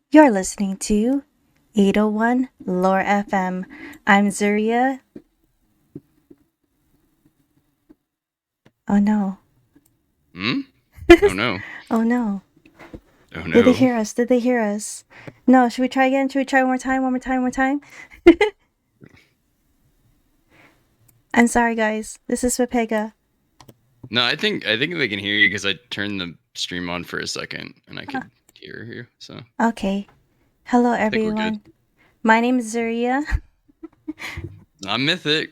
You're listening to 801 Lore FM. I'm Zaria. Oh no. Hmm? Oh no. Oh no. Oh Did they no. hear us? Did they hear us? No, should we try again? Should we try one more time? One more time? One more time? I'm sorry, guys. This is Pepega. No, I think they can hear you because I turned the stream on for a second and I Uh, could hear you. So I okay. Hello, think we're good. everyone. My name is Zaria, I'm Mythic.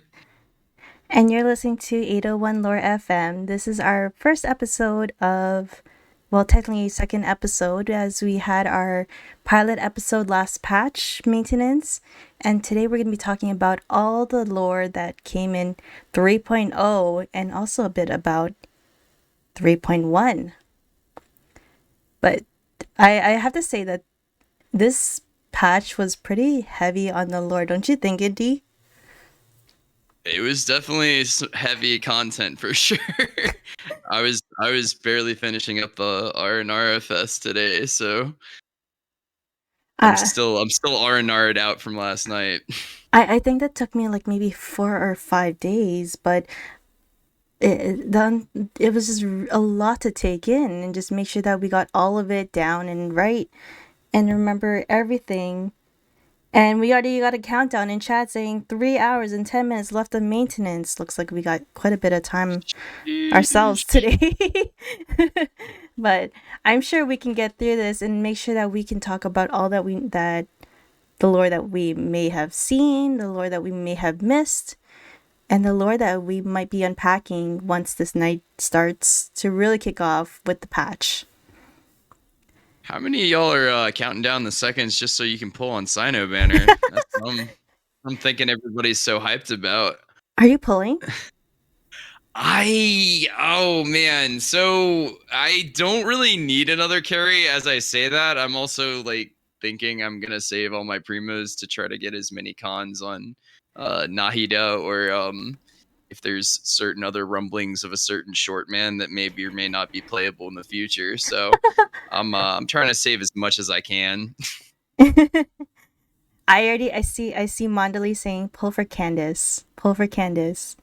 and you're listening to 801 Lore FM. This is our first episode of, well, technically second episode, as we had our pilot episode last patch maintenance. And today we're going to be talking about all the lore that came in 3.0 and also a bit about 3.1. But I have to say that this patch was pretty heavy on the lore, don't you think, Indy? It was definitely heavy content for sure. I was barely finishing up the RNRFS today, so I'm Uh, still I'm still RNR'd out from last night. I think that took me like maybe 4 or 5 days, but it was just a lot to take in and just make sure that we got all of it down and right and remember everything. And we already got a countdown in chat saying 3 hours and 10 minutes left of maintenance. Looks like we got quite a bit of time ourselves Sheesh. today. But I'm sure we can get through this and make sure that we can talk about all that the lore that we may have seen, the lore that we may have missed, and the lore that we might be unpacking once this night starts to really kick off with the patch. How many of y'all are counting down the seconds just so you can pull on Sino banner? That's what I'm thinking everybody's so hyped about. Are you pulling? Oh man, so I don't really need another carry. As I say that, I'm also like thinking I'm gonna save all my primos to try to get as many cons on Nahida or if there's certain other rumblings of a certain short man that maybe or may not be playable in the future. So I'm trying to save as much as I can. I see Mondali saying pull for Candace. Pull for Candace.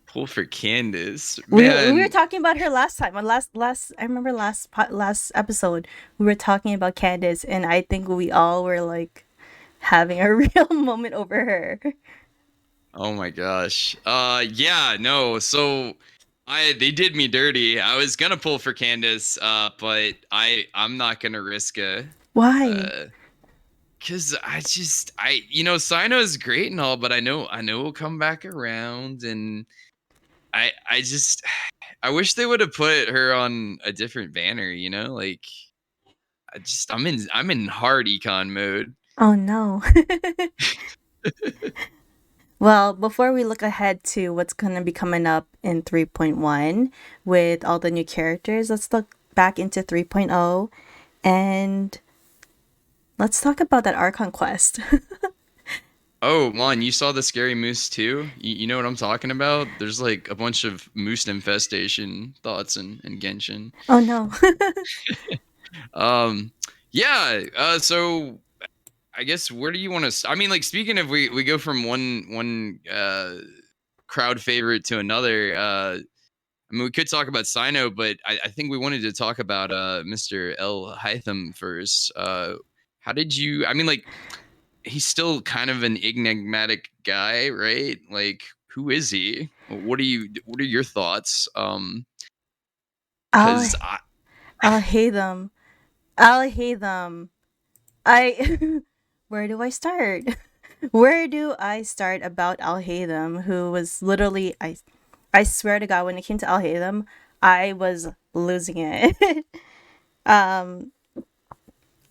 Pull for Candace, We were man. talking about her last time. On last I remember last episode we were talking about Candace, and I think we all were like having a real moment over her. Oh my gosh. Yeah, no. So they did me dirty. I was gonna pull for Candace, but I'm not gonna risk Why? uh cuz I Sino is great and all, but I know we'll come back around and I just I wish they would have put her on a different banner, like I'm in hard econ mode. Oh no. Well, before we look ahead to what's going to be coming up in 3.1 with all the new characters, let's look back into 3.0 and let's talk about that Archon quest. Oh, Mon, you saw the scary moose too? You know what I'm talking about? There's like a bunch of moose infestation thoughts in Genshin. Oh no. Um, yeah. So I guess where do you want to? I mean, like speaking of, we go from one crowd favorite to another. I mean, we could talk about Sino, but I think we wanted to talk about Mr. El Hytham first. How did you? I mean, like he's still kind of an enigmatic guy, right? Like, who is he? What are your thoughts? I'll Cause I I'll hate them. I'll hate them. I where do I start? Where do I start about Al Haytham, who was literally I swear to God, when it came to Al Haytham, I was losing it. um,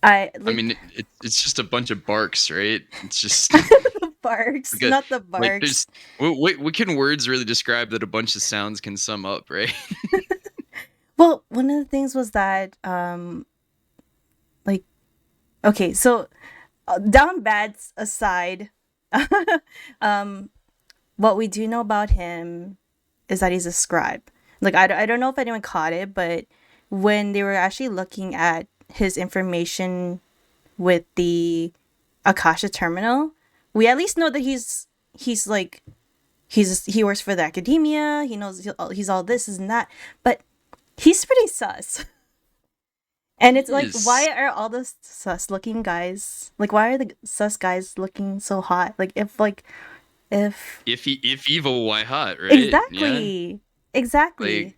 I I like mean it's just a bunch of barks, right? It's just the barks, like a not the like barks. there's what can words really describe that a bunch of sounds can sum up, right? Well, one of the things was that like okay, so down bads aside, um, what we do know about him is that he's a scribe. Like I don't know if anyone caught it, but when they were actually looking at his information with the Akasha terminal. We at least know that he's like he works for the academia. He knows he's all this and that, but he's pretty sus. And He it's like, is why are all the sus looking guys like? Why are the sus guys looking so hot? If if evil, why hot, right? Yeah. exactly, exactly, Like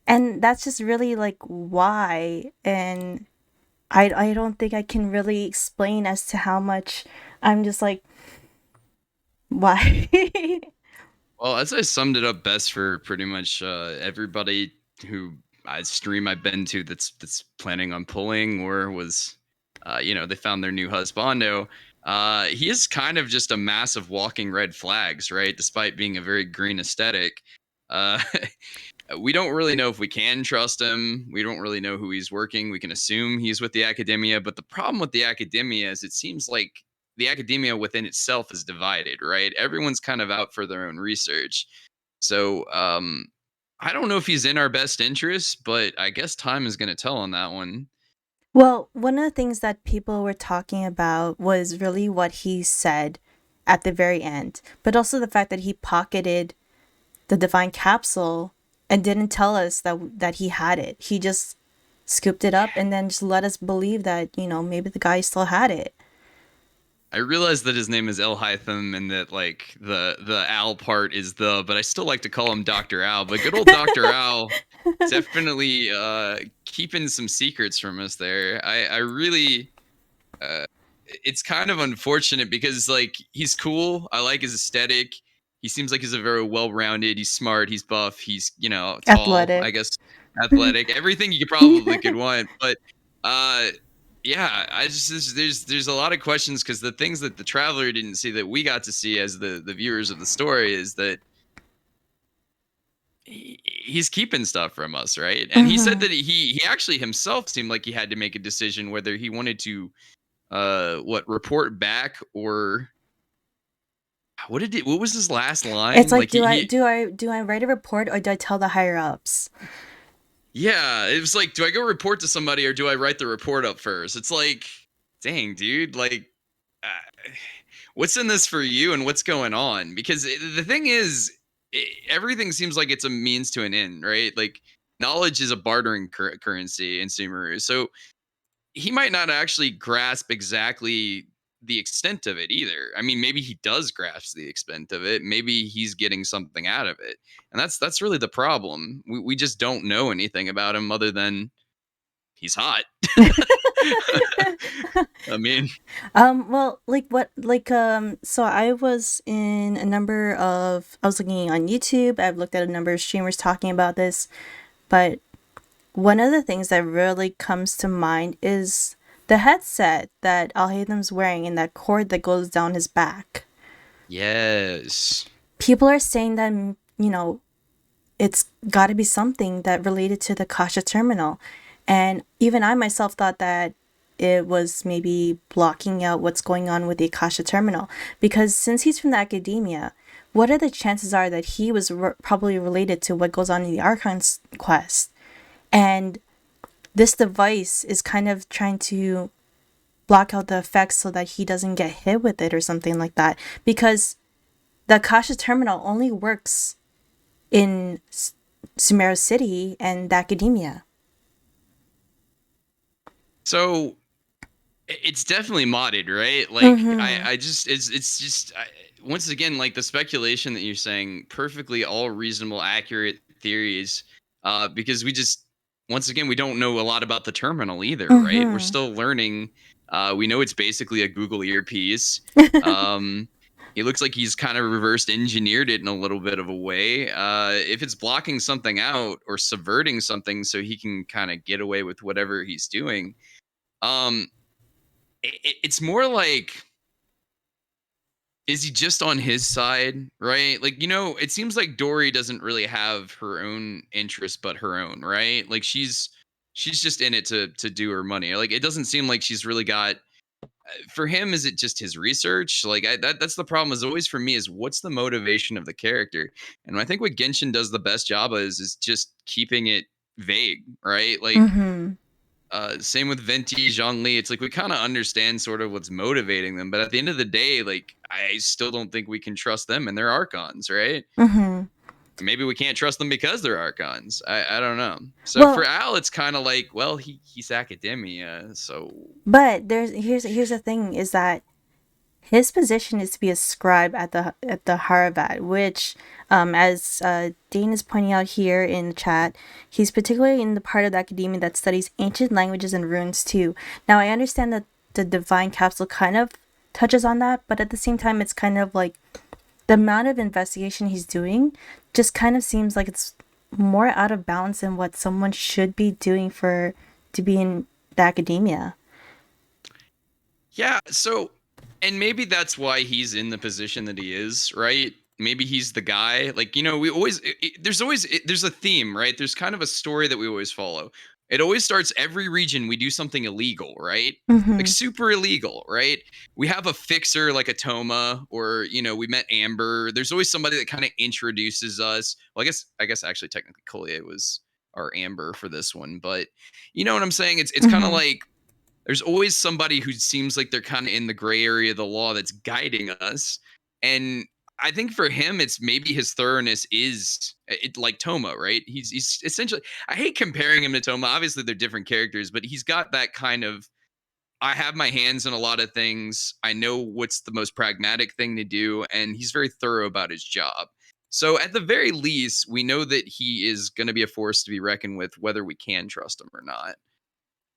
and that's just really like why. And I don't think I can really explain as to how much I'm just like why. well, as I summed it up best for pretty much everybody who I stream I've been to that's planning on pulling or was, they found their new husbando. He is kind of just a mass of walking red flags, right? Despite being a very green aesthetic, uh, we don't really know if we can trust him. We don't really know who he's working. We can assume he's with the academia, but the problem with the academia is it seems like the academia within itself is divided, right? Everyone's kind of out for their own research. So, I don't know if he's in our best interest, but I guess time is going to tell on that one. Well, one of the things that people were talking about was really what he said at the very end, but also the fact that he pocketed the divine capsule and didn't tell us that he had it. He just scooped it up and then just let us believe that, maybe the guy still had it. I realize that his name is El Hytham and that like the Al part is but I still like to call him Dr. Al. But good old Dr. Al definitely keeping some secrets from us there. I really uh it's kind of unfortunate because like he's cool. I like his aesthetic. He seems like he's a very well-rounded, he's smart, he's buff, he's, tall, I Athletic. guess, athletic, everything you probably could want. But uh yeah, I just there's a lot of questions because the things that the traveler didn't see that we got to see as the viewers of the story is that he's keeping stuff from us, right? And he said Hmm. that he actually himself seemed like he had to make a decision whether he wanted to report back or what was his last It's line? like, Like do I write a report or do I tell the higher ups? yeah, it was like, do I go report to somebody or do I write the report up first? It's like, dang, dude, like, uh, what's in this for you and what's going on? Because the thing is, everything seems like it's a means to an end, right? Like, knowledge is a bartering currency in Sumeru. So he might not actually grasp exactly the extent of it either. I mean, maybe he does grasp the extent of it. Maybe he's getting something out of it. And that's really the problem. We just don't know anything about him other than he's hot. I mean, Well, like what, so I was in a number of, I was looking on YouTube, I've looked at a number of streamers talking about this, but one of the things that really comes to mind is the headset that Al Haytham's wearing and that cord that goes down his back. yes. People are saying that, it's got to be something that related to the Kasha terminal. And even I myself thought that it was maybe blocking out what's going on with the Akasha terminal. Because since he's from the academia, what are the chances are that he was probably related to what goes on in the Archon's quest? And this device is kind of trying to block out the effects so that he doesn't get hit with it or something like that. Because the Akasha terminal only works in Sumeru City and the academia. So it's definitely modded, right? Like Mm-hmm. I just it's just once again like the speculation that you're saying, perfectly all reasonable, accurate theories. Because we just once again we don't know a lot about the terminal either, right? We're Mm-hmm. still learning. We know it's basically a Google earpiece. Um, he looks like he's kind of reversed engineered it in a little bit of a way. If it's blocking something out or subverting something so he can kind of get away with whatever he's doing. Um, it's more like is he just on his side, right? Like, it seems like Dory doesn't really have her own interest but her own, right? Like she's just in it to do her money. Like it doesn't seem like she's really got for him is it just his research? Like that's the problem is always for me is what's the motivation of the character? And I think what Genshin does the best job of is just keeping it vague, right? Like Mm-hmm. Same with Venti, Zhongli. It's like we kind of understand sort of what's motivating them, but at the end of the day, like I still don't think we can trust them and their archons, right? Mm-hmm. Maybe we can't trust them because they're archons. I don't know. So for Well, Al, it's kind of like, well, he's academia, so but here's the thing is that his position is to be a scribe at the Haravad, which, as Dane is pointing out here in the chat, he's particularly in the part of the academia that studies ancient languages and runes too. Now, I understand that the Divine Capsule kind of touches on that, but at the same time, it's kind of like the amount of investigation he's doing just kind of seems like it's more out of balance than what someone should be doing for to be in the academia. yeah. So, and maybe that's why he's in the position that he is, right? Maybe he's the guy. Like, we always, there's a theme, right? There's kind of a story that we always follow. It always starts every region, we do something illegal, right? Like Mm-hmm. super illegal, right? We have a fixer like a Toma, or, we met Amber. There's always somebody that kind of introduces us. Well, I guess actually technically Collier was our Amber for this one, but you know what I'm saying? It's kind of Mm-hmm. like there's always somebody who seems like they're kind of in the gray area of the law that's guiding us. And I think for him, it's maybe his thoroughness is like Toma, right? He's essentially. I hate comparing him to Toma. Obviously, they're different characters, but he's got that kind of. I have my hands in a lot of things. I know what's the most pragmatic thing to do, and he's very thorough about his job. So at the very least, we know that he is going to be a force to be reckoned with, whether we can trust him or not.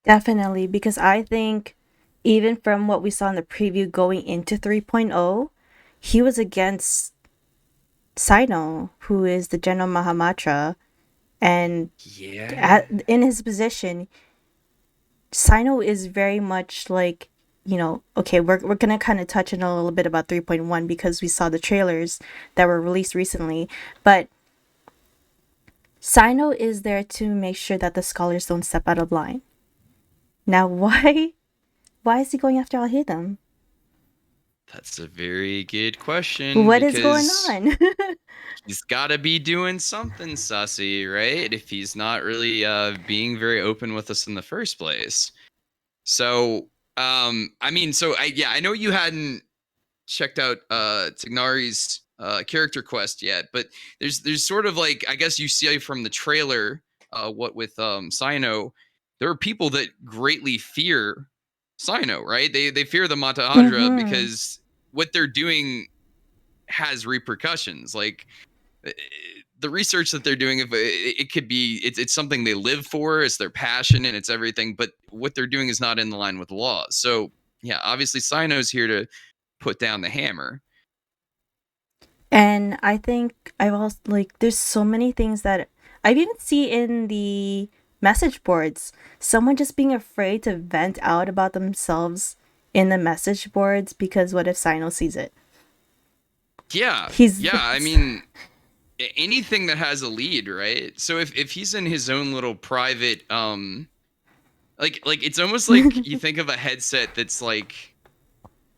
Definitely, because I think even from what we saw in the preview going into 3.0, he was against Sino, who is the General Mahamatra, and Yeah. in his position, Sino is very much like, okay, we're gonna kind of touch on a little bit about 3.1 because we saw the trailers that were released recently, but Sino is there to make sure that the scholars don't step out of line. Now, why is he going after Al Hidam? That's a very good question What is going because on? he's got to be doing something sussy, right? If he's not really being very open with us in the first place. So, I mean, so I know you hadn't checked out Tignari's character quest yet, but there's sort of like I guess you see from the trailer what with Sino, there are people that greatly fear Sino, right? They fear the Matahadra Mm-hmm. because what they're doing has repercussions. Like eh, the research that they're doing, if it could be, it's something they live for, it's their passion, and it's everything. But what they're doing is not in line with the law. So yeah, obviously, Sino's here to put down the hammer. And I think I've also like there's so many things that I've even see in the message boards. Someone just being afraid to vent out about themselves in the message boards because what if Sino sees it? Yeah, He's yeah. I mean, anything that has a lead, right? So if he's in his own little private, like it's almost like you think of a headset that's like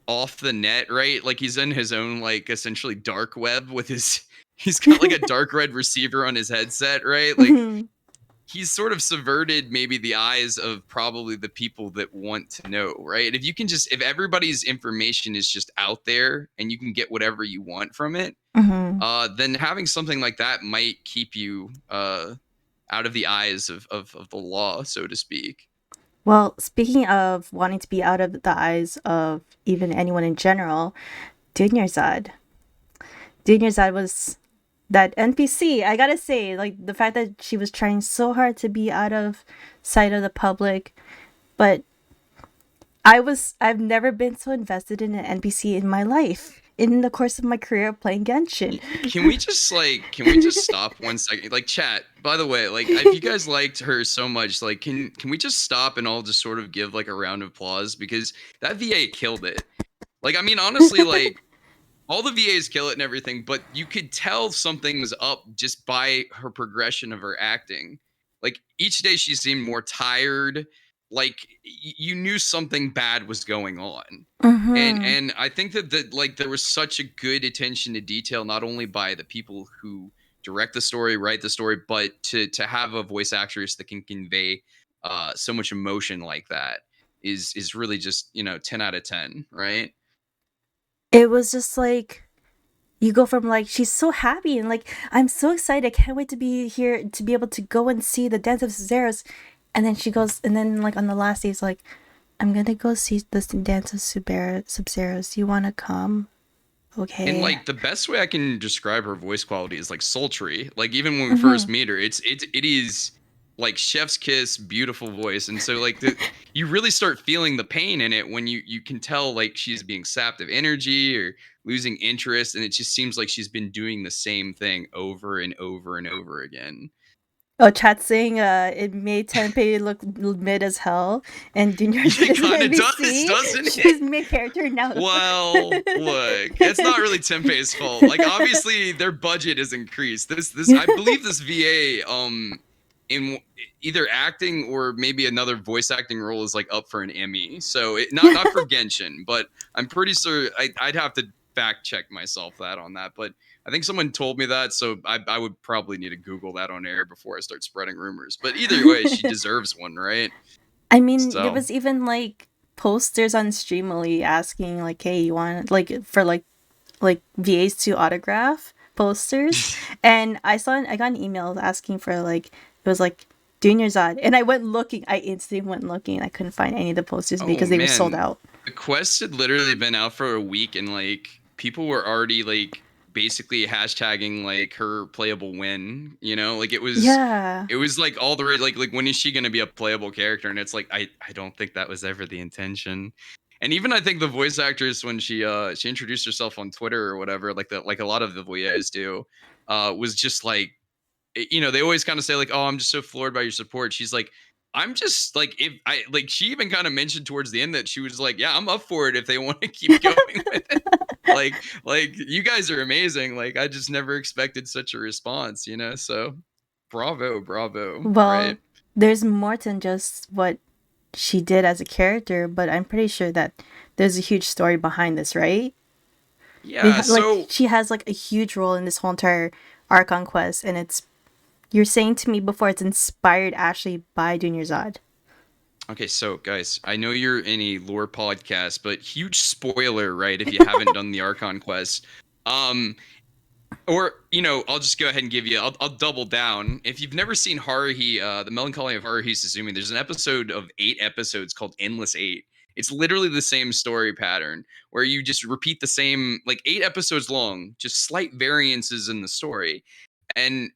off the net, right? Like he's in his own like essentially dark web with his. He's got like a dark red receiver on his headset, right? Like he's sort of subverted maybe the eyes of probably the people that want to know, right? If you can just, if everybody's information is just out there and you can get whatever you want from it, Mhm. then having something like that might keep you out of the eyes of the law, so to speak. Well, speaking of wanting to be out of the eyes of even anyone in general, Dunyarzad. Dunyarzad was that NPC. I gotta say, like the fact that she was trying so hard to be out of sight of the public, but I've never been so invested in an NPC in my life in the course of my career of playing Genshin. Can we just stop 1 second? Like chat, by the way, like if you guys liked her so much, like can we just stop and all just sort of give like a round of applause because that VA killed it. Like I mean honestly, like all the VAs kill it and everything, but you could tell something was up just by her progression of her acting. Like each day she seemed more tired, like you knew something bad was going on. And Mm-hmm. and I think that like there was such a good attention to detail not only by the people who direct the story, write the story, but to have a voice actress that can convey so much emotion like that is really just 10 out of 10, right? It was just like you go from like she's so happy and like I'm so excited, I can't wait to be here to be able to go and see the dance of Cesaros, and then she goes and then like on the last day it's like I'm gonna go see the dance of Sub-Zeros. You wanna come? And Okay. like the best way I can describe her voice quality is like sultry. Like even when we Mm-hmm. first meet her, it is like chef's kiss, beautiful voice. And so like you really start feeling the pain in it when you can tell like she's being sapped of energy or losing interest, and it just seems like she's been doing the same thing over and over and over again. Oh, chat saying it made Tenpei look mid as hell, and Junior It isn't kind an of does, NPC. doesn't it? She's mid character now. Well, look, it's not really Tempeh's fault. Like, obviously, their budget is increased. I believe this VA, in either acting or maybe another voice acting role is like up for an Emmy. So not for Genshin, but I'm pretty sure I'd have to fact check myself that on that. But I think someone told me that, so I would probably need to Google that on air before I start spreading rumors. But either way, she deserves one, right? I mean, there So was even like posters on Streamily asking like, "Hey, you want like for like VAs to autograph posters?" And I got an email asking for like it was like Junior Zod, and I went looking. I instantly went looking. I couldn't find any of the posters oh because they were sold man, out. the quest had literally been out for a week, and like people were already like basically hashtagging like her playable win. Like Yeah. it was like all the like when is she going to be a playable character? And it's like I don't think that was ever the intention. And even I think the voice actress, when she introduced herself on Twitter or whatever, like a lot of the voyeurs do, was just like, they always kind of say like, "Oh, I'm just so floored by your support." She's like, "I'm just like, if I like." She even kind of mentioned towards the end that she was like, "Yeah, I'm up for it if they want to keep going with it." Like you guys are amazing. Like I just never expected such a response. So bravo, bravo, right? Well, there's more than just what she did as a character, but I'm pretty sure that there's a huge story behind this, right? Yeah. Like So she has like a huge role in this whole entire arc on Quest, and it's you're saying to me before it's inspired actually by Junior Zod. okay, so guys, I know you're in a lore podcast, but huge spoiler, right? If you haven't done the Archon quest, um, or I'll just go ahead and give you. I'll double down. If you've never seen Haruhi, the Melancholy of Haruhi Suzumi, there's an episode of 8 episodes called Endless Eight. It's literally the same story pattern where you just repeat the same, like 8 episodes long, just slight variances in the story. And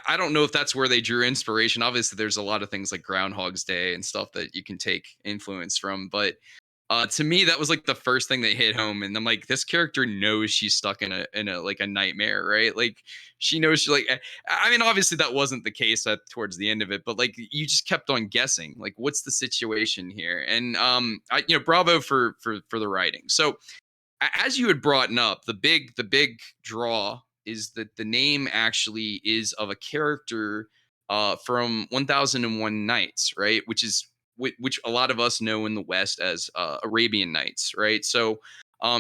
I don't know if that's where they drew inspiration. Obviously, there's a lot of things like Groundhog's Day and stuff that you can take influence from, but to me, that was like the first thing that hit home, and I'm like, this character knows she's stuck in a like a nightmare, right? Like she knows she like. I mean, obviously that wasn't the case towards the end of it, but like you just kept on guessing, like what's the situation here? And bravo for the writing. So as you had brought up, the big draw is that the name actually is of a character from 1001 Nights, right? Which a lot of us know in the West as Arabian Nights, right? So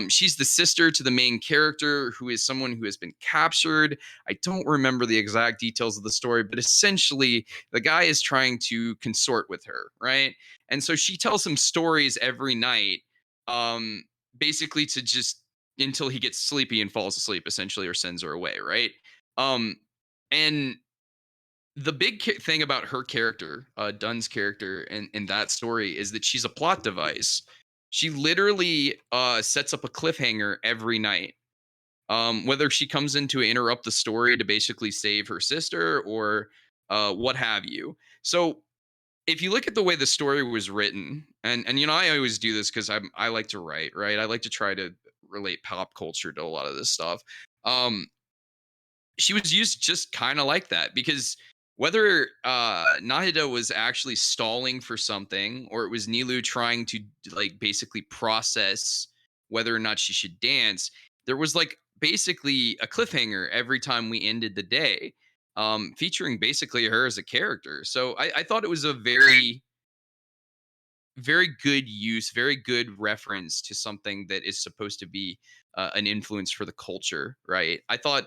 she's the sister to the main character, who is someone who has been captured. I don't remember the exact details of the story, but essentially the guy is trying to consort with her, right? And so she tells him stories every night, um, basically to just until he gets sleepy and falls asleep, essentially, or sends her away, right? Um, and the big thing about her character, Dunn's character, in that story is that she's a plot device. She literally sets up a cliffhanger every night. Whether she comes in to interrupt the story to basically save her sister or what have you. So if you look at the way the story was written, and I always do this because I like to write, right? I like to try to relate pop culture to a lot of this stuff. Um, she was used just kind of like that, because whether Nahida was actually stalling for something, or it was Nilu trying to like basically process whether or not she should dance, there was like basically a cliffhanger every time we ended the day, featuring basically her as a character. So I thought it was a very good use, very good reference to something that is supposed to be an influence for the culture, right? I thought,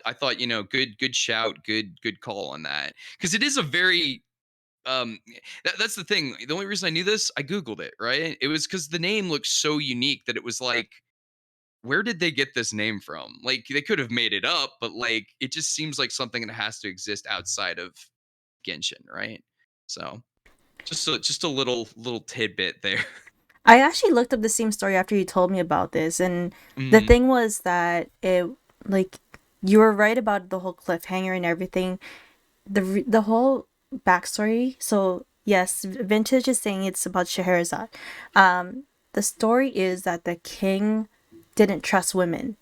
good shout, good call on that, because it is a very um that's the thing. The only reason I knew this, I googled it, right? It was because the name looked so unique that it was like, where did they get this name from? Like, they could have made it up, but like, it just seems like something that has to exist outside of Genshin, right? So just a little tidbit there. I actually looked up the same story after you told me about this, and the Mhm. thing was that it, like, you were right about the whole cliffhanger and everything. The whole backstory. So yes, Vintage is saying it's about Scheherazade. The story is that the king didn't trust women,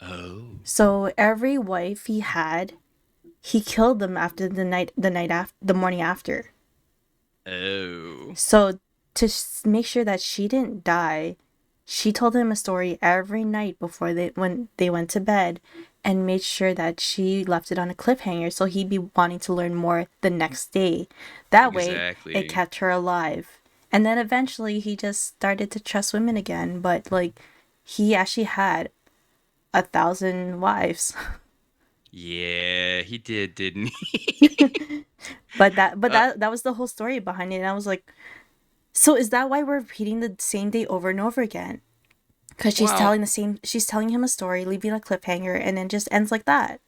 Oh. so every wife he had, he killed them after the morning after. Oh. So to make sure that she didn't die, she told him a story every night before they went to bed, and made sure that she left it on a cliffhanger so he'd be wanting to learn more the next day. That way it Exactly. kept her alive. And then eventually he just started to trust women again, but like he actually had 1,000 wives. Yeah, he did, didn't he? uh, That was the whole story behind it. And I was like, so is that why we're repeating the same day over and over again? Because well, she's telling him a story, leaving a cliffhanger, and then just ends like that.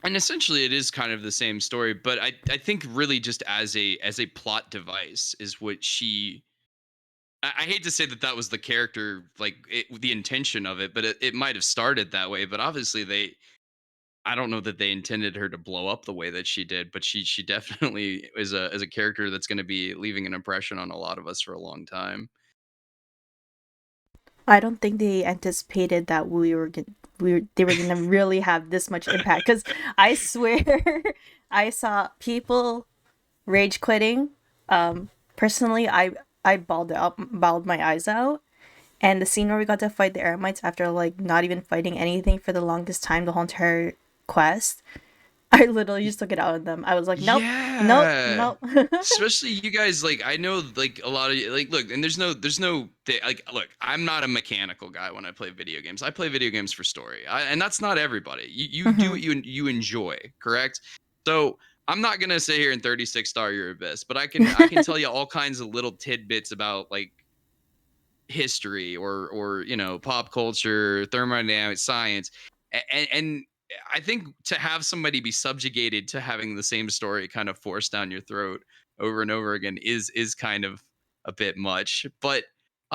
and essentially it is kind of the same story, but I think really just as a plot device is what she. I hate to say that that was the character, like the intention of it, but it might have started that way. But obviously, I don't know that they intended her to blow up the way that she did, but she definitely is a character that's going to be leaving an impression on a lot of us for a long time. I don't think they anticipated that they were gonna really have this much impact. Because I swear, I saw people rage quitting. Personally, I bawled my eyes out. And the scene where we got to fight the Eremites after like not even fighting anything for the longest time, the whole entire quest, I literally just took it out on them. I was like, nope, nope, Yeah. nope. Especially you guys, like, I know, like, a lot of like, look, and like, look, I'm not a mechanical guy when I play video games. I play video games for story. And that's not everybody. You do Hmm. what you enjoy, correct? So I'm not gonna sit here and 36 star your abyss, but I can tell you all kinds of little tidbits about like history or pop culture, thermodynamics, science, and I think to have somebody be subjugated to having the same story kind of forced down your throat over and over again is kind of a bit much. But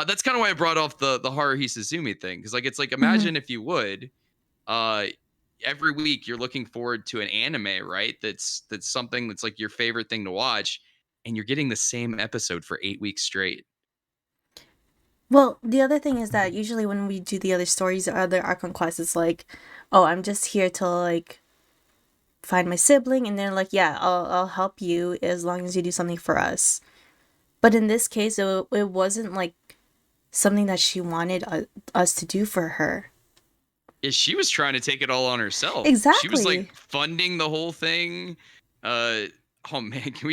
that's kind of why I brought off the Haruhi Suzumi thing, because like, it's like, Hmm. imagine if you would uh every week you're looking forward to an anime, right? That's something that's like your favorite thing to watch, and you're getting the same episode for 8 weeks straight. Well, the other thing is that usually when we do the other stories or other Archon quests, it's like, oh, I'm just here to like find my sibling, and they're like, yeah, I'll help you as long as you do something for us. But in this case, it wasn't like something that she wanted us to do for her. Is she was trying to take it all on herself. She was like Exactly. funding the whole thing. Uh oh man, can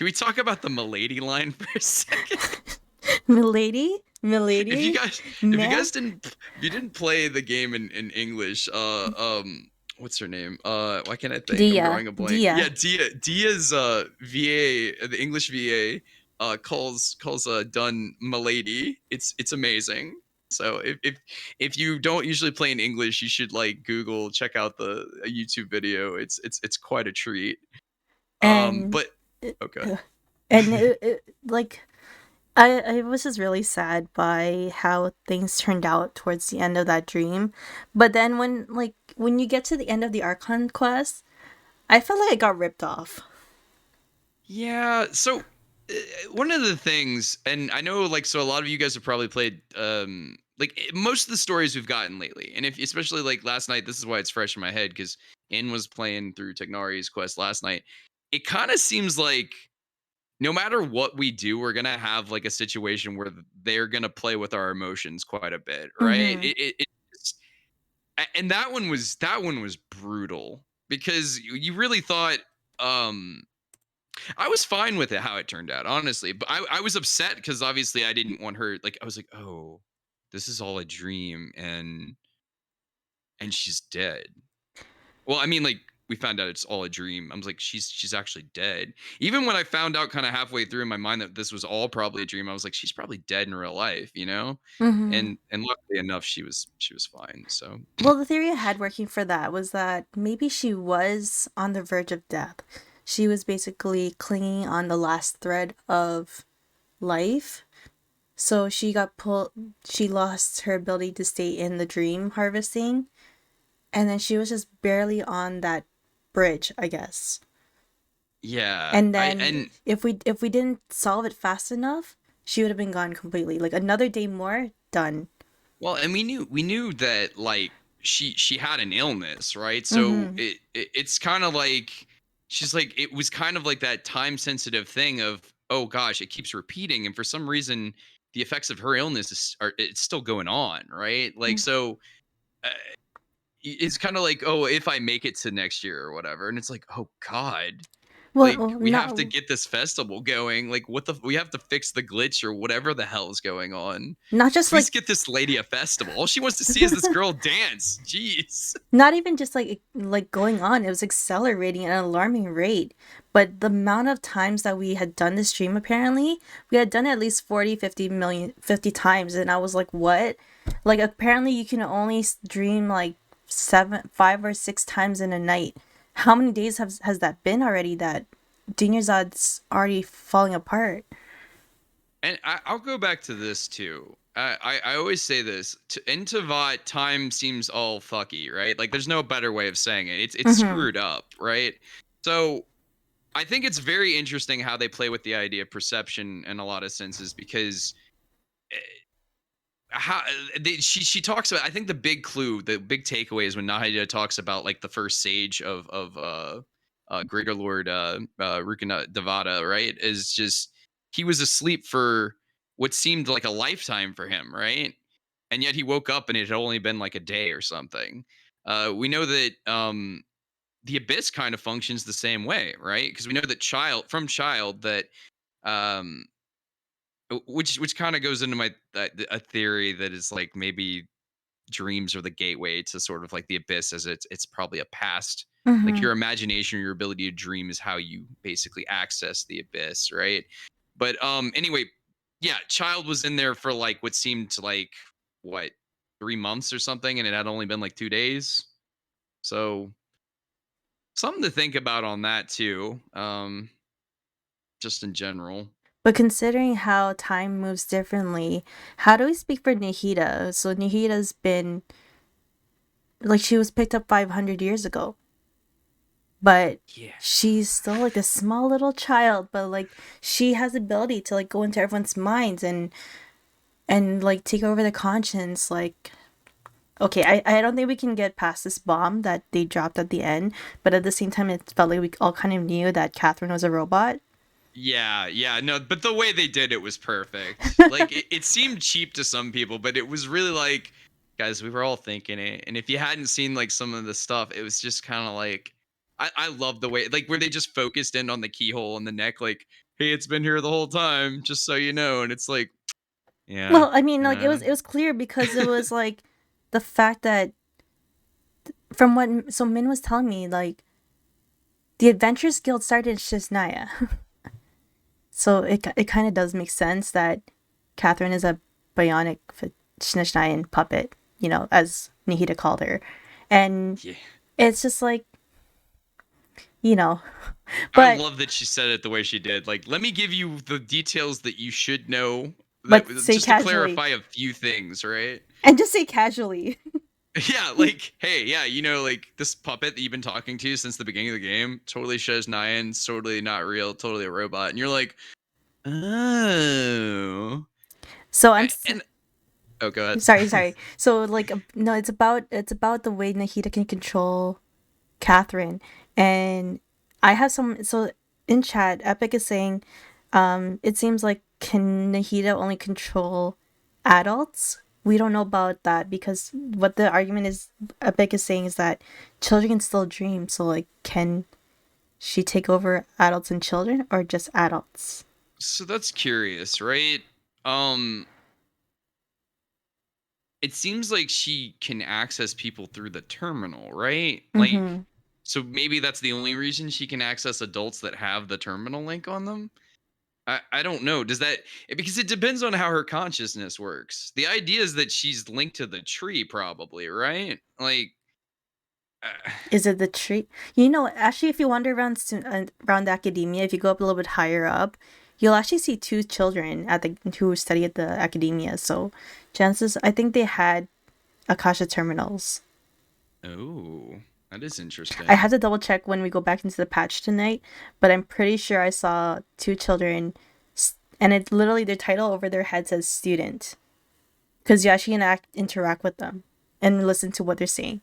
we talk about the Milady line for a second? Milady, If you milady, guys if you ma'am. guys didn't if you didn't play the game in English, what's her name? Why can't I think? I'm Dia, drawing a blank. Yeah, Dia. Dia's VA, the English VA, calls Dunn Milady. It's amazing. So if you don't usually play in English, you should like Google, check out the a YouTube video. It's quite a treat. And But okay. like I was just really sad by how things turned out towards the end of that dream. But then when you get to the end of the Archon quest, I felt like I got ripped off. Yeah. So one of the things, and I know, like, so a lot of you guys have probably played, like most of the stories we've gotten lately, and if especially like last night, this is why it's fresh in my head because In was playing through Tegnari's quest last night. It kind of seems like no matter what we do, we're gonna have like a situation where they're gonna play with our emotions quite a bit, right? Mm-hmm. And that one was brutal because you really thought. um I was fine with it how it turned out, honestly. But I was upset because obviously I didn't want her. Like, I was like, oh, this is all a dream, and she's dead. Well, I mean, like, we found out it's all a dream. I was like, she's actually dead. Even when I found out kind of halfway through in my mind that this was all probably a dream, I was like, she's probably dead in real life, you know? Mhm. And luckily enough, she was fine. So Well, the theory I had working for that was that maybe she was on the verge of death. She was basically clinging on the last thread of life. So she got pulled, she lost her ability to stay in the dream harvesting. And then she was just barely on that bridge, I guess. yeah, And I then and if we didn't solve it fast enough, she would have been gone completely. Like another day more, done. well, and we knew that like she had an illness, right? So Mm-hmm. it's kind of like she's like it was kind of like that time sensitive thing of oh gosh, it keeps repeating, and for some reason the effects of her illness are it's still going on, right? Like so. Uh, it's kind of like oh if I make it to next year or whatever and it's like oh god Well, like we have to not get this festival going like what the we have to fix the glitch or whatever the hell is going on. not just Please like get this lady a festival. All she wants to see is this girl dance. Jeez. not even just like going on, it was accelerating at an alarming rate. But the amount of times that we had done this stream, apparently we had done it at least 40, 50 million, 50 times, and I was like, what? Like apparently you can only dream like 5 or 6 times in a night. How many days has that been already that Dingerzad's already falling apart? And I'll go back to this too. I always say this in Tavat, time seems all fucky, right? Like there's no better way of saying it. It's Mm-hmm. screwed up, right? So I think it's very interesting how they play with the idea of perception in a lot of senses because how she talks about I think the big clue, the big takeaway is when Nahida talks about like the first sage of Gregor Lord Rukana Devata, right? Is just he was asleep for what seemed like a lifetime for him, right? And yet he woke up and it had only been like a day or something. We know that the abyss kind of functions the same way, right? Because we know that child that um which kind of goes into my a theory that is like maybe dreams are the gateway to sort of like the abyss as it's probably a past like Mm-hmm. your imagination or your ability to dream is how you basically access the abyss, right? But anyway, yeah, child was in there for like what seemed to like what 3 months or something and it had only been like 2 days, so something to think about on that too, just in general. But considering how time moves differently, how do we speak for Nihida? So Nihida's been like she was picked up 500 years ago, but Yeah. she's still like a small little child, but like she has the ability to like go into everyone's minds and like take over their conscience. Like okay, I don't think we can get past this bomb that they dropped at the end, but at the same time it felt like we all kind of knew that Catherine was a robot. Yeah, no, but the way they did it was perfect. Like it seemed cheap to some people, but it was really like, guys, we were all thinking it. And if you hadn't seen like some of the stuff, it was just kind of like, I love the way like where they just focused in on the keyhole in the neck, like, hey, it's been here the whole time, just so you know. And it's like, yeah, Well, I mean, like uh, it was clear because it was like the fact that from what so Min was telling me, like the Adventurers Guild started in Shiznaya, so it kind of does make sense that Catherine is a bionic Shishnayan puppet, you know, as Nihida called her, and yeah. it's just like you know, I but love that she said it the way she did. Like, let me give you the details that you should know that but say just to casually clarify a few things, right? and just say casually. Yeah, like, hey, yeah, like this puppet that you've been talking to since the beginning of the game, totally shows Nyan's totally not real, totally a robot. And you're like, oh. So And oh, go ahead. sorry. So like no, it's about the way Nahida can control Catherine. And I have some, so in chat, Epic is saying, it seems like can Nahida only control adults? We don't know about that because what the argument is, Epic is saying is that children can still dream. So like, can she take over adults and children or just adults? So that's curious, right? Um, it seems like she can access people through the terminal, right? Like, Mm-hmm. So maybe that's the only reason she can access adults that have the terminal link on them. I don't know. Does that because it depends on how her consciousness works. The idea is that she's linked to the tree, probably, right? Like, uh, Is it the tree? You know, actually, if you wander around around academia, if you go up a little bit higher up, you'll actually see two children at the who study at the academia. So, chances I think they had Akasha terminals. oh, that is I have interesting. to double check when we go back into the patch tonight, but I'm pretty sure I saw two children, and it's literally their title over their head says student, because you actually interact with them and listen to what they're saying.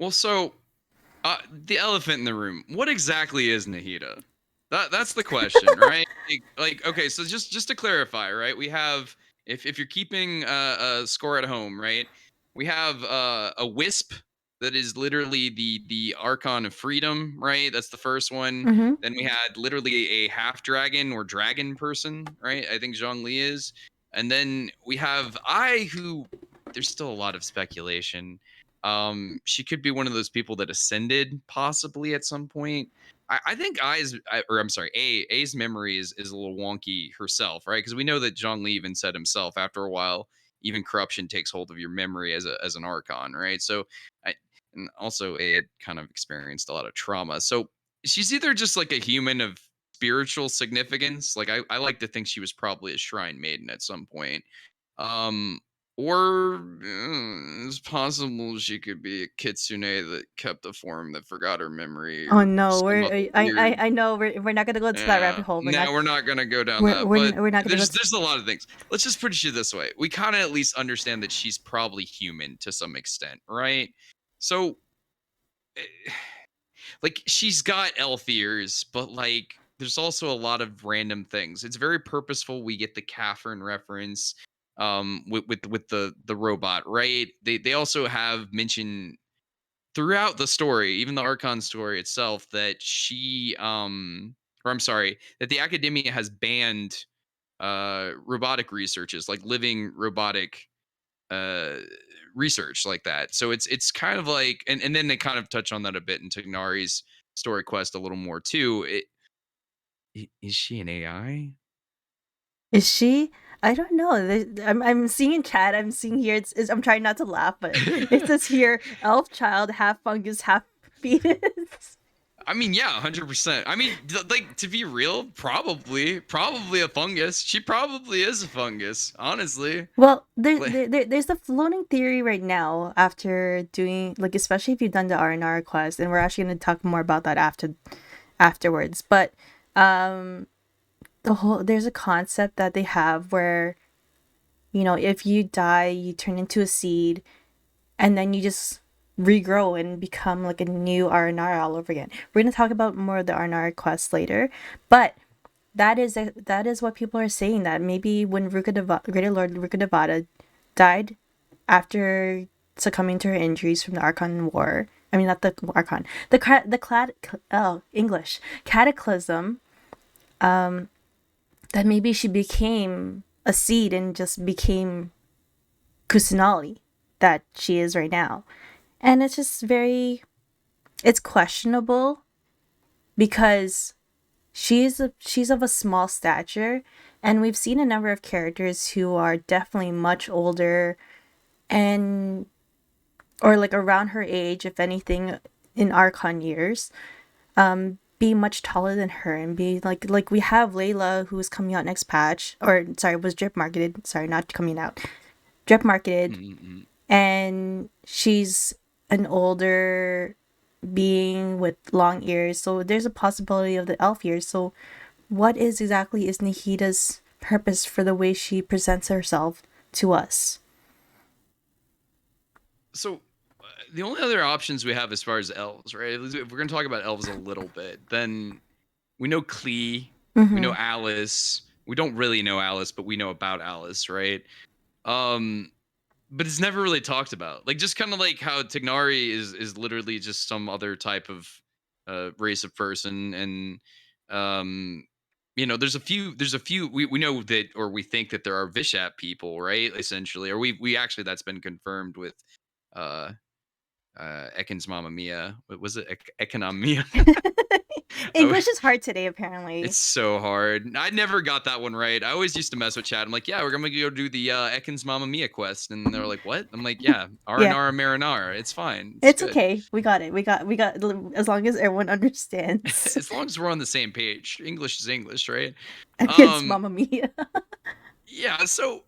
Well, so the elephant in the room. What exactly is Nahida? That's the question, right? Okay, so just to clarify, right? We have if you're keeping a score at home, right? We have a wisp that is literally the archon of freedom, right? That's the first one. Mm-hmm. Then we had literally a half dragon or dragon person, right? I think Zhongli is. And then we have I who there's still a lot of speculation. She could be one of those people that ascended possibly at some point. I think or I'm sorry, A's memory is a little wonky herself, right? Because we know that Zhang Li even said himself after a while, even corruption takes hold of your memory as an archon, right? So I and also A had kind of experienced a lot of trauma. So she's either just like a human of spiritual significance. Like I like to think she was probably a shrine maiden at some point, um, or it's possible she could be a kitsune that kept a form that forgot her memory Oh or no, some other weird. I know we're not gonna go into that Yeah, rabbit hole. no, we're not gonna go down that. But We're not gonna go. there's a lot of things. Let's just put it this way: we kind of at least understand that she's probably human to some extent, right? So eh, like she's got elf ears, but like there's also a lot of random things. It's very purposeful. We get the Catherine reference with the robot, right? They also have mentioned throughout the story, even the Archon story itself, that she or I'm sorry, that the academia has banned robotic researches, like living robotic uh research like that. So it's kind of like and then they kind of touch on that a bit in Tignari's story quest a little more too. Is she an AI? Is she? I don't know. I'm seeing in chat. I'm seeing here. I'm trying not to laugh, but it says here, elf child, half fungus, half fetus. I mean, yeah, 100%. I mean, like to be real, probably a fungus. She probably is a fungus, honestly. Well, Like, there's the floating theory right now after doing like especially if you've done the R&R quest, and we're actually going to talk more about that afterwards. But um, there's a concept that they have where if you die, you turn into a seed, and then you just regrow and become like a new R&R all over again. We're gonna talk about more of the R&R quests later, but that is what people are saying, that maybe when Greater Lord Ruka Devata died after succumbing to her injuries from the Archon War. I mean, not the Archon, English Cataclysm. That maybe she became a seed and just became Kusanali that she is right now. And it's just it's questionable because she's of a small stature, and we've seen a number of characters who are definitely much older and or like around her age, if anything, in Archon years, be much taller than her and be like we have Layla, who's coming out next patch, or sorry, was drip marketed, sorry, not coming out, drip marketed, mm-mm. and she's an older being with long ears, so there's a possibility of the elf ears. So what exactly is Nihida's purpose for the way she presents herself to us? So the only other options we have as far as elves, right? If we're gonna talk about elves a little bit, then we know Klee, we know Mm-hmm. Alice. We don't really know Alice, but we know about Alice, right? Um, but it's never really talked about. Like just kind of like how Tignari is literally just some other type of race of person, and um, there's a few we know that or we think that there are Vishat people, right? Essentially, or we actually that's been confirmed with uh Ekin's Mamma Mia. What was it? Economia. English is hard today, apparently. It's so hard. I never got that one right. I always used to mess with Chad. I'm like, yeah, we're gonna go do the Ekin's Mamma Mia quest, and they're like, what? I'm like, yeah, Yeah, Aranara Marinara. It's fine. It's it's good. okay. We got it. We got. As long as everyone understands. As long as we're on the same page. English is English, right? Against Um, Mamma Mia. yeah. So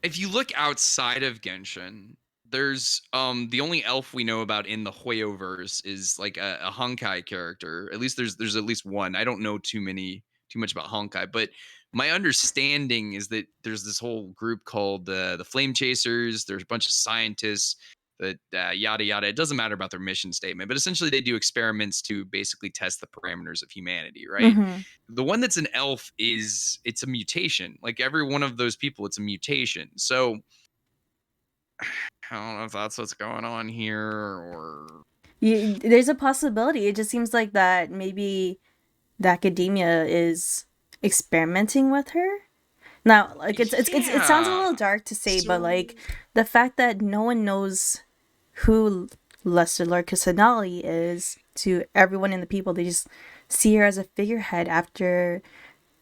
if you look outside of Genshin, there's the only elf we know about in the Hoyoverse is like a Honkai character. At least there's at least one. I don't know too much about Honkai, but my understanding is that there's this whole group called the Flame Chasers. There's a bunch of scientists that yada yada. It doesn't matter about their mission statement, but essentially they do experiments to basically test the parameters of humanity, right? Hmm. The one that's an elf is it's a mutation. Like every one of those people, it's a mutation. So I don't know if that's what's going on here or There's a possibility. It just seems like that maybe the academia is experimenting with her. Now, like it sounds a yeah. little dark to say, but So like the fact that no one knows who Lester Lord Kusanali is to everyone in the people, they just see her as a figurehead after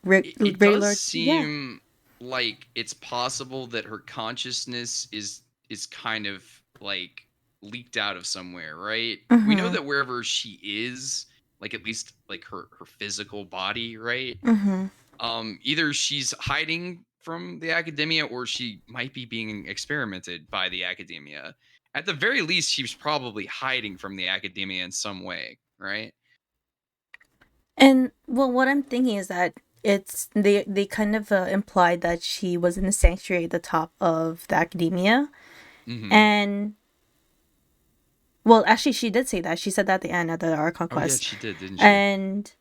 it Ray does Lord. Yeah. seem like it's possible that her consciousness is kind of like leaked out of somewhere, right? We know Mm-hmm. that wherever she is, like at least like her physical body, right? Mm-hmm. Either she's hiding from the academia or she might be being experimented by the academia. At the very least, she's probably hiding from the academia in some way, right? And well, what I'm thinking is that they kind of implied that she was in the sanctuary at the top of the academia, Hmm. and well, actually, she did say that. She said that at the end of the Archon Oh yeah, quest, she did, didn't she? and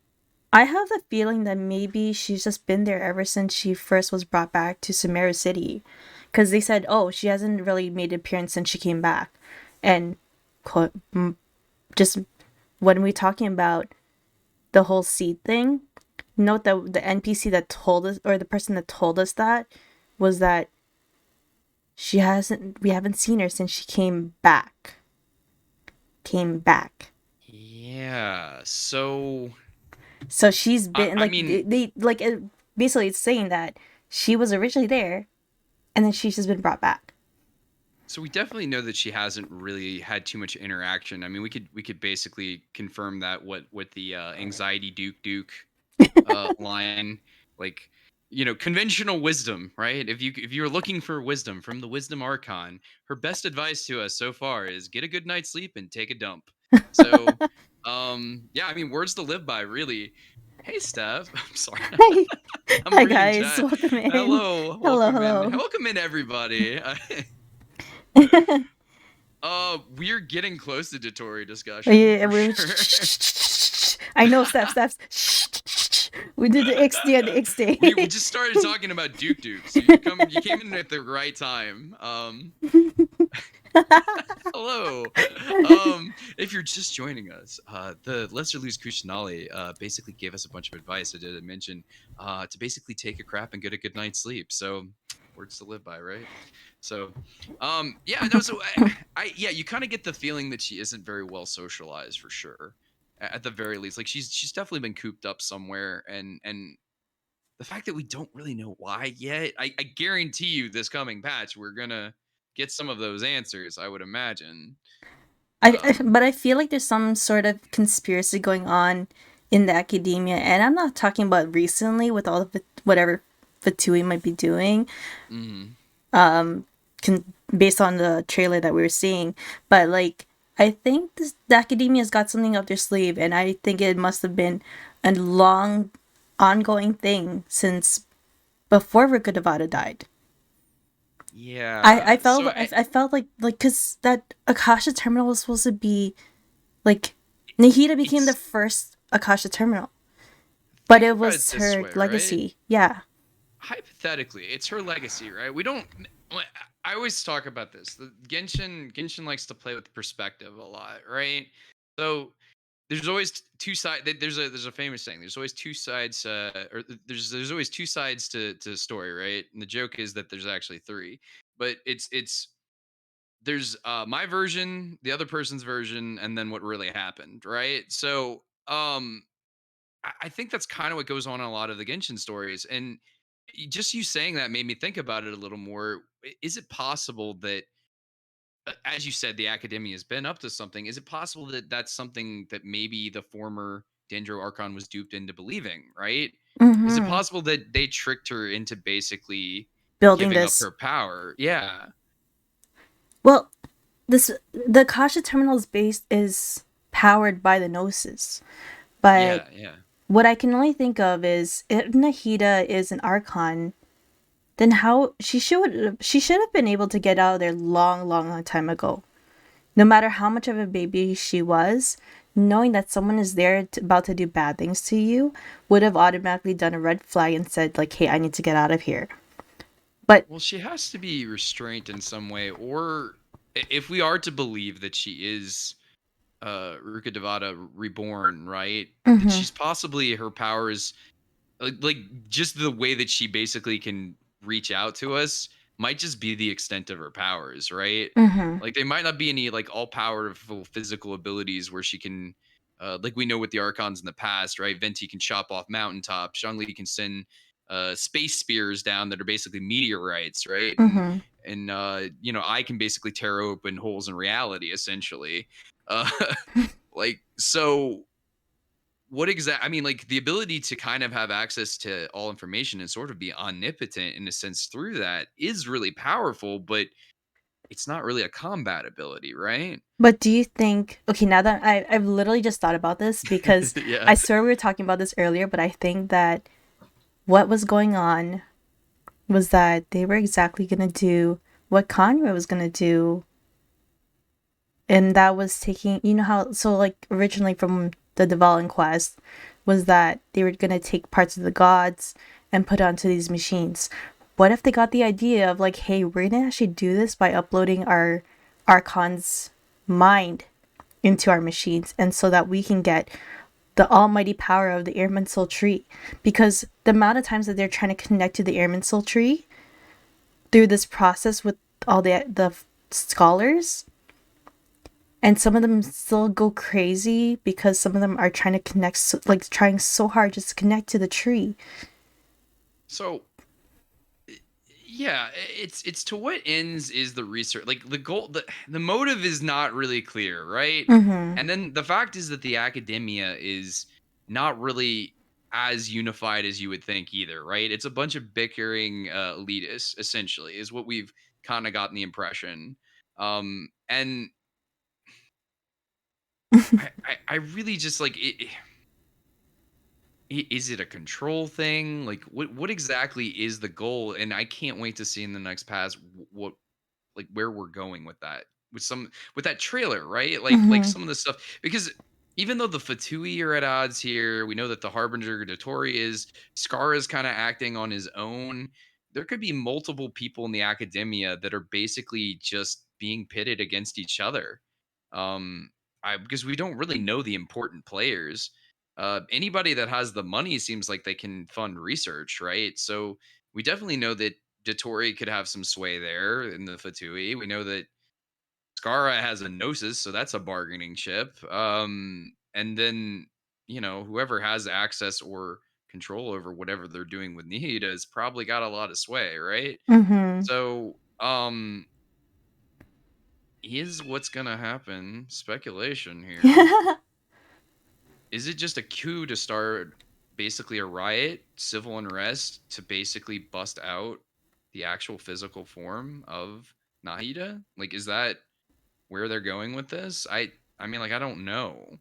I have the feeling that maybe she's just been there ever since she first was brought back to Sumeru City, because they said, oh, she hasn't really made an appearance since she came back, and just when we're talking about the whole seed thing, note that the NPC that told us, or the person that told us that, was that we haven't seen her since she came back. Came back. Yeah. So So she's I, been I like mean, like basically it's saying that she was originally there, and then she's just been brought back. so we definitely know that she hasn't really had too much interaction. I mean, we could basically confirm that what with the anxiety Duke line, like conventional wisdom, right? If you're looking for wisdom from the Wisdom Archon, her best advice to us so far is get a good night's sleep and take a dump. So, yeah, I mean, words to live by, really. Hey, Steph. I'm sorry. Hi, I'm hi reading guys, chat. welcome in. Hello, Hello, welcome in. hello. Welcome in, everybody. We're getting close to Dotori discussion Yeah, for we. sure. I know, steps. We did the X day on the X we day. just started talking about Duke. So you came in at the right time. Hello. If you're just joining us, the Lesser Lose Kusanali basically gave us a bunch of advice. I did mention to basically take a crap and get a good night's sleep. So words to live by, right? So yeah, no, so I yeah, you kind of get the feeling that she isn't very well socialized for sure. At the very least, like she's definitely been cooped up somewhere, and the fact that we don't really know why yet, I guarantee you this coming patch, we're gonna get some of those answers, I would imagine. But I feel like there's some sort of conspiracy going on in the academia, and I'm not talking about recently with all of it, whatever Fatui might be doing, Mhm. based on the trailer that we were seeing. But like, I think the academia's got something up their sleeve, and I think it must have been a long, ongoing thing since before Rikudavada died. Yeah. So I felt like because that Akasha terminal was supposed to be like Nahida became the it's first Akasha terminal, but think it about it was this her way, right? legacy. Yeah. Hypothetically, it's her legacy, right? We don't. I always talk about this. The Genshin likes to play with perspective a lot, right? So there's always two sides. There's a famous saying. There's always two sides, or there's always two sides to a story, right? And the joke is that there's actually three, but it's there's my version, the other person's version, and then what really happened, right? So I think that's kind of what goes on in a lot of the Genshin stories. And just you saying that made me think about it a little more. Is it possible that, as you said, the academia has been up to something? Is it possible that that's something that maybe the former Dendro Archon was duped into believing, right? Is it Mm-hmm. possible that they tricked her into basically Building giving up this. her power? Yeah. Well, this the Kasha terminal is powered by the Gnosis, but Yeah. Yeah. what I can only think of is if Nahida is an Archon, then how she should have been able to get out of there long time ago. No matter how much of a baby she was, knowing that someone is there about to do bad things to you would have automatically done a red flag and said like, "Hey, I need to get out of here." But Well, she has to be restrained in some way, or if we are to believe that she is Ruka Devada reborn, right? That mhm she's possibly her powers like just the way that she basically can reach out to us might just be the extent of her powers, right? mhm Like they might not be any like all powerful physical abilities where she can like we know with the archons in the past, right? Venti can chop off mountaintops, Zhongli can send space spears down that are basically meteorites, right? mhm. And you know, I can basically tear open holes in reality essentially. Uh like so what exact I mean, like the ability to kind of have access to all information and sort of be omnipotent in a sense through that is really powerful, but it's not really a combat ability, right? But do you think, okay, now that I've literally just thought about this because Yeah. I swear we were talking about this earlier, but I think that what was going on was that they were exactly going to do what Kanye was going to do. And that was taking, you know how, so like originally from the Devalin quest was that they were going to take parts of the gods and put onto these machines. What if they got the idea of like, hey, we're going to actually do this by uploading our Archon's mind into our machines, and so that we can get the almighty power of the Airman Soul tree? Because the amount of times that they're trying to connect to the Airman Soul tree through this process with all the scholars, and some of them still go crazy because some of them are trying to connect, like trying so hard just to connect to the tree. So yeah, it's to what ends is the research like the goal the motive is not really clear, right? Mm-hmm. And then the fact is that the academia is not really as unified as you would think either, right? It's a bunch of bickering elitists essentially is what we've kind of gotten the impression. And I really just like is it a control thing? Like what exactly is the goal? And I can't wait to see in the next pass what like where we're going with that with that trailer, right? Like Mm-hmm. some of the stuff because even though the Fatui are at odds here, we know that the Harbinger Dotori is Scar is kind of acting on his own. There could be multiple people in the academia that are basically just being pitted against each other. Um, because we don't really know the important players. Anybody that has the money seems like they can fund research, right? So we definitely know that Dotori could have some sway there in the Fatui. We know that Skara has a Gnosis, so that's a bargaining chip. And then, you know, whoever has access or control over whatever they're doing with Nihida has probably got a lot of sway, right? Mm-hmm. So, is what's gonna happen speculation here? Is it just a coup to start basically a riot, civil unrest to basically bust out the actual physical form of Nahida? Like, is that where they're going with this? I mean, like, I don't know.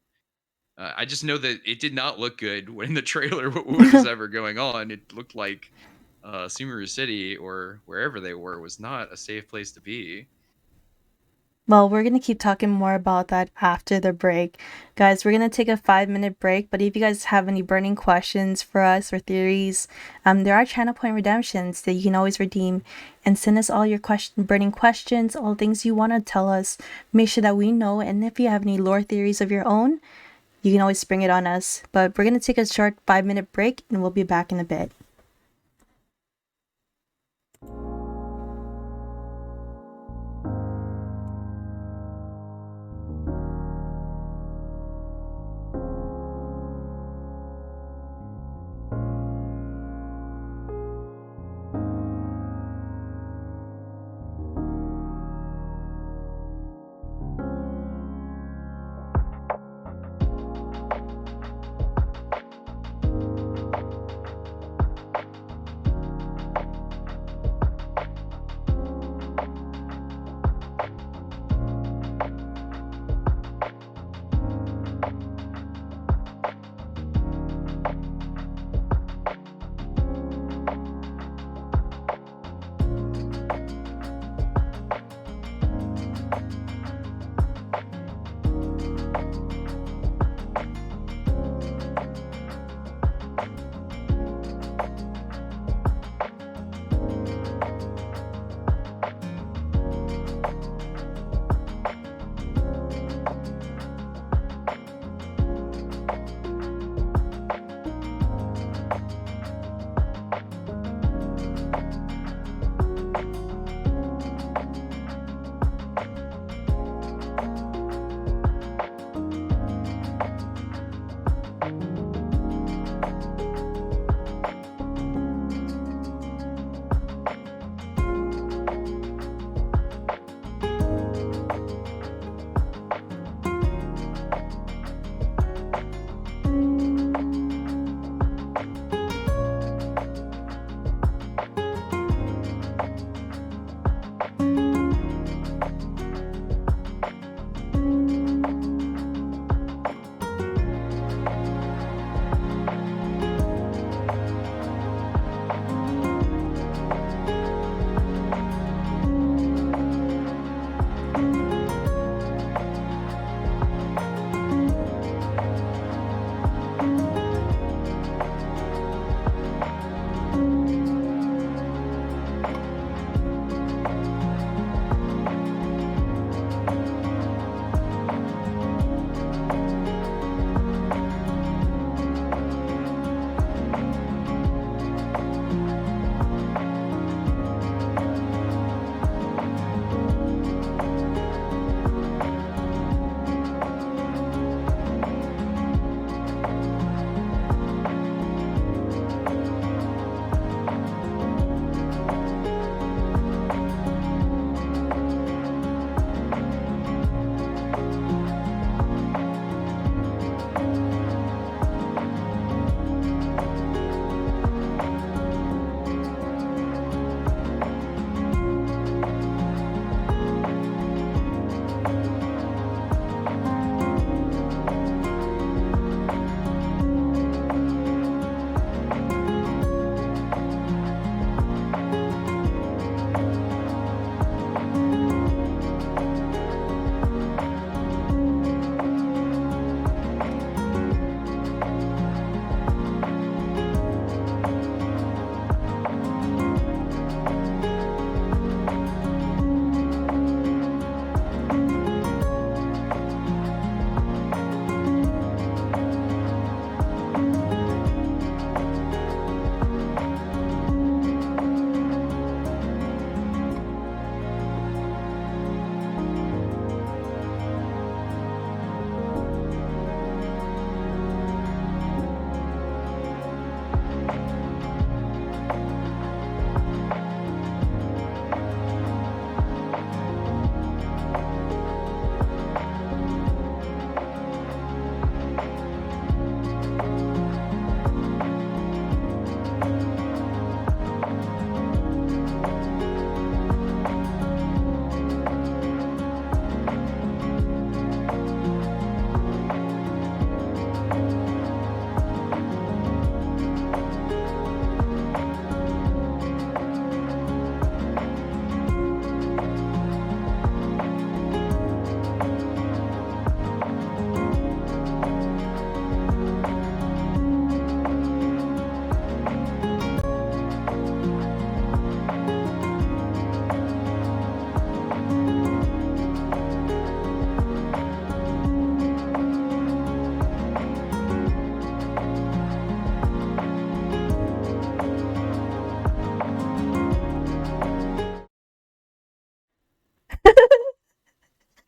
I just know that it did not look good when in the trailer what was ever going on. It looked like Sumeru City or wherever they were was not a safe place to be. Well, we're going to keep talking more about that after the break. Guys, we're going to take a 5-minute break, but if you guys have any burning questions for us or theories, there are channel point redemptions that you can always redeem, and send us all your burning questions, all things you want to tell us. Make sure that we know, and if you have any lore theories of your own, you can always bring it on us. But we're going to take a short 5-minute break, and we'll be back in a bit.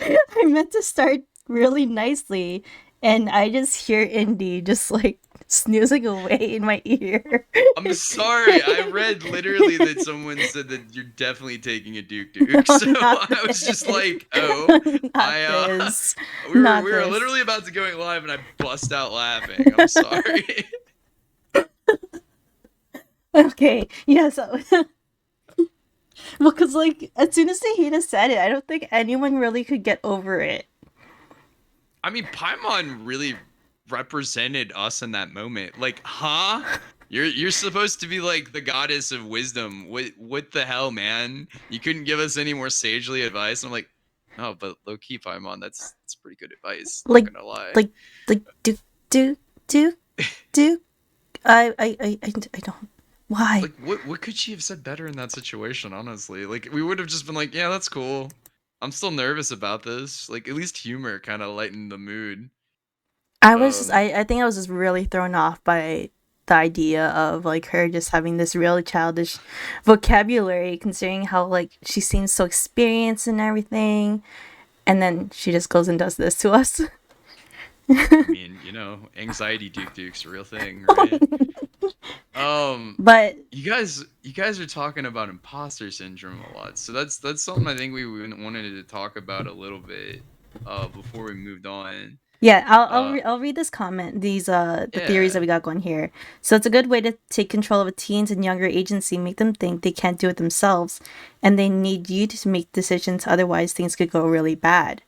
I meant to start really nicely, and I just hear Indy just like snoozing away in my ear. I'm sorry. I read literally that someone said that you're definitely taking a Duke Duke. No, So not I was just this. like, "Oh, Not I this. we Not were this. literally about to go live and I bust out laughing. I'm sorry." Okay, yeah, so well, because like as soon as Tahita said it, I don't think anyone really could get over it. I mean, Paimon really represented us in that moment. Like, huh? You're supposed to be like the goddess of wisdom. What the hell, man? You couldn't give us any more sagely advice. I'm like, no, but low key, Paimon, that's pretty good advice. Not Like, gonna lie. like, like, do, do, do. I don't. Why? Like, what could she have said better in that situation? Honestly, like we would have just been like, yeah, that's cool. I'm still nervous about this. Like, at least humor kind of lightened the mood. Um, I think I was just really thrown off by the idea of like her just having this really childish vocabulary, considering how like she seems so experienced and everything, and then she just goes and does this to us. I mean, anxiety Duke Duke's a real thing, right? Um, But you guys are talking about imposter syndrome a lot, so that's something I think we wanted to talk about a little bit, before we moved on. yeah, Uh, I'll read this comment, these the theories that yeah. we got going here. So it's a good way to take control of a teens and younger agency, make them think they can't do it themselves, and they need you to make decisions. Otherwise, things could go really bad.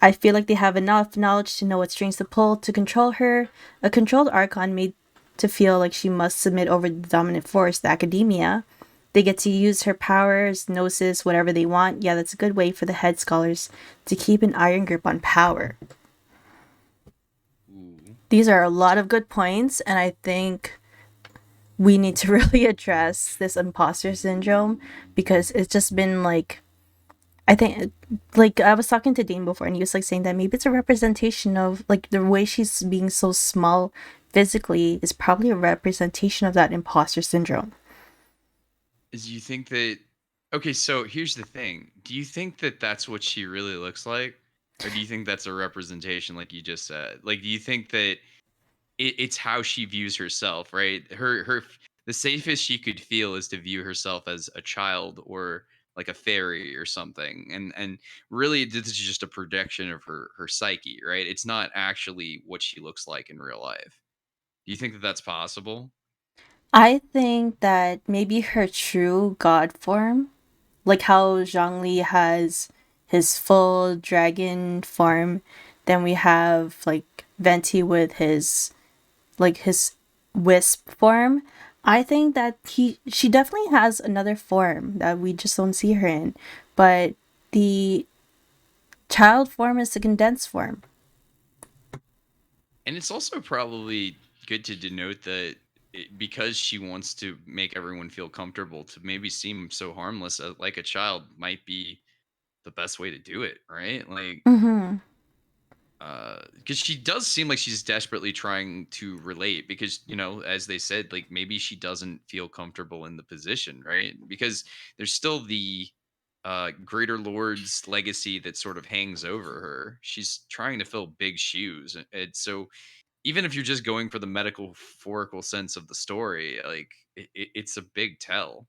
I feel like they have enough knowledge to know what strings to pull to control her. A controlled Archon made to feel like she must submit over the dominant force, the academia. They get to use her powers, gnosis, whatever they want. Yeah, that's a good way for the head scholars to keep an iron grip on power. Ooh. These are a lot of good points, and I think we need to really address this imposter syndrome because it's just been like I think like I was talking to Dean before and he was like saying that maybe it's a representation of like the way she's being so small physically is probably a representation of that imposter syndrome. Is you think that okay, so here's the thing. Do you think that that's what she really looks like? Or do you think that's a representation like you just said? Like, do you think that it's how she views herself, right? The safest she could feel is to view herself as a child or like a fairy or something. And really this is just a projection of her psyche, right? It's not actually what she looks like in real life. Do you think that that's possible? I think that maybe her true god form, like how Zhongli has his full dragon form, then we have like Venti with his wisp form. I think that she definitely has another form that we just don't see her in, but the child form is the condensed form. And it's also probably good to denote that because she wants to make everyone feel comfortable, to maybe seem so harmless, like a child might be the best way to do it, right? Like, Mm-hmm. because she does seem like she's desperately trying to relate, because as they said, like maybe she doesn't feel comfortable in the position, right? Because there's still the greater lord's legacy that sort of hangs over her. She's trying to fill big shoes, and so even if you're just going for the metaphorical sense of the story, like it's a big tell.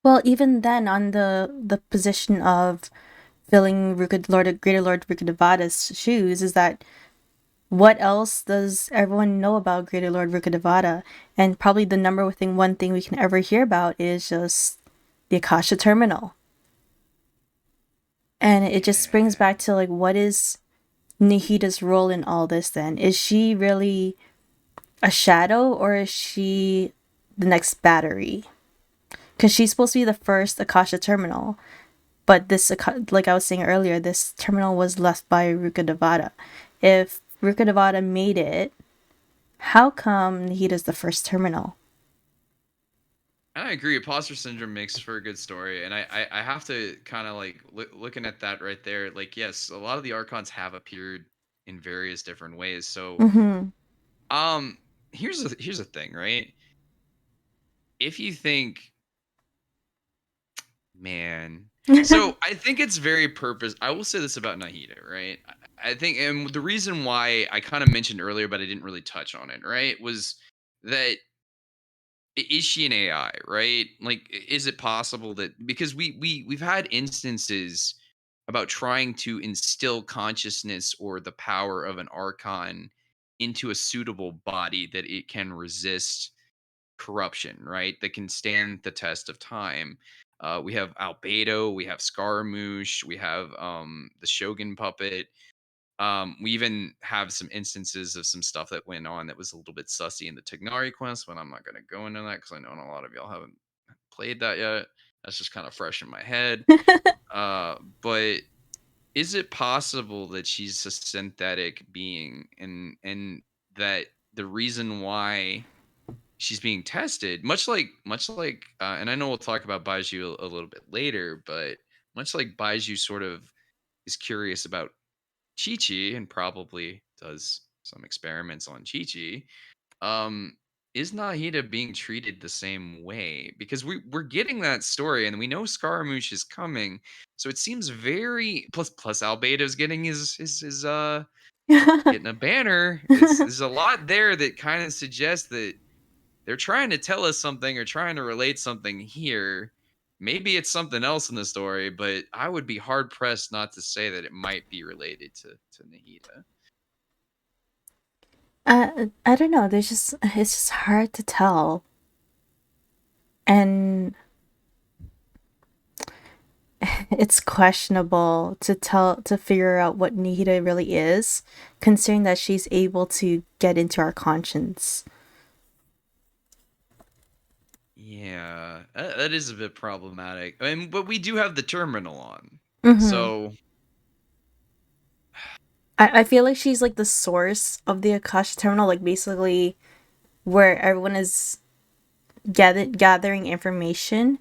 Well, even then, on the position of filling Greater Lord Rukadevada's shoes, is that what else does everyone know about Greater Lord Rukadevada? And probably the one thing we can ever hear about is just the Akasha Terminal. And it just brings Yeah. back to like, what is Nihida's role in all this then? Is she really a shadow or is she the next battery? Because she's supposed to be the first Akasha terminal, but like I was saying earlier, this terminal was left by Ruka Devada. If Ruka Devada made it, how come Nihida's the first terminal? I agree. Imposter syndrome makes for a good story, and I have to kind of like looking at that right there. Like, yes, a lot of the archons have appeared in various different ways. So, Mm-hmm. um, here's the thing, right? If you think Man. So I think it's very purpose. I will say this about Nahida, right? I think, and the reason why I kind of mentioned earlier, but I didn't really touch on it, right, was that is she an AI, right? Like, is it possible that because we've had instances about trying to instill consciousness or the power of an archon into a suitable body that it can resist corruption, right? That can stand the test of time. We have Albedo, we have Scaramouche, we have the Shogun puppet. We even have some instances of some stuff that went on that was a little bit sussy in the Tignari quest, but I'm not going to go into that because I know a lot of y'all haven't played that yet. That's just kind of fresh in my head. But is it possible that she's a synthetic being, and that the reason why she's being tested, and I know we'll talk about Baiju a little bit later, but much like Baiju sort of is curious about Chi-Chi and probably does some experiments on Chi-Chi, um, is Nahida being treated the same way? Because we're getting that story and we know Scaramouche is coming. So it seems very plus Albedo's getting his getting a banner. There's a lot there that kind of suggests that they're trying to tell us something or trying to relate something here. Maybe it's something else in the story, but I would be hard pressed not to say that it might be related to Nahida. I don't know. There's just it's just hard to tell, and it's questionable to figure out what Nihida really is, considering that she's able to get into our conscience. Yeah, that is a bit problematic. I mean, but we do have the terminal on, Mm-hmm. so I feel like she's like the source of the Akasha terminal, like basically where everyone is gathering information.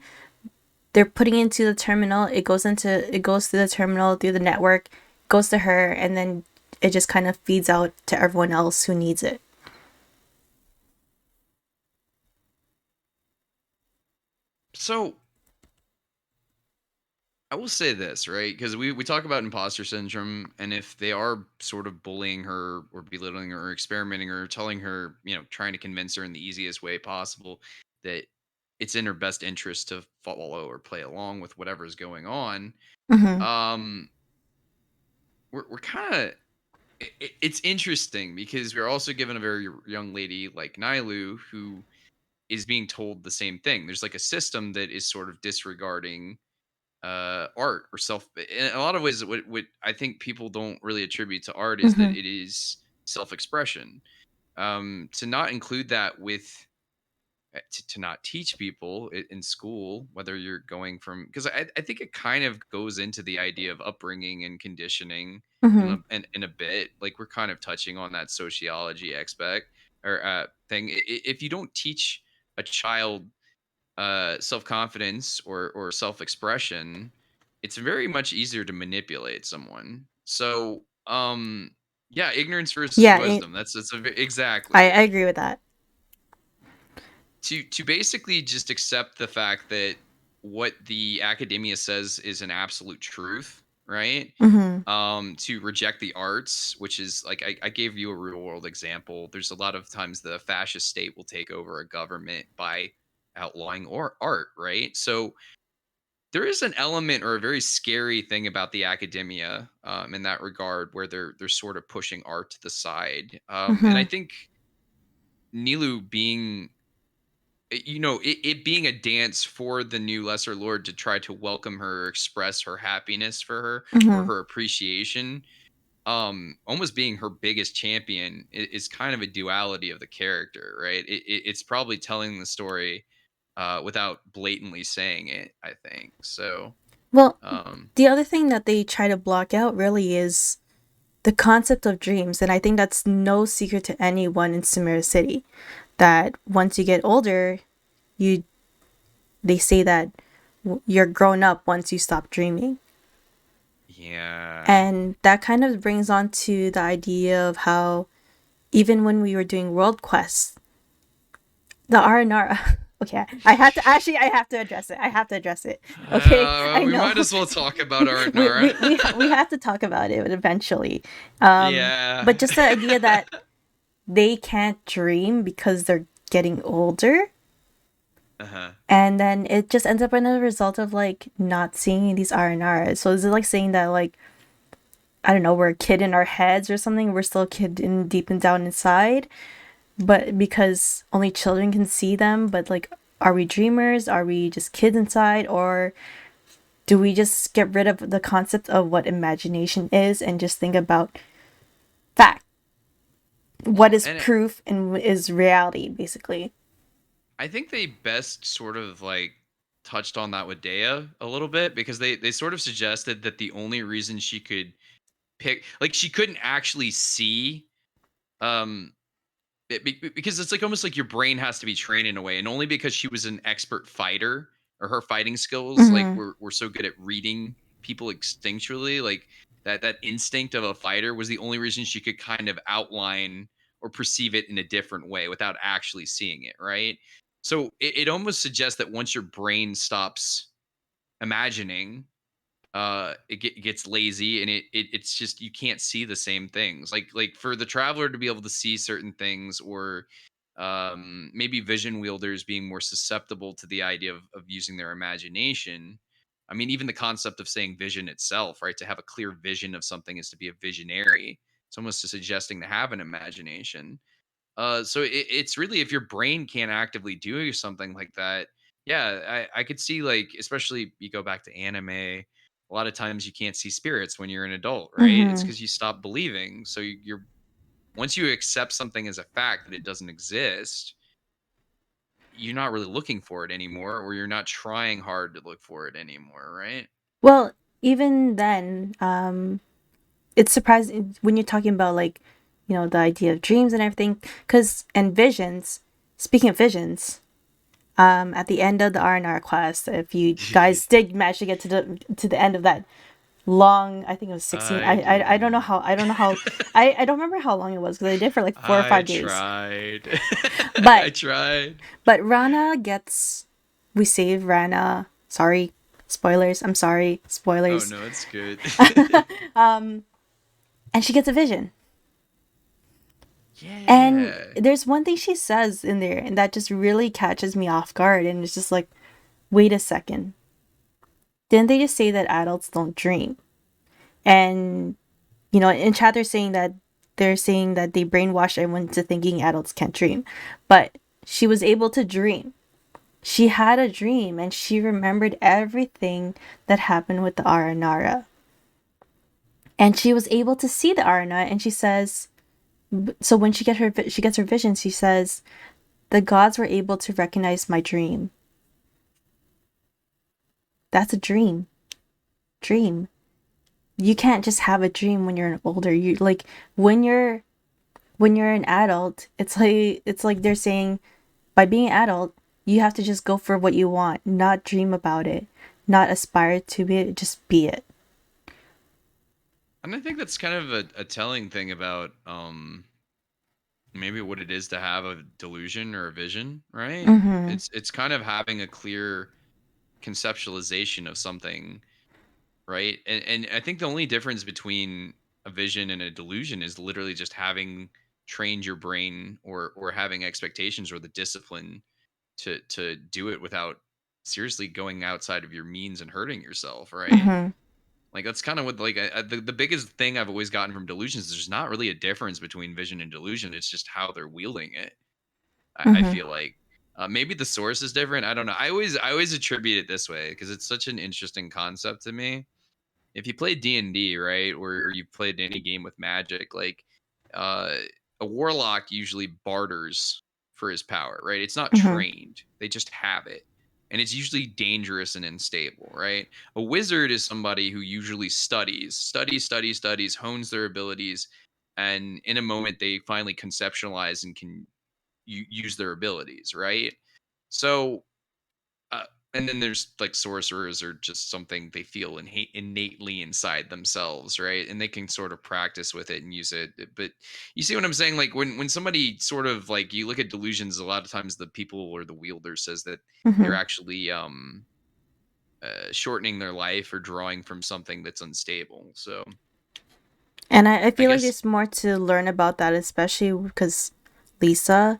They're putting it into the terminal. It goes through the terminal through the network, goes to her, and then it just kind of feeds out to everyone else who needs it. so I will say this, right? Because we talk about imposter syndrome, and if they are sort of bullying her or belittling her or experimenting or telling her, trying to convince her in the easiest way possible that it's in her best interest to follow or play along with whatever is going on, Mm-hmm. um, we're kind of it's interesting because we're also given a very young lady like Nilu who is being told the same thing. There's like a system that is sort of disregarding art or self in a lot of ways. What I think people don't really attribute to art is that Mm-hmm. it is self-expression. To not include that with to not teach people in school, whether you're going from, because I think it kind of goes into the idea of upbringing and conditioning Mm-hmm. in a bit, like we're kind of touching on that sociology aspect or thing. If you don't teach a child self-confidence or self-expression, it's very much easier to manipulate someone. So yeah, ignorance versus Yeah, wisdom, that's I exactly agree with that. to basically just accept the fact that what the academia says is an absolute truth, right? Mm-hmm. To reject the arts, which is like I gave you a real world example. There's a lot of times the fascist state will take over a government by outlawing or art, right? So there is an element or a very scary thing about the academia in that regard, where they're sort of pushing art to the side, and I Mm-hmm. think Nilu being it being a dance for the new lesser lord to try to welcome her, express her happiness for her or Mm-hmm. her appreciation, almost being her biggest champion is kind of a duality of the character, right? It's probably telling the story without blatantly saying it, I think so. Well, um the other thing that they try to block out really is the concept of dreams, and I think that's no secret to anyone in Samara City. That once you get older, you they say that you're grown up once you stop dreaming. yeah. And that kind of brings on to the idea of how even when we were doing world quests, the RNR Okay, I have to actually. I have to address it. I have to address it. Okay, I We know. might as well talk about our we Nara. we have to talk about it eventually. Yeah. But just the idea that they can't dream because they're getting older, Uh-huh. and then it just ends up in a result of like not seeing these R&Rs. So is it like saying that like I don't know, we're a kid in our heads or something? We're still a kid in deep and down inside, but because only children can see them. But like, are we dreamers? Are we just kids inside, or do we just get rid of the concept of what imagination is and just think about fact? What Well, is and proof and is reality, basically? I think they best sort of like touched on that with Dea a little bit because they sort of suggested that the only reason she could pick like she couldn't actually see um because it's like almost like your brain has to be trained in a way, and only because she was an expert fighter or her fighting skills like Mm-hmm. were so good at reading people instinctually, like that instinct of a fighter was the only reason she could kind of outline or perceive it in a different way without actually seeing it, right? So it almost suggests that once your brain stops imagining, gets lazy, and it's just you can't see the same things, like for the traveler to be able to see certain things, or maybe vision wielders being more susceptible to the idea of using their imagination. I mean, even the concept of saying vision itself, right? To have a clear vision of something is to be a visionary. It's almost suggesting to have an imagination. So it's really, if your brain can't actively do something like that, yeah, I could see, like, especially you go back to anime, a lot of times you can't see spirits when you're an adult, right? It's Mm-hmm. because you stop believing. So you're once you accept something as a fact that it doesn't exist, you're not really looking for it anymore, or you're not trying hard to look for it anymore, right? Well, even then, it's surprising when you're talking about like, the idea of dreams and everything, because and visions. Speaking of visions, at the end of the R&R class, if you guys did manage to get to the end of that long, I think it was 16. I I don't know didn't. how I don't remember how long it was because I did for like 4 or 5 I days. tried. I But tried. Rana gets, we save Rana. Sorry, spoilers. I'm sorry, Oh spoilers. no, it's good. And she gets a vision. And Yeah. there's one thing she says in there, and that just really catches me off guard. And it's just like, wait a second. Didn't they just say that adults don't dream? And, in chat, they're saying that they brainwash everyone into thinking adults can't dream. But she was able to dream. She had a dream and she remembered everything that happened with the Aranara. And she was able to see the Arana, and she says, so when she gets her vision, she says, the gods were able to recognize my dream. That's a dream. Dream. You can't just have a dream when you're an older. You like when you're an adult, it's like they're saying, by being an adult, you have to just go for what you want, not dream about it, not aspire to be it, just be it. And I think that's kind of a telling thing about maybe what it is to have a delusion or a vision, right? Mhm. It's kind of having a clear conceptualization of something, right? And I think the only difference between a vision and a delusion is literally just having trained your brain, or having expectations or the discipline to do it without seriously going outside of your means and hurting yourself, right? Mhm. Like that's kind of what, like, the biggest thing I've always gotten from delusions is there's not really a difference between vision and delusion. It's just how they're wielding it. I Mhm. feel like maybe the source is different. I don't know. I always attribute it this way because it's such an interesting concept to me. If you play D&D, right, or you played any game with magic, like uh, a warlock usually barters for his power, right? It's not Mhm. trained; they just have it, and it's usually dangerous and unstable, right? A wizard is somebody who usually studies, hones their abilities, and in a moment they finally conceptualize and can use their abilities, right? So And then there's like sorcerers are just something they feel innately inside themselves, right? And they can sort of practice with it and use it. But you see what I'm saying? Like when somebody sort of like you look at delusions, a lot of times the people or the wielder says that they're Hmm. actually shortening their life or drawing from something that's unstable. So And I I feel like guess there's more to learn about that, especially because Lisa,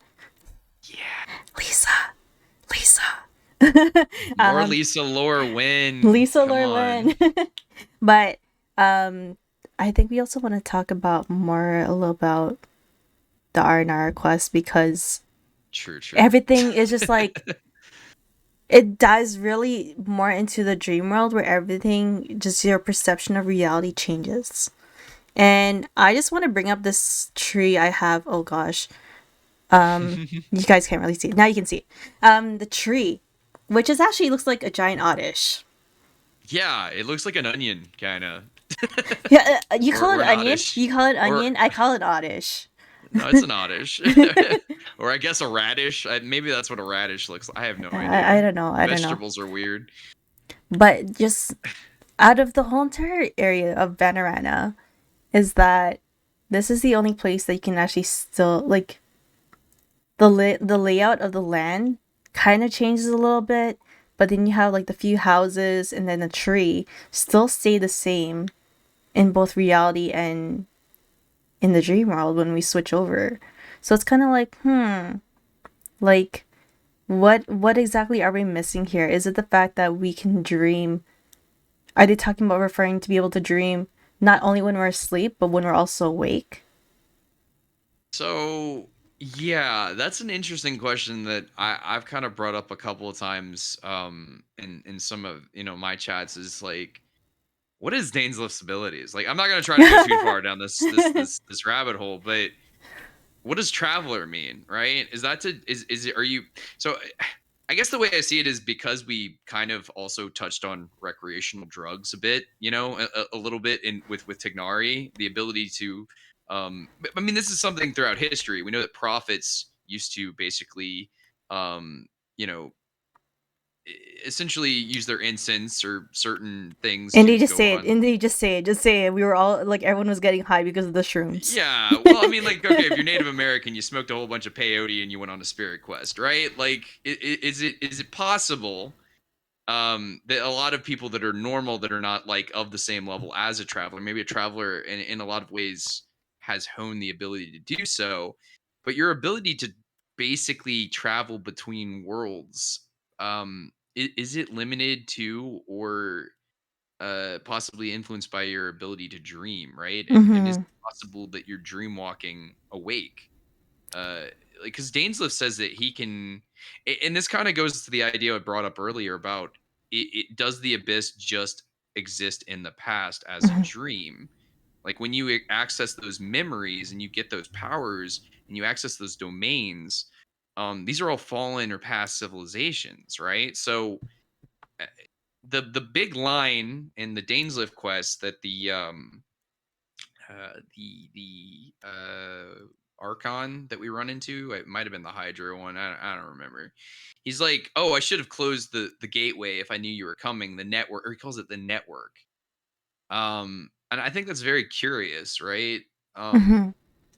yeah, Lisa, Lisa, more um, Lisa Lore win. Lisa Come Lorwin. on, But um, I think we also want to talk about more a little about the R&R quest because true, true. everything is just like it dives really more into the dream world where everything, just your perception of reality changes. And I just want to bring up this tree I have. Oh gosh. You guys can't really see it. Now you can see it. The tree, which is actually looks like a giant oddish. Yeah, it looks like an onion, kind of. Yeah, you call Or it an onion. oddish. You call it Or onion. I call it oddish. no, it's an oddish. Or I guess a radish. Maybe that's what a radish looks like. I have no I idea. don't know. I don't know. Vegetables are weird. But just out of the whole entire area of Vanarana, is that this is the only place that you can actually still like the layout of the land kind of changes a little bit, but then you have like the few houses and then the tree still stay the same in both reality and in the dream world when we switch over. So it's kind of like, like what exactly are we missing here? Is it the fact that we can dream? Are they talking about referring to be able to dream not only when we're asleep, but when we're also awake? So yeah, that's an interesting question that I've kind of brought up a couple of times in some of my chats is like what is Dainsleif's abilities? Like I'm not gonna try to go too far down this rabbit hole, but what does traveler mean, right? Is that to is it are you so I guess the way I see it is because we kind of also touched on recreational drugs a bit, a little bit in with Tignari, the ability to I mean this is something throughout history. We know that prophets used to basically you know essentially use their incense or certain things And they to just go say it. on. And they just say it. Just say it. We were all like everyone was getting high because of the shrooms. Yeah, well, I mean, like, okay, if you're Native American, you smoked a whole bunch of peyote and you went on a spirit quest, right? Like, is it possible that a lot of people that are normal that are not like of the same level as a traveler, maybe a traveler in a lot of ways has honed the ability to do so, but your ability to basically travel between worlds, is it limited to or possibly influenced by your ability to dream, right? And is Mm-hmm. it possible that you're dream walking awake? Uh, like because Dainsleif says that he can, and this kind of goes to the idea I brought up earlier about does the abyss just exist in the past as a Mm-hmm. dream? Like when you access those memories and you get those powers and you access those domains, these are all fallen or past civilizations, right? So uh, the big line in the Dainsleif quest that the Archon that we run into, it might have been the Hydra one. I don't remember. He's like, "Oh, I should have closed the gateway if I knew you were coming." The network, or he calls it the network. And I think that's very curious, right? Um, Mm-hmm.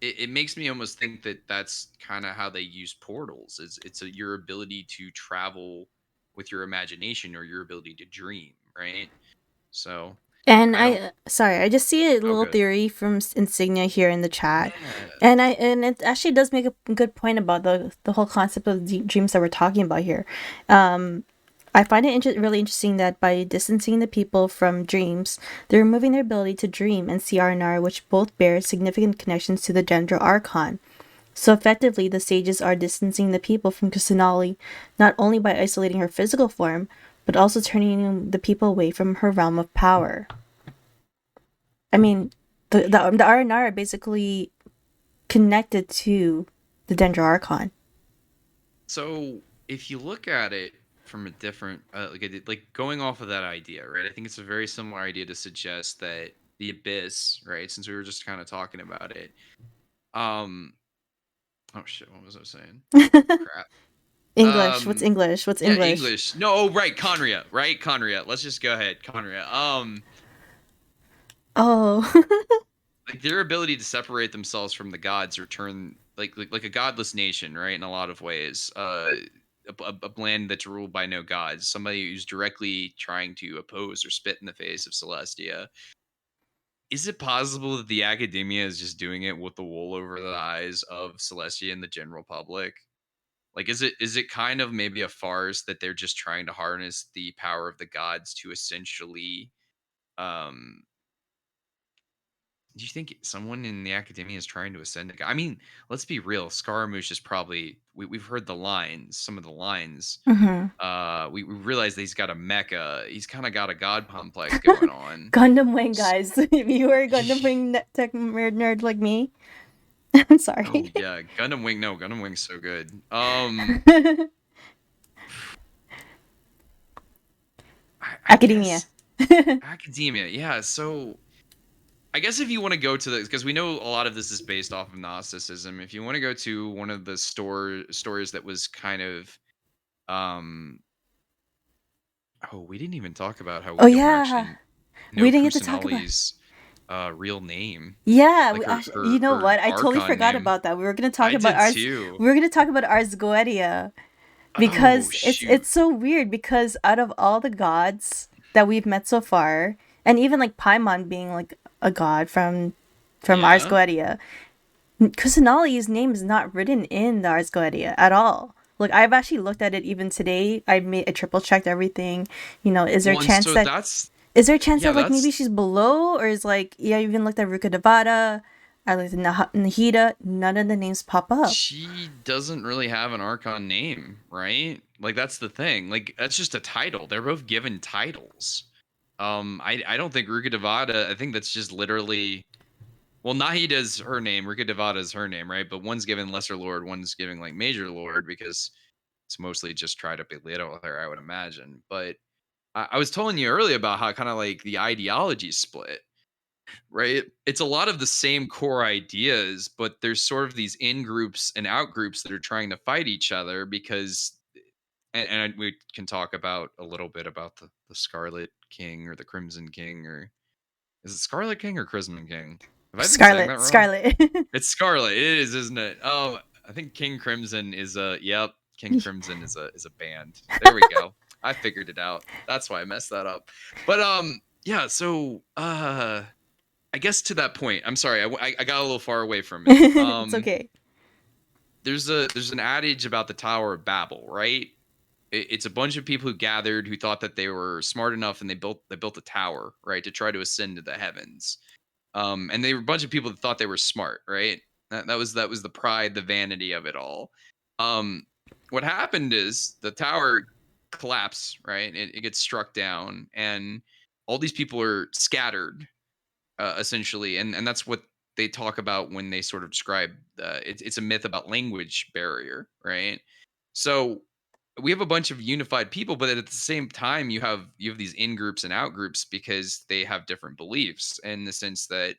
it makes me almost think that that's kind of how they use portals. Your ability to travel with your imagination or your ability to dream, right? So And I don't. sorry, I just see a Oh, little good. theory from Insignia here in the chat, Yeah. and it actually does make a good point about the whole concept of the dreams that we're talking about here. Um, I find it really interesting that by distancing the people from dreams, they're removing their ability to dream and see R&R, which both bear significant connections to the Dendro Archon. So effectively, the sages are distancing the people from Kusanali, not only by isolating her physical form, but also turning the people away from her realm of power. I mean, the R&R are basically connected to the Dendro Archon. So if you look at it from a different, like going off of that idea, right? I think it's a very similar idea to suggest that the abyss, right? Since we were just kind of talking about it. Um. Oh shit! What was I saying? Crap. English. What's English? What's Yeah, English? English. No, oh, right, Conria, right, Conria. Let's just go ahead, Conria. Oh. Like their ability to separate themselves from the gods, return like a godless nation, right? In a lot of ways, a land that's ruled by no gods, somebody who's directly trying to oppose or spit in the face of Celestia. Is it possible that the academia is just doing it with the wool over the eyes of Celestia and the general public? Like, is it kind of maybe a farce that they're just trying to harness the power of the gods to essentially um do you think someone in the academia is trying to ascend a god? I mean, let's be real. Scaramouche is probably we've heard the lines, some of the lines. Hmm. We realize that he's got a mecha. He's kind of got a god complex going on. Gundam Wing, S- guys. If you were a Gundam Wing tech nerd like me, I'm oh sorry. yeah, Gundam Wing. No, Gundam Wing's so good. I Academia. guess academia. Yeah. So I guess if you want to go to the, because we know a lot of this is based off of Gnosticism. If you want to go to one of the stories that was kind of um oh, we didn't even talk about how Oh we don't yeah, actually we know didn't get to talk about. Kusanali's real name, Yeah, like her you her know her what? I totally archon forgot name. about that. We were gonna talk I about did ours. too. We were gonna talk about ours Goetia Oh because shoot. it's so weird because out of all the gods that we've met so far, and even like Paimon being like a god from Ars Yeah. Goetia, Kusanali's name is not written in the Ars Goetia at all. Like I've actually looked at it even today. I triple checked everything. You know, Well, and so that's is there a chance yeah, that like maybe that's she's below, or is like yeah, I even looked at Ruka Devada, I looked at Nahida. None of the names pop up. she doesn't really have an archon name, right? Like that's the thing. Like that's just a title. They're both given titles. I don't think Ruka Devada. I think that's just literally. Well, Nahida's her name. Ruka Devada is her name, right? But one's given Lesser Lord, one's giving like Major Lord because it's mostly just try to belittle her, I would imagine. But I was telling you earlier about how kind of like the ideology split, right? It's a lot of the same core ideas, but there's sort of these in groups and out groups that are trying to fight each other because, and we can talk about a little bit about the Scarlet King or the Crimson King, or is it Scarlet King or Crimson King? Have I been saying that Scarlet, wrong? Scarlet. It's Scarlet. It is, isn't it? I think King Crimson is a yep. King Crimson is a band. There we go. I figured it out. That's why I messed that up. But yeah. So I guess to that point, I'm sorry. I got a little far away from it. It's okay. There's an adage about the Tower of Babel, right? It's a bunch of people who gathered who thought that they were smart enough and they built a tower, right, to try to ascend to the heavens. And they were a bunch of people that thought they were smart, right? That was the pride, the vanity of it all. Um, what happened is the tower collapsed, right? It gets struck down, and all these people are scattered, essentially, and that's what they talk about when they sort of describe. It's a myth about language barrier, right? So we have a bunch of unified people, but at the same time, you have these in groups and out groups because they have different beliefs in the sense that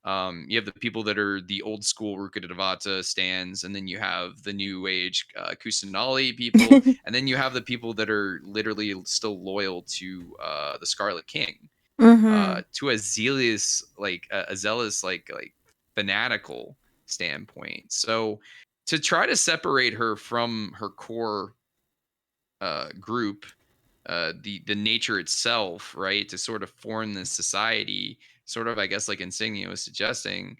you have the people that are the old school Rukkhadevata stands, and then you have the new age Kusanali people, and then you have the people that are literally still loyal to the Scarlet King, Mm-hmm. to a zealous a zealous fanatical standpoint. So to try to separate her from her core group, the nature itself, right? To sort of form this society, sort of, I guess, like Insignia was suggesting.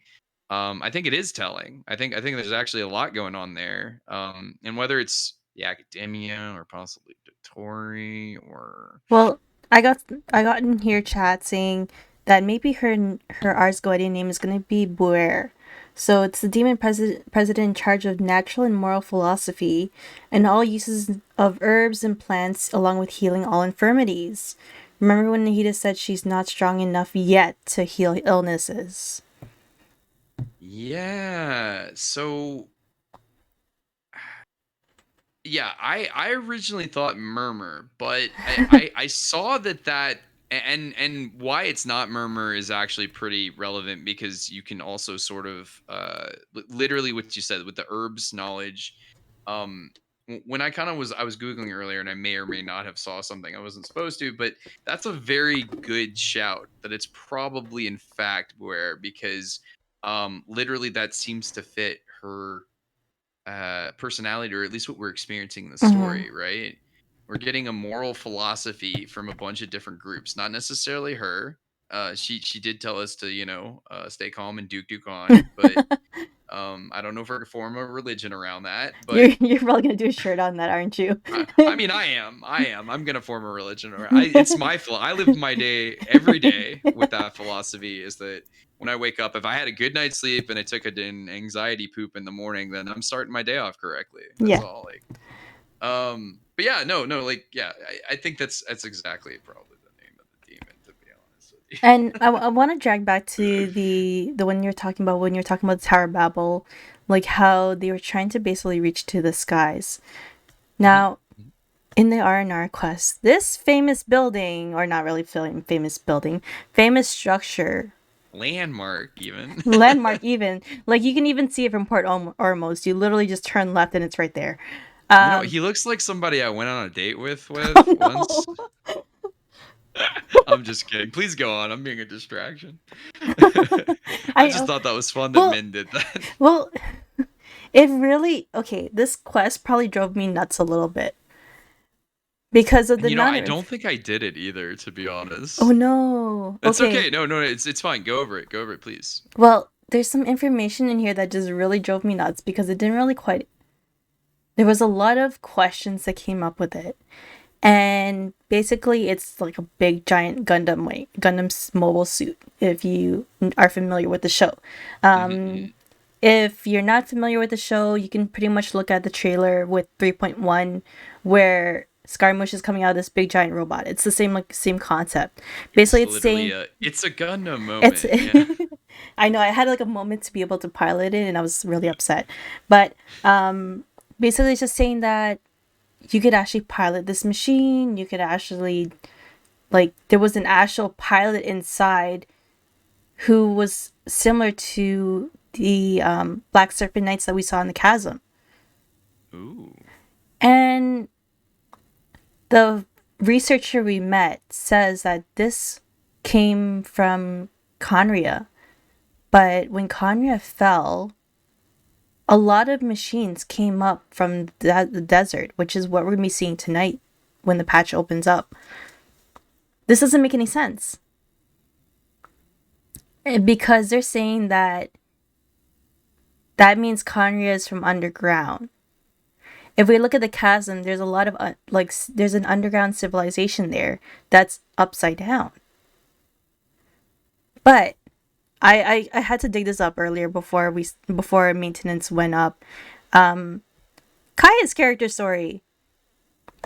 I think it is telling. I think there's actually a lot going on there. And whether it's the academia or possibly Tori or Well, I got I got in here chat saying that maybe her Ars Goetia name is gonna be Buer. So it's the demon president in charge of natural and moral philosophy and all uses of herbs and plants along with healing all infirmities. Remember when Nahida said she's not strong enough yet to heal illnesses? yeah. So yeah, I originally thought murmur, but I saw that and why it's not murmur is actually pretty relevant because you can also sort of literally what you said with the herbs knowledge. when I was googling earlier, and I may or may not have saw something I wasn't supposed to, but that's a very good shout that it's probably in fact where, because literally that seems to fit her personality, or at least what we're experiencing in the Hmm. story, right? We're getting a moral philosophy from a bunch of different groups, not necessarily her. She did tell us to, stay calm and duke on, but I don't know if we're gonna form a religion around that, but You're probably gonna do a shirt on that, aren't you? I mean, I am. I'm gonna form a religion. It's my I live my day every day with that philosophy. Is that when I wake up, if I had a good night's sleep and I took an anxiety poop in the morning, then I'm starting my day off correctly. That's Yeah. all. Like, but yeah, no, like, yeah, I think that's exactly probably the name of the demon, to be honest with And I want to drag back to the one you're talking about when you're talking about the Tower of Babel, like how they were trying to basically reach to the skies. you. Now, in the R&R quest, this famous building, or not really famous building, famous structure, Landmark, even. landmark even, like you can even see it from Ormos. You literally just turn left and it's right there. He looks like somebody I went on a date with once. Oh I'm just kidding. Please go on. I'm being a distraction. no. I I just know. thought that was fun that Well, Min did that. well, it really okay. This quest probably drove me nuts a little bit because of And the I non. don't think I did it either, to be Oh honest. no. It's Okay. okay. No, no, it's fine. Go over it. Go over it, please. Well, there's some information in here that just really drove me nuts because it didn't really quite. There was a lot of questions that came up with it. And basically, it's like a big giant Gundam's mobile suit, if you are familiar with the show. Mm-hmm. If you're not familiar with the show, you can pretty much look at the trailer with 3.1, where Scaramouche is coming out of this big giant robot. It's the same concept. It's Basically, it's literally saying it's a Gundam it's. moment. Yeah. I know I had like a moment to be able to pilot it, and I was really upset. But basically, it's just saying that you could actually pilot this machine. You could actually like there was an actual pilot inside who was similar to the Black Serpent Knights that we saw in the chasm. Ooh. And the researcher we met says that this came from Conria. But when Conria fell, a lot of machines came up from the desert, which is what we're going to be seeing tonight when the patch opens up. This doesn't make any sense. Because they're saying that means Conria is from underground. If we look at the chasm, there's a lot of there's an underground civilization there that's upside down. But I had to dig this up earlier before maintenance went up. Kaya's character story,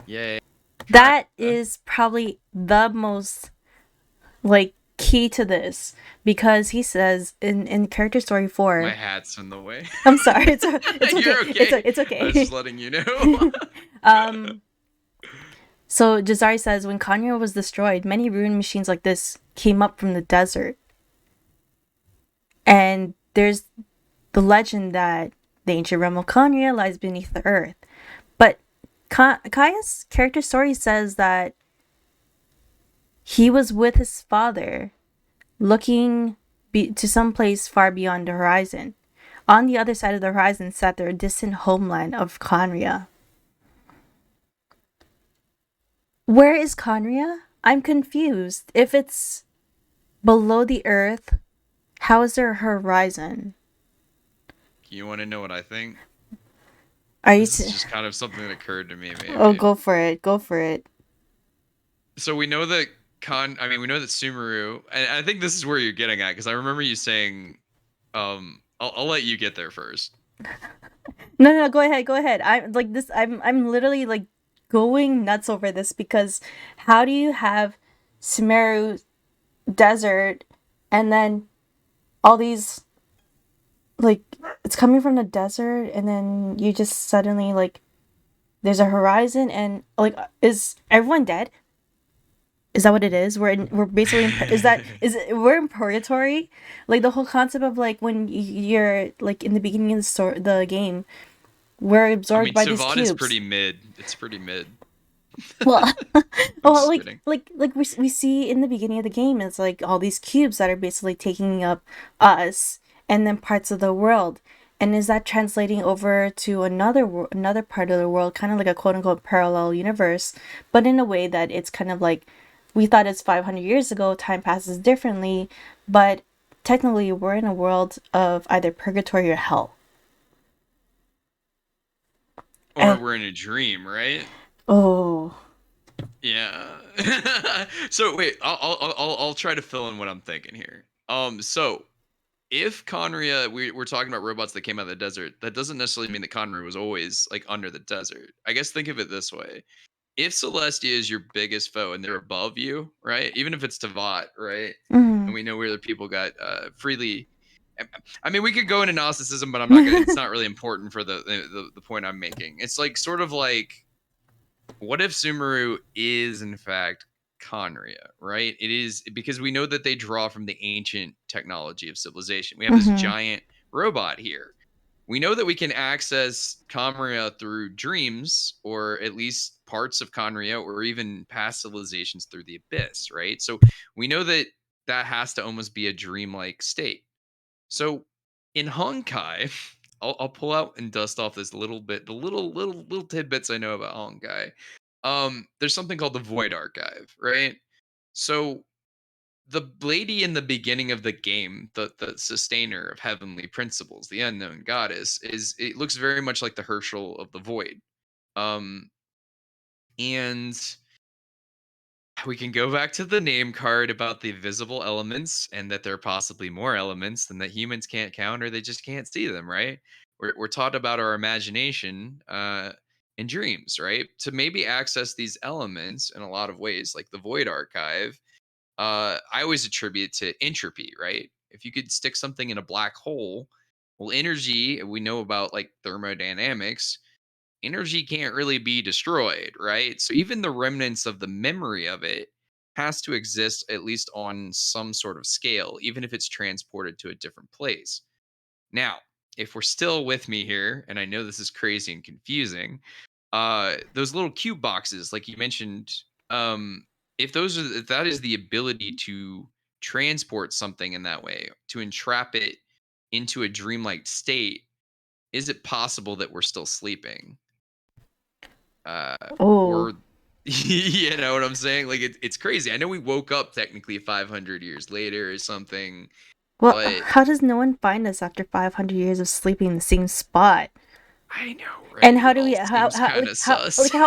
Yay. that is probably the most like key to this because he says in character story My 4. hat's in the way. I'm sorry, it's okay. You're okay. It's I was just okay. letting you know. So Jazari says when Kanya was destroyed, many ruined machines like this came up from the desert. And there's the legend that the ancient realm of Kanya lies beneath the earth. But Kaya's character story says that he was with his father looking to some place far beyond the horizon. On the other side of the horizon sat their distant homeland of Conria. Where is Conria? I'm confused. If it's below the earth, how is there a horizon? You want to know what I think? Are you? This is just kind of something that occurred to me, Oh, maybe. go for it. Go for it. So we know that we know that Sumeru, and I think this is where you're getting at, because I remember you saying, I'll let you get there first. No, no, go ahead. Go ahead. I'm like this. I'm literally like going nuts over this because how do you have Sumeru desert and then all these like it's coming from the desert and then you just suddenly like there's a horizon and like is everyone dead? Is that what it is? We're basically we're in purgatory? Like the whole concept of like when you're like in the beginning of the game, we're I absorbed mean, by these Savat is cubes. pretty mid. It's pretty mid. Well, I'm well, just kidding. like we see in the beginning of the game, it's like all these cubes that are basically taking up us and then parts of the world. And is that translating over to another part of the world, kind of like a quote unquote parallel universe, but in a way that it's kind of like we thought it's 500 years ago, time passes differently, but technically we're in a world of either purgatory or hell. Or And we're in a dream, right? oh, Yeah. So wait, I'll try to fill in what I'm thinking here. So if Conria, we're talking about robots that came out of the desert, that doesn't necessarily mean that Conria was always like under the desert. I guess think of it this way: if Celestia is your biggest foe and they're above you, right? Even if it's Tavat, right? And mm. we know where the people got freely. I mean, we could go into Gnosticism, but I'm not gonna. It's not really important for the point I'm making. It's like sort of like, what if Sumeru is in fact Conria, right? It is because we know that they draw from the ancient technology of civilization. We have this Mm-hmm. giant robot here. We know that we can access Conria through dreams, or at least parts of Conria, or even past civilizations through the abyss, right? So we know that that has to almost be a dreamlike state. So in Honkai, I'll pull out and dust off this little bit, the little tidbits I know about Honkai. There's something called the Void Archive, right? So the lady in the beginning of the game, the sustainer of heavenly principles, the unknown goddess, is it looks very much like the Herschel of the Void. Um, and we can go back to the name card about the visible elements and that there are possibly more elements than that humans can't count or they just can't see them, right? We're taught about our imagination and dreams, right? To maybe access these elements in a lot of ways, like the Void Archive, I always attribute to entropy, right? If you could stick something in a black hole, well, energy, we know about like thermodynamics, energy can't really be destroyed, right? So even the remnants of the memory of it has to exist at least on some sort of scale, even if it's transported to a different place. Now, if we're still with me here, and I know this is crazy and confusing, those little cube boxes, like you mentioned, um, if that is the ability to transport something in that way, to entrap it into a dreamlike state, is it possible that we're still sleeping? uh Oh, or you know what I'm saying, like it's crazy. I know we woke up technically 500 years later or something, well, but how does no one find us after 500 years of sleeping in the same spot? I know, And right? how It do all we seems kind of sus.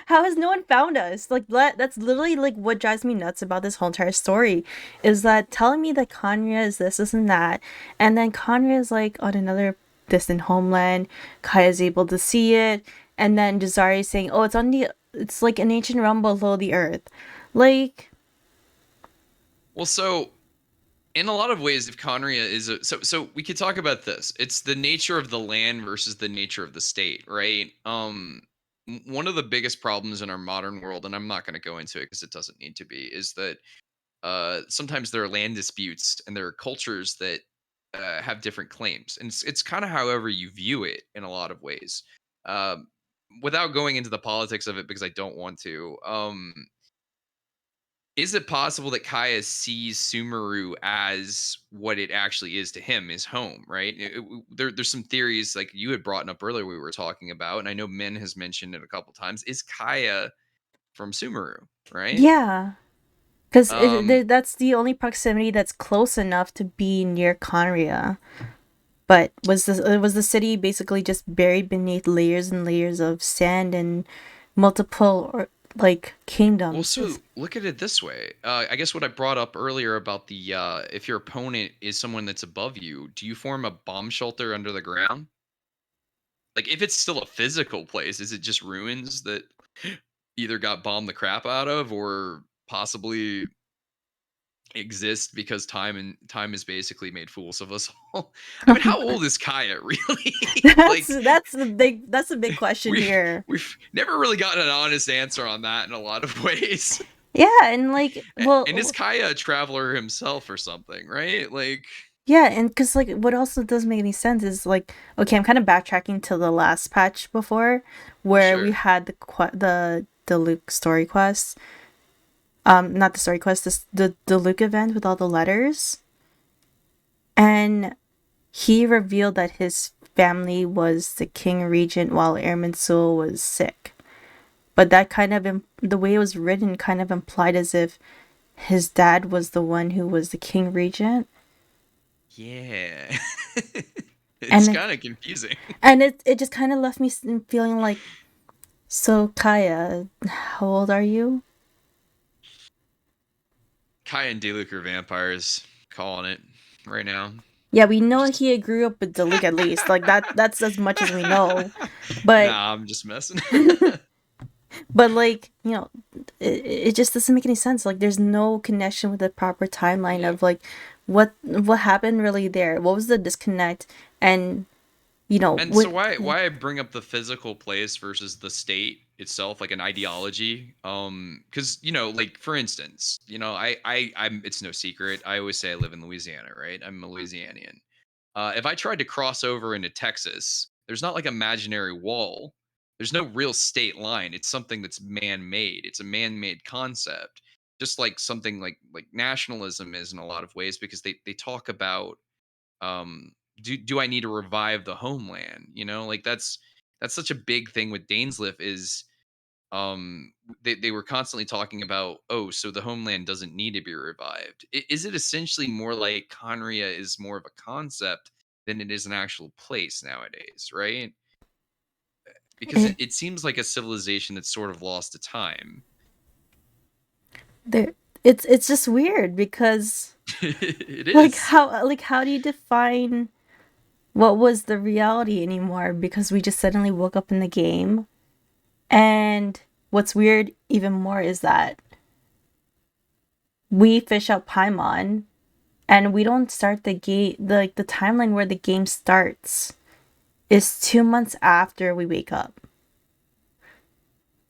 how has no one found us? Like that's literally like what drives me nuts about this whole entire story is that telling me that Kanya is this and that, and then Kanya is like on another distant homeland. Kaya is able to see it, and then Desari is saying, "Oh, it's like an ancient realm below the earth." Like, Well, so in a lot of ways, if Conria is so we could talk about this. It's the nature of the land versus the nature of the state, right? One of the biggest problems in our modern world, and I'm not going to go into it because it doesn't need to be, is that sometimes there are land disputes and there are cultures that have different claims, and it's kind of however you view it in a lot of ways. Um, Without going into the politics of it, because I don't want to. Is it possible that Kaya sees Sumeru as what it actually is to him, his home, right? There's some theories like you had brought up earlier we were talking about, and I know Min has mentioned it a couple times. Is Kaya from Sumeru, right? yeah, because Um, that's the only proximity that's close enough to be near Conria. But was the city basically just buried beneath layers and layers of sand and multiple or like well, kingdoms? so look at it this way. I guess what I brought up earlier about the if your opponent is someone that's above you, do you form a bomb shelter under the ground? Like, if it's still a physical place, is it just ruins that either got bombed the crap out of or possibly exist because time has basically made fools of us all? I mean, how old is Kaya really? Like, That's the big question we've here. we've never really gotten an honest answer on that in a lot of ways. Yeah, and like And is well Kaya a traveler himself or something, right? Like, Yeah, and because like what also doesn't make any sense is like okay, I'm kind of backtracking to the last patch before, where we Sure. had the Luke story quest, not the story quest, the Luke event with all the letters, and he revealed that his family was the king regent while Airman Sewell was sick. But that kind of the way it was written kind of implied as if his dad was the one who was the king regent, Yeah. It's and kind of confusing. it just kind of left me feeling like, so Kaya, how old are you? Kai and Diluc are vampires. Calling it right now. Yeah, we know Just he grew up with Diluc at least. Like that's as much as we know. But nah, I'm just messing. but like, it just doesn't make any sense. Like there's no connection with the proper timeline Yeah. of like what happened really there. What was the disconnect? And And so with why I bring up the physical place versus the state itself, like an ideology? Because like for instance, I'm it's no secret. I always say I live in Louisiana, right? I'm a Louisianian. If I tried to cross over into Texas, there's not like imaginary wall. There's no real state line. It's something that's man-made. It's a man-made concept, just like something like nationalism is in a lot of ways because they talk about do I need to revive the homeland? Like that's such a big thing with Dainsliff is they were constantly talking about, oh, so the homeland doesn't need to be revived. Is it essentially more like Conria is more of a concept than it is an actual place nowadays, right? Because it, it, it seems like a civilization that's sort of lost to time. there it's just weird because It like is. how do you define what was the reality anymore, because we just suddenly woke up in the game. And what's weird even more is that we fish out Paimon and we don't start the game, like the timeline where the game starts is 2 months after we wake up.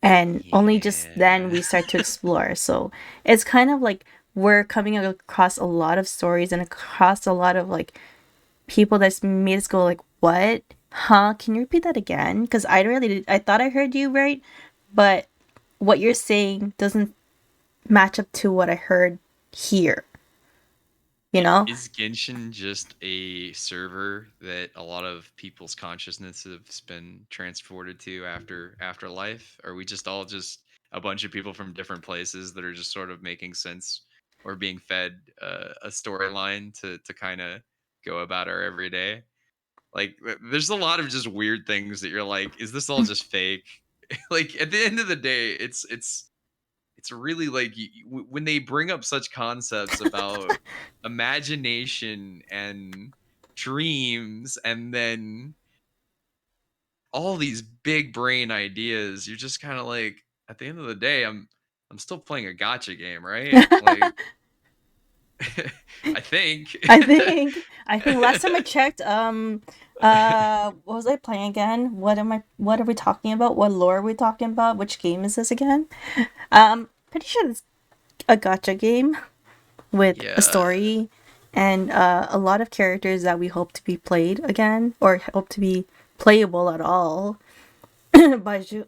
And only just then Yeah. we start to explore. So it's kind of like we're coming across a lot of stories and across a lot of like people that's made us go like, what? Huh? Can you repeat that again? Because I thought I heard you right, but what you're saying doesn't match up to what I heard here, you know? Is Genshin just a server that a lot of people's consciousness has been transported to after afterlife? Are we just all just a bunch of people from different places that are just sort of making sense or being fed a storyline to kind of go about our everyday? Like, there's a lot of just weird things that you're like, is this all just fake? Like at the end of the day, it's really like when they bring up such concepts about imagination and dreams and then all these big brain ideas, you're just kind of like, at the end of the day, I'm still playing a gotcha game, right? Like I think. I think last time I checked, what was I playing again? What are we talking about? What lore are we talking about? Which game is this again? Pretty sure it's a gotcha game with a Yeah. story and a lot of characters that we hope to be played again or hope to be playable at all. by Ju-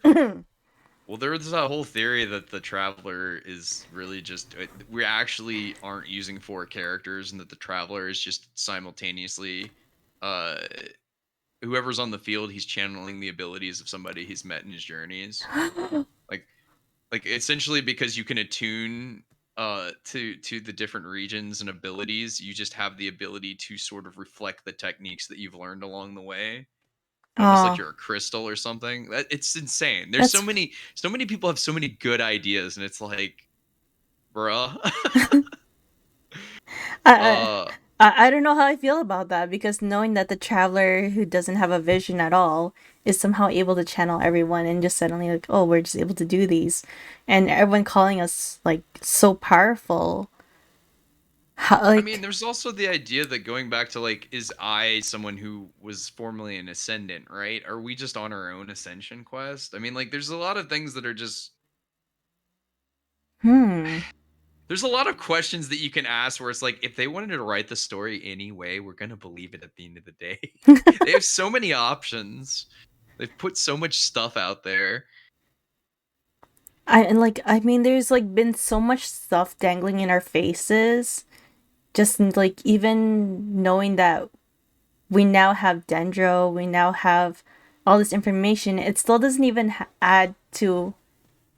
Well, there's that whole theory that the Traveler is really just we actually aren't using four characters, and that the Traveler is just simultaneously uh whoever's on the field, he's channeling the abilities of somebody he's met in his journeys. Like essentially because you can attune to the different regions and abilities, you just have the ability to sort of reflect the techniques that you've learned along the way, almost like Oh, you're a crystal or something. It's insane. There's that's so many people have so many good ideas, and it's like, bruh. I, uh I don't know how I feel about that, because knowing that the traveler who doesn't have a vision at all is somehow able to channel everyone and just suddenly like, oh, we're just able to do these, and everyone calling us like so powerful. How, I mean, like, there's also the idea that going back to like, is I someone who was formerly an ascendant, right? Are we just on our own ascension quest? I mean, like, there's a lot of things that are just hmm, there's a lot of questions that you can ask where it's like, if they wanted to write the story anyway, we're gonna believe it at the end of the day. They have so many options. They've put so much stuff out there. I mean, there's like been so much stuff dangling in our faces. Just like even knowing that we now have Dendro, we now have all this information, it still doesn't even add to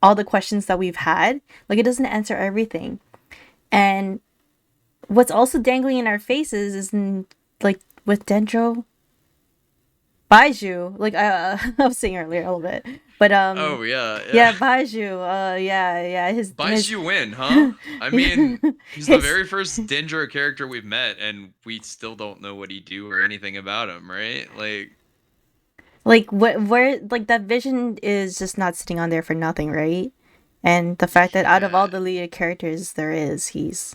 all the questions that we've had. Like, it doesn't answer everything. And what's also dangling in our faces is like with Dendro, Baiju. Like, I was saying earlier a little bit, but Oh yeah, yeah. yeah, Baiju. Yeah, Buys you in, huh? I mean, he's the his very first Dendro character we've met, and we still don't know what he do or anything about him, right? Like, like what where like that vision is just not sitting on there for nothing, right? And the fact that out of all yeah. the lead characters there is, he's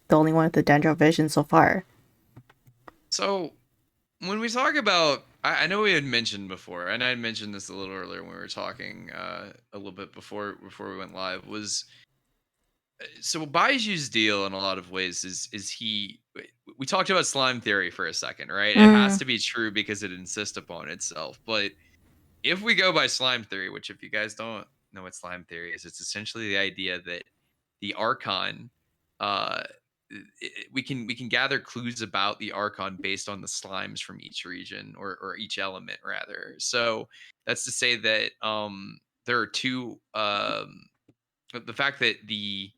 the only one with the Dendro vision so far. So when we talk about, I know we had mentioned before, and I had mentioned this a little earlier when we were talking a little bit before we went live, was so Baiju's deal in a lot of ways is we talked about slime theory for a second, right? It has Mm. to be true because it insists upon itself. But if we go by slime theory, which if you guys don't know what slime theory is, it's essentially the idea that the archon, uh we can gather clues about the archon based on the slimes from each region, or each element rather. So that's to say that there are two, the fact that the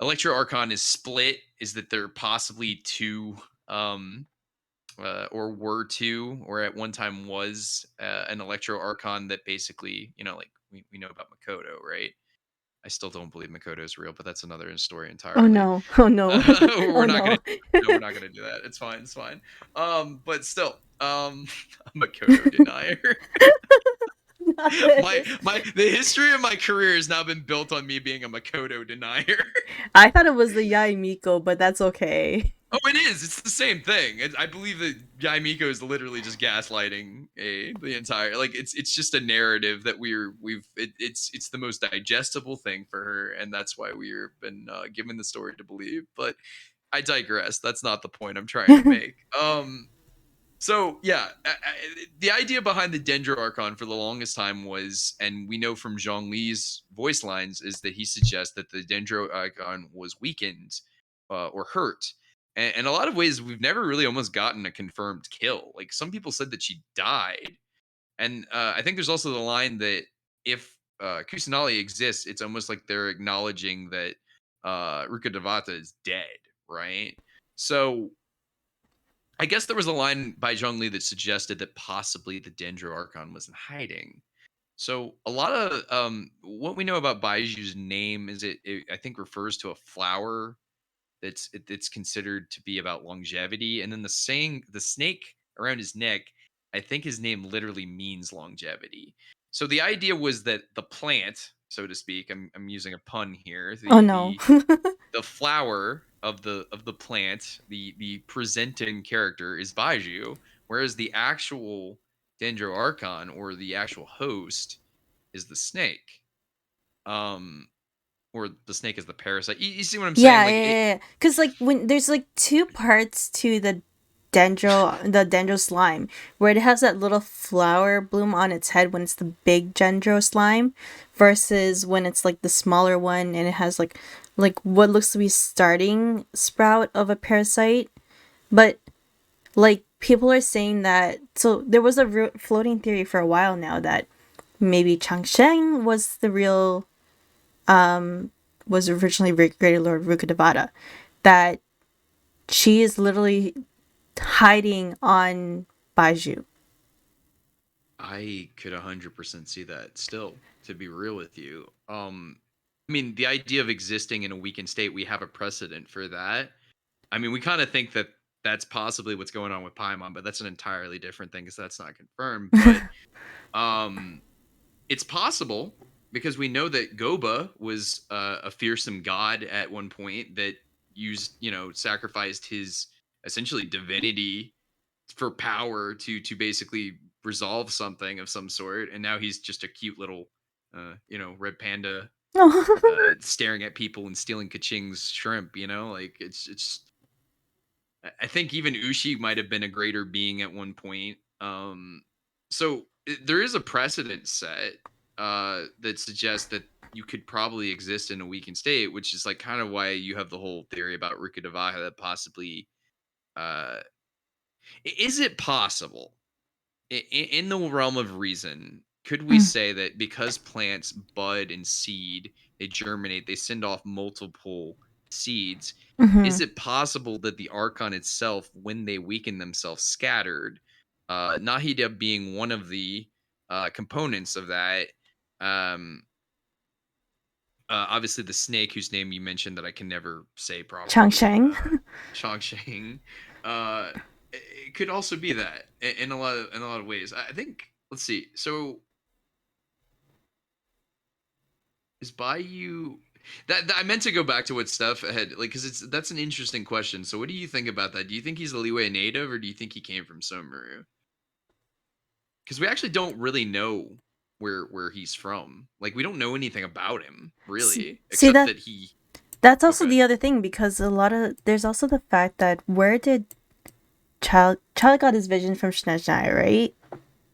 Electro Archon is split is that there are possibly two, um, or were two, or at one time was an Electro Archon that basically, like we know about Makoto, right? I still don't believe Makoto is real, but that's another story Oh entirely. no. Oh no. We're Oh not gonna. no. No, we're not gonna do that. It's fine. It's fine. But still, Makoto denier. Not my this. my the history of my career has now been built on me being a Makoto denier. I thought it was the Yai Miko, but that's okay. Oh, it is. It's the same thing. I believe that Yaimiko is literally just gaslighting the entire, like, it's just a narrative that it's the most digestible thing for her, and that's why we've been given the story to believe. But I digress. That's not the point I'm trying to make. So yeah, the idea behind the Dendro Archon for the longest time was, and we know from Zhong Li's voice lines, is that he suggests that the Dendro Archon was weakened or hurt. And in a lot of ways, we've never really almost gotten a confirmed kill. Like, some people said that she died, and I think there's also the line that if Kusanali exists, it's almost like they're acknowledging that Ruka Devata is dead, right? So I guess there was a line by Zhongli that suggested that possibly the Dendro Archon was in hiding. So a lot of what we know about Baiju's name is it I think refers to a flower that's considered to be about longevity, and then the snake around his neck, I think his name literally means longevity. So the idea was that the plant, so to speak, I'm using a pun here, Oh the no. the flower of the plant, the presenting character is Baiju, whereas the actual Dendro Archon, or the actual host, is the snake. Um, or the snake is the parasite. You see what I'm saying? Yeah, Like, it. yeah. Because like when there's like two parts to the dendro slime, where it has that little flower bloom on its head when it's the big dendro slime, versus when it's like the smaller one and it has like what looks to be starting sprout of a parasite. But like people are saying that, so there was a floating theory for a while now that maybe Changsheng was the real was originally Great Lord Rukkhadevata, that she is literally hiding on Baiju. I could 100% see that still, to be real with you. I mean, the idea of existing in a weakened state, we have a precedent for that. I mean, we kind of think that that's possibly what's going on with Paimon, but that's an entirely different thing because that's not confirmed. But um, it's possible because we know that Goba was a fearsome god at one point that used, sacrificed his essentially divinity for power to basically resolve something of some sort, and now he's just a cute little red panda. Oh. staring at people and stealing Kaching's shrimp. You know, like it's. I think even Ushi might have been a greater being at one point. So there is a precedent set that suggests that you could probably exist in a weakened state, which is like kind of why you have the whole theory about Rukkhadevaya that possibly uh, is it possible in the realm of reason, could we Mm, say that because plants bud and seed, they germinate, they send off multiple seeds, is mhm. it possible that the archon itself, when they weaken themselves, scattered? Nahida being one of the components of that. Um, Obviously, the snake whose name you mentioned that I can never say properly, Changsheng. Shang. Uh, it could also be that in a lot of ways. I think. Let's see. So is Bayou that I meant to go back to what Steph had like because it's that's an interesting question. So what do you think about that? Do you think he's a Liyue native or do you think he came from Somaru? Because we actually don't really know where he's from. Like we don't know anything about him see, really, see except that that he. that's also Okay. the other thing because a lot of there's also the fact that where did child got his vision from Snezhnaya, right?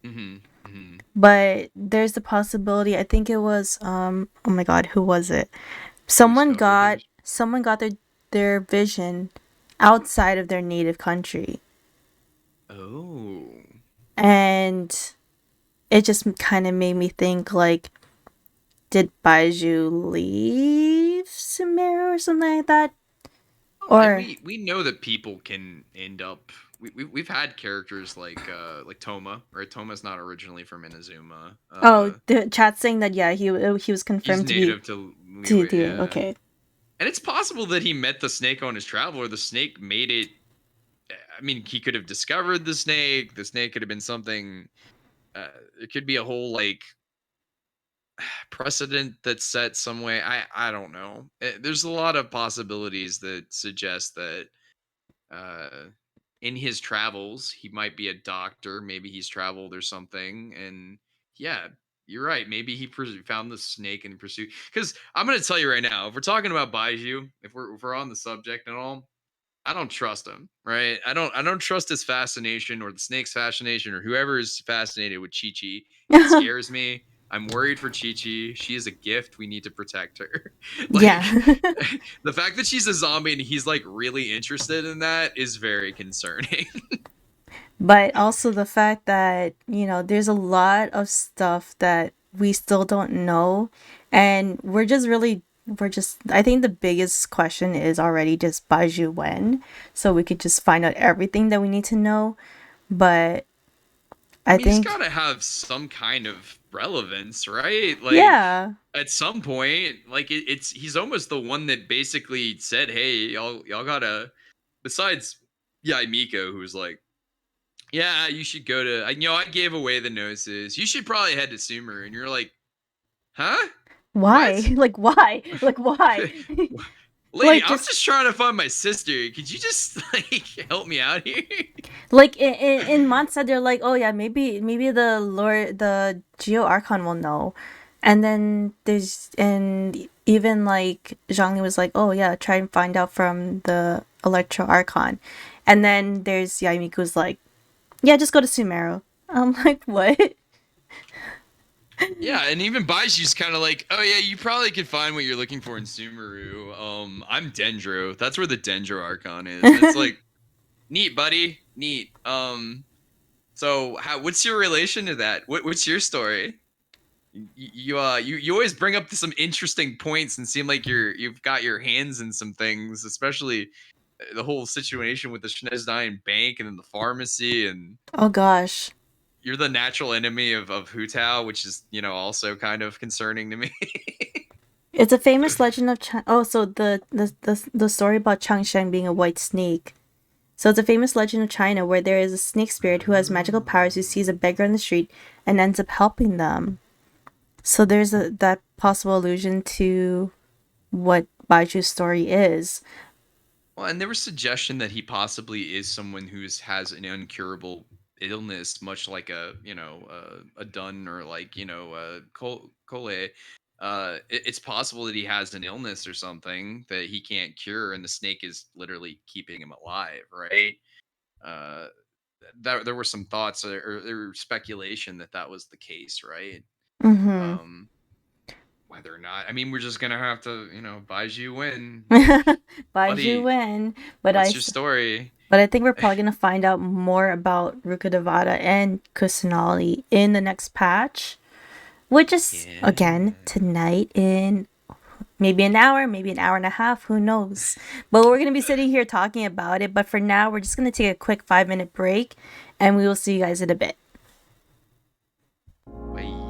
Mm-hmm. Mm-hmm. But there's the possibility. I think it was oh my god, who was it? Who discovered him? Someone got their vision outside of their native country, Oh. and it just kind of made me think like, did Baiju leave Sumeru or something like that? And Or we know that people can end up we've had characters like Toma, right? Toma's not originally from Inazuma. oh, the chat saying that yeah, he was He's confirmed to be native to Liyue, to yeah. okay. And it's possible that he met the snake on his travel or the snake made it I mean, he could have discovered the snake. The snake could have been something it could be a whole like precedent that's set some way. I don't know. There's a lot of possibilities that suggest that uh in his travels he might be a doctor, maybe he's traveled or something, and yeah, you're right, maybe he found the snake in pursuit. Because I'm going to tell you right now, if we're talking about Baiju, if we're on the subject and all, I don't trust him, right? I don't trust his fascination or the snake's fascination or whoever is fascinated with Chi Chi. It scares me. I'm worried for Chi Chi. She is a gift. We need to protect her. Yeah. Like the fact that she's a zombie and he's like really interested in that is very concerning. But also the fact that, there's a lot of stuff that we still don't know. And we're just, I think the biggest question is already just Baiju when. So we could just find out everything that we need to know. But I I mean, he's think, got to have some kind of relevance, right? Like yeah. at some point, like it's he's almost the one that basically said, "Hey, y'all gotta." Besides Yaimiko, who's like, "Yeah, you should go to." I gave away the noses. You should probably head to Sumer, and you're like, "Huh? Why? What?" Like, why? Like, why? Lady, Like, I'm just just trying to find my sister. Could you just like help me out here? like in Mondstadt, they're like, oh yeah, maybe the Geo Archon will know, and then there's and even like Zhangli was like, oh yeah, try and find out from the Electro Archon, and then there's Yaimiku's like, yeah, just go to Sumeru. I'm like, what? Yeah, and even Baiji's kind of like, oh yeah, you probably could find what you're looking for in Sumeru. I'm Dendro. That's where the Dendro Archon is, and it's like, neat, buddy, neat. So what's your relation to that? What's your story? You always bring up some interesting points and seem like you've got your hands in some things, especially the whole situation with the Schnezdine Bank and then the pharmacy, and Oh gosh. you're the natural enemy of Hu Tao, which is also kind of concerning to me. It's a famous legend of oh, so the story about Changsheng being a white snake. So it's a famous legend of China where there is a snake spirit who has magical powers who sees a beggar on the street and ends up helping them. So there's that possible allusion to what Baiju's story is. Well, and there was suggestion that he possibly is someone who has an incurable illness, much like a Dun or like a Cole. it's possible that he has an illness or something that he can't cure, and the snake is literally keeping him alive, right? Uh, there were some thoughts or speculation that that was the case, right? Mm-hmm. Um, whether or not, I mean, we're just gonna have to, Baiju win. Like, Baiju buddy, win, but what's your story? I think we're probably gonna find out more about Rukkhadevata and Kusanali in the next patch, which is again Yeah. tonight in maybe an hour, maybe an hour and a half, who knows. But we're gonna be sitting here talking about it. But for now, we're just gonna take a quick 5 minute break, and we will see you guys in a bit. Bye.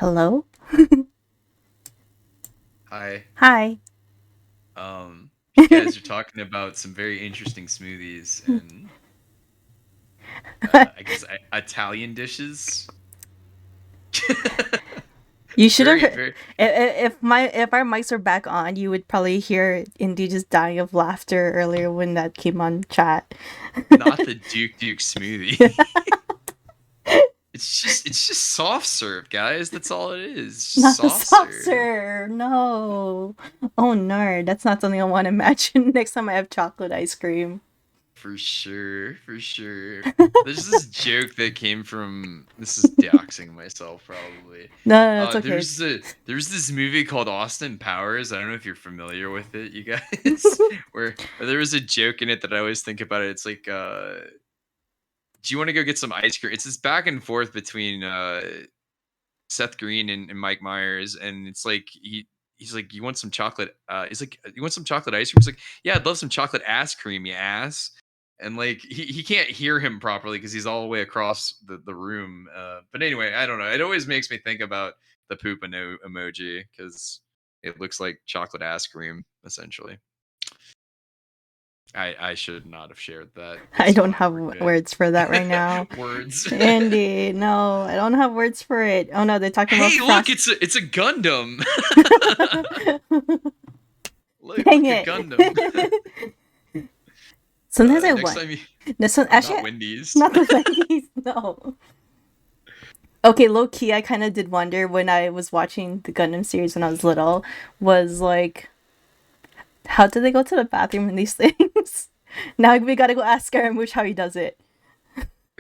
Hello? Hi. Hi. You guys are talking about some very interesting smoothies and I guess Italian dishes. You should have Very, heard. very If our mics were back on, you would probably hear Indy just dying of laughter earlier when that came on chat. not the Duke smoothie. It's just soft serve, guys. That's all it is. It's just Not the soft soft serve. serve. No. Oh no, that's not something I want to imagine next time I have chocolate ice cream. For sure, for sure. There's this joke that came from this is doxing myself probably. No, no, it's okay. There's this movie called Austin Powers. I don't know if you're familiar with it, you guys. Where there was a joke in it that I always think about it. It's like do you want to go get some ice cream? It's this back and forth between Seth Green and Mike Myers, and it's like he's like, you want some chocolate? He's like, you want some chocolate ice cream? He's like, yeah, I'd love some chocolate ass cream, you ass. And like he can't hear him properly because he's all the way across the room. But anyway, I don't know. It always makes me think about the poop emoji because it looks like chocolate ass cream essentially. I should not have shared that. I It's don't not have okay. words for that right now. Words. Andy, no, I don't have words for it. Oh no, they're talking about Hey, look, frost. it's a Gundam. Dang Look a Gundam. it. Sometimes I Next want. time you, No, so, not actually, Wendy's. not the Wendy's. No. Okay, low key, I kind of did wonder when I was watching the Gundam series when I was little. Was like, how did they go to the bathroom in these things? Now we gotta go ask Scaramouche how he does it.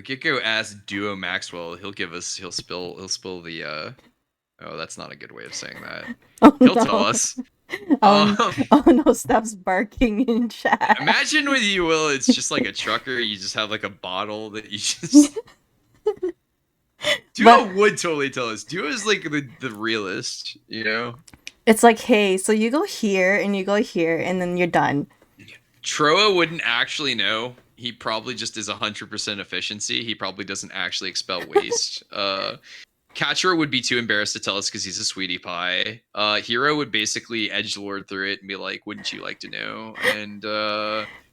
Gekko asked Duo Maxwell. He'll give us. He'll spill the. Oh, that's not a good way of saying that. Oh He'll tell no! us. Oh, Um, oh no! Steph's barking in chat. Imagine with you, Will. It's just like a trucker. You just have like a bottle that you just. But Duo would totally tell us. Duo is like the realist, you know. it's like, hey, so you go here and you go here and then you're done. Troa wouldn't actually know. He probably just is 100% efficiency. He probably doesn't actually expel waste. Catcher would be too embarrassed to tell us because he's a sweetie pie. Hero would basically edge lord through it and be like, "Wouldn't you like to know?" And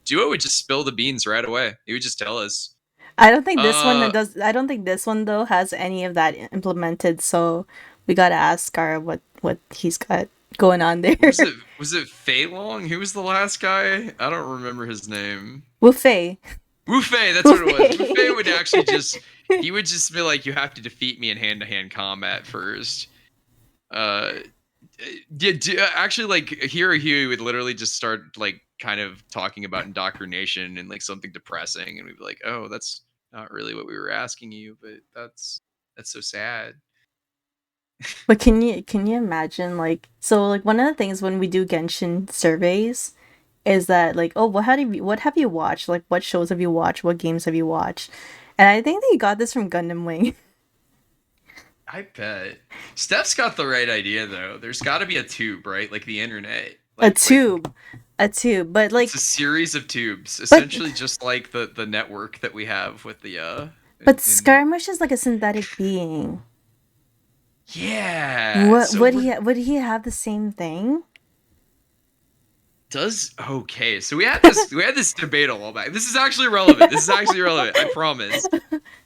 Duo would just spill the beans right away. He would just tell us. I don't think this one Uh, does. I don't think this one though has any of that implemented. So we gotta ask Scar what he's got going on there. was it Fei Long? Who was the last guy? I don't remember his name. Wu Fei. Wu Fei, that's Wu what it was. Wu Fei Fei. would actually just he would just be like, "You have to defeat me in hand-to-hand combat first." Uh, actually, like Hero Huey would literally just start like kind of talking about indoctrination and like something depressing, and we'd be like, "Oh, that's not really what we were asking you, but that's so sad." But can you imagine like so like one of the things when we do Genshin surveys is that like, oh, what have you watched, like what shows have you watched, what games have you watched, and I think they got this from Gundam Wing. I bet Steph's got the right idea though. There's got to be a tube, right? Like the internet, a like tube a tube but it's a like series of tubes, but essentially, just like the network that we have with the but in Skirmish is like a synthetic being. yeah. What So we're would he have the same thing? does okay. So we had this debate a while back. This is actually relevant. This is actually relevant. I promise.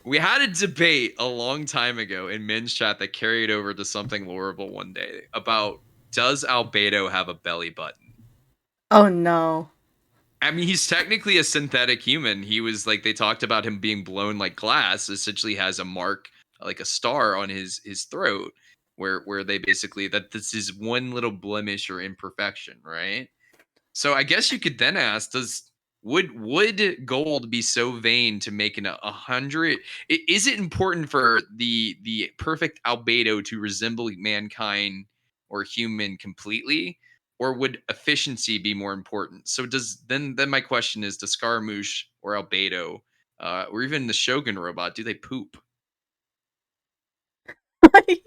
We had a debate a long time ago in men's chat that carried over to something Loreable one day about does Albedo have a belly button? Oh no. I mean, he's technically a synthetic human. He was like they talked about him being blown like glass. Essentially, has a mark like a star on his throat, where they basically that this is one little blemish or imperfection, right? So I guess you could then ask: Does would gold be so vain to make an 100? Is it important for the perfect albedo to resemble mankind or human completely, or would efficiency be more important? So does then my question is: Does Scaramouche or albedo, or even the Shogun robot, do they poop? I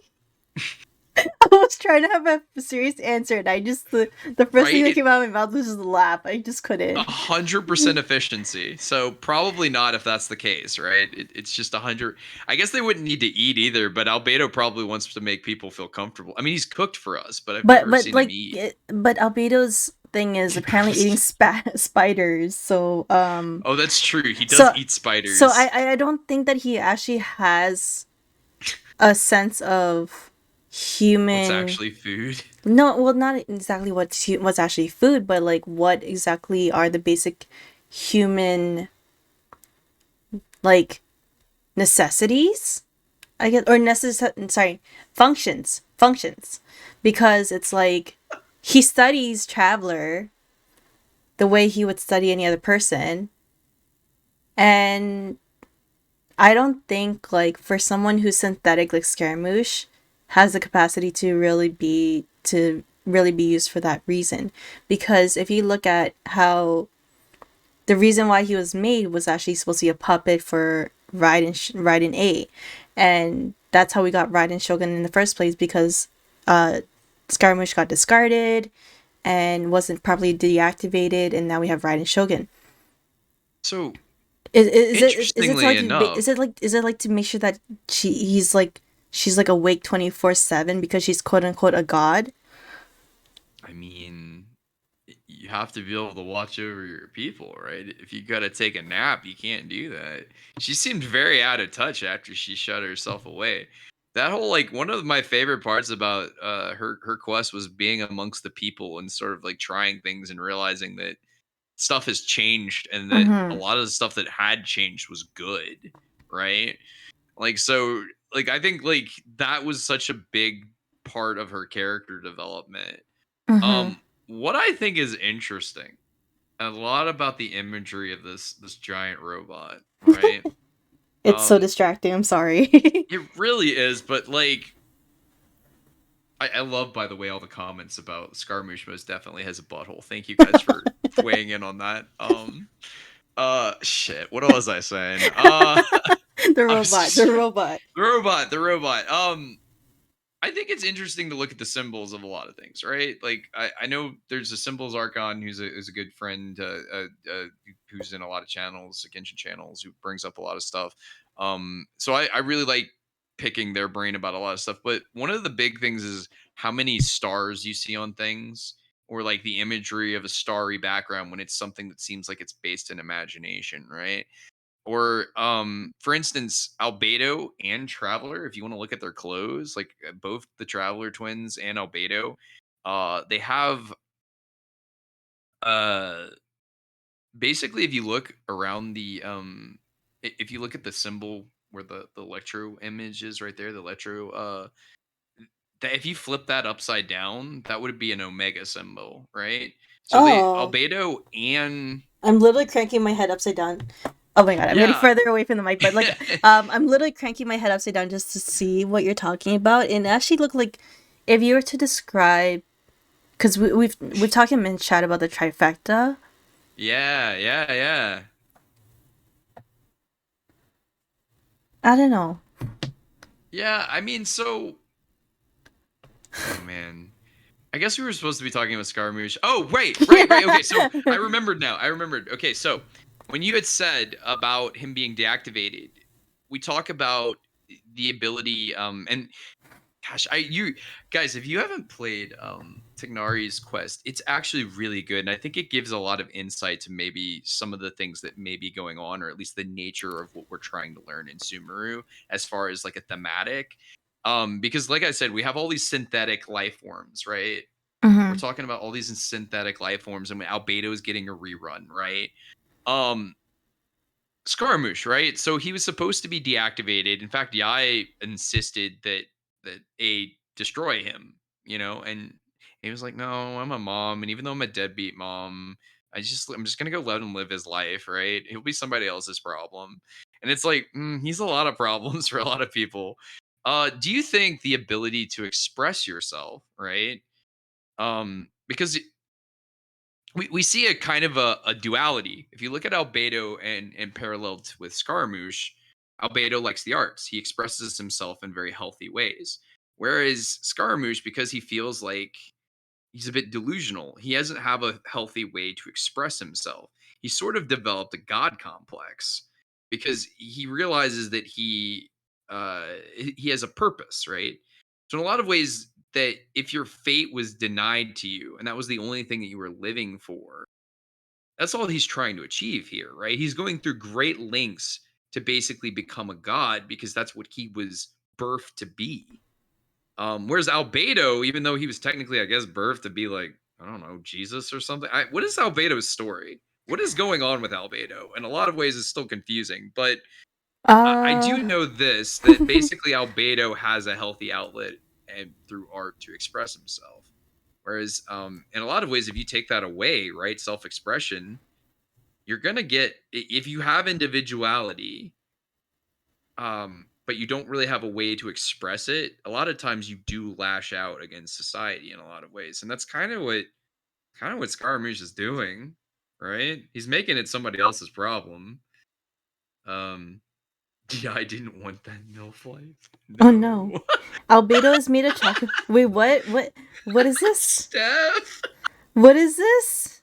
was trying to have a serious answer, and I just the first thing that right? came out of my mouth was just laugh. I just couldn't. 100% efficiency. So probably not if that's the case, right? It's just 100. I guess they wouldn't need to eat either, but Albedo probably wants to make people feel comfortable. I mean, he's cooked for us, but I've never But seen him like, eat. but Albedo's thing is apparently eating spiders. Oh, that's true. He does So eat so spiders. I don't think that he actually has a sense of What's human. actually food? No, well, not exactly what's actually food, but like what exactly are the basic human like necessities, I guess, or sorry, functions, because it's like he studies Traveler the way he would study any other person, and I don't think like for someone who's synthetic like Scaramouche has the capacity to really be used for that reason, because if you look at how the reason why he was made was actually supposed to be a puppet for Raiden A, and that's how we got Raiden Shogun in the first place, because uh, Scaramouche got discarded and wasn't properly deactivated, and now we have Raiden Shogun. So, Is it to interestingly like enough, is it like to make sure that he's like she's like awake 24/7 because she's quote unquote a god? I mean, you have to be able to watch over your people, right? If you got to take a nap, you can't do that. She seemed very out of touch after she shut herself away. That whole like one of my favorite parts about her quest was being amongst the people and sort of like trying things and realizing that stuff has changed and that a Mm-hmm. lot of the stuff that had changed was good, right? Like so like I think like that was such a big part of her character development. Mm-hmm. What I think is interesting a lot about the imagery of this giant robot, right? It's so Um, distracting. I'm sorry. it really is, but like I love by the way all the comments about Scaramouche most definitely has a butthole. Thank you guys for weighing in on that. Shit, what was I saying? The I was robot, just the robot. the robot. I think it's interesting to look at the symbols of a lot of things, right? Like I know there's a symbols Archon who's a good friend who's in a lot of channels, Genshin channels, who brings up a lot of stuff. So I really like picking their brain about a lot of stuff. But one of the big things is how many stars you see on things, or like the imagery of a starry background when it's something that seems like it's based in imagination, right? Or, for instance, Albedo and Traveler, if you want to look at their clothes, like both the Traveler twins and Albedo, they have uh basically if you look around the if you look at the symbol where the electro image is right there, the electro that if you flip that upside down, that would be an omega symbol, right? So they Oh, Albedo and I'm literally cranking my head upside down. Oh my god, I'm getting yeah. further away from the mic, but like, I'm literally cranking my head upside down just to see what you're talking about, and it actually looked like if you were to describe, because we've talked in chat about the trifecta. Yeah, yeah, yeah. I don't know. Yeah, I mean, so oh man. I guess we were supposed to be talking about Scaramouche. Oh, right. Okay, so I remembered now. I remembered. Okay, so when you had said about him being deactivated, we talk about the ability and gosh, I you guys, if you haven't played Tignari's Quest, it's actually really good. And I think it gives a lot of insight to maybe some of the things that may be going on, or at least the nature of what we're trying to learn in Sumeru as far as like a thematic. Because like I said, we have all these synthetic life forms, right? We're Mm-hmm. talking about all these synthetic life forms, and Albedo is getting a rerun, right? Um, Scaramouche, right? So he was supposed to be deactivated. In fact, Yai insisted that A destroy him, and he was like, "No, I'm a mom, and even though I'm a deadbeat mom, I'm just gonna go let him live his life, right? He'll be somebody else's problem." And it's like, he's a lot of problems for a lot of people. Do you think the ability to express yourself, right? Because we see a kind of a duality. If you look at Albedo and paralleled with Scaramouche, Albedo likes the arts. He expresses himself in very healthy ways. Whereas Scaramouche, because he feels like he's a bit delusional, he doesn't have a healthy way to express himself. He sort of developed a god complex because he realizes that he has a purpose, right? So in a lot of ways, that if your fate was denied to you and that was the only thing that you were living for, that's all he's trying to achieve here, right? He's going through great lengths to basically become a god because that's what he was birthed to be. Whereas Albedo, even though he was technically, I guess, birthed to be like, I don't know, Jesus or something. What is Albedo's story? What is going on with Albedo? In a lot of ways, it's still confusing, but I Uh, do know this, that basically Albedo has a healthy outlet and through art to express himself. Whereas, in a lot of ways, if you take that away, right, self-expression, you're gonna get if you have individuality, but you don't really have a way to express it. A lot of times, you do lash out against society in a lot of ways, and that's kind of what Scaramouche is doing, right? He's making it somebody else's problem. Um, yeah, I didn't want that MILF life. oh no. No. Albedo is made of chocolate. Wait, what? What is this? Steph. What is this?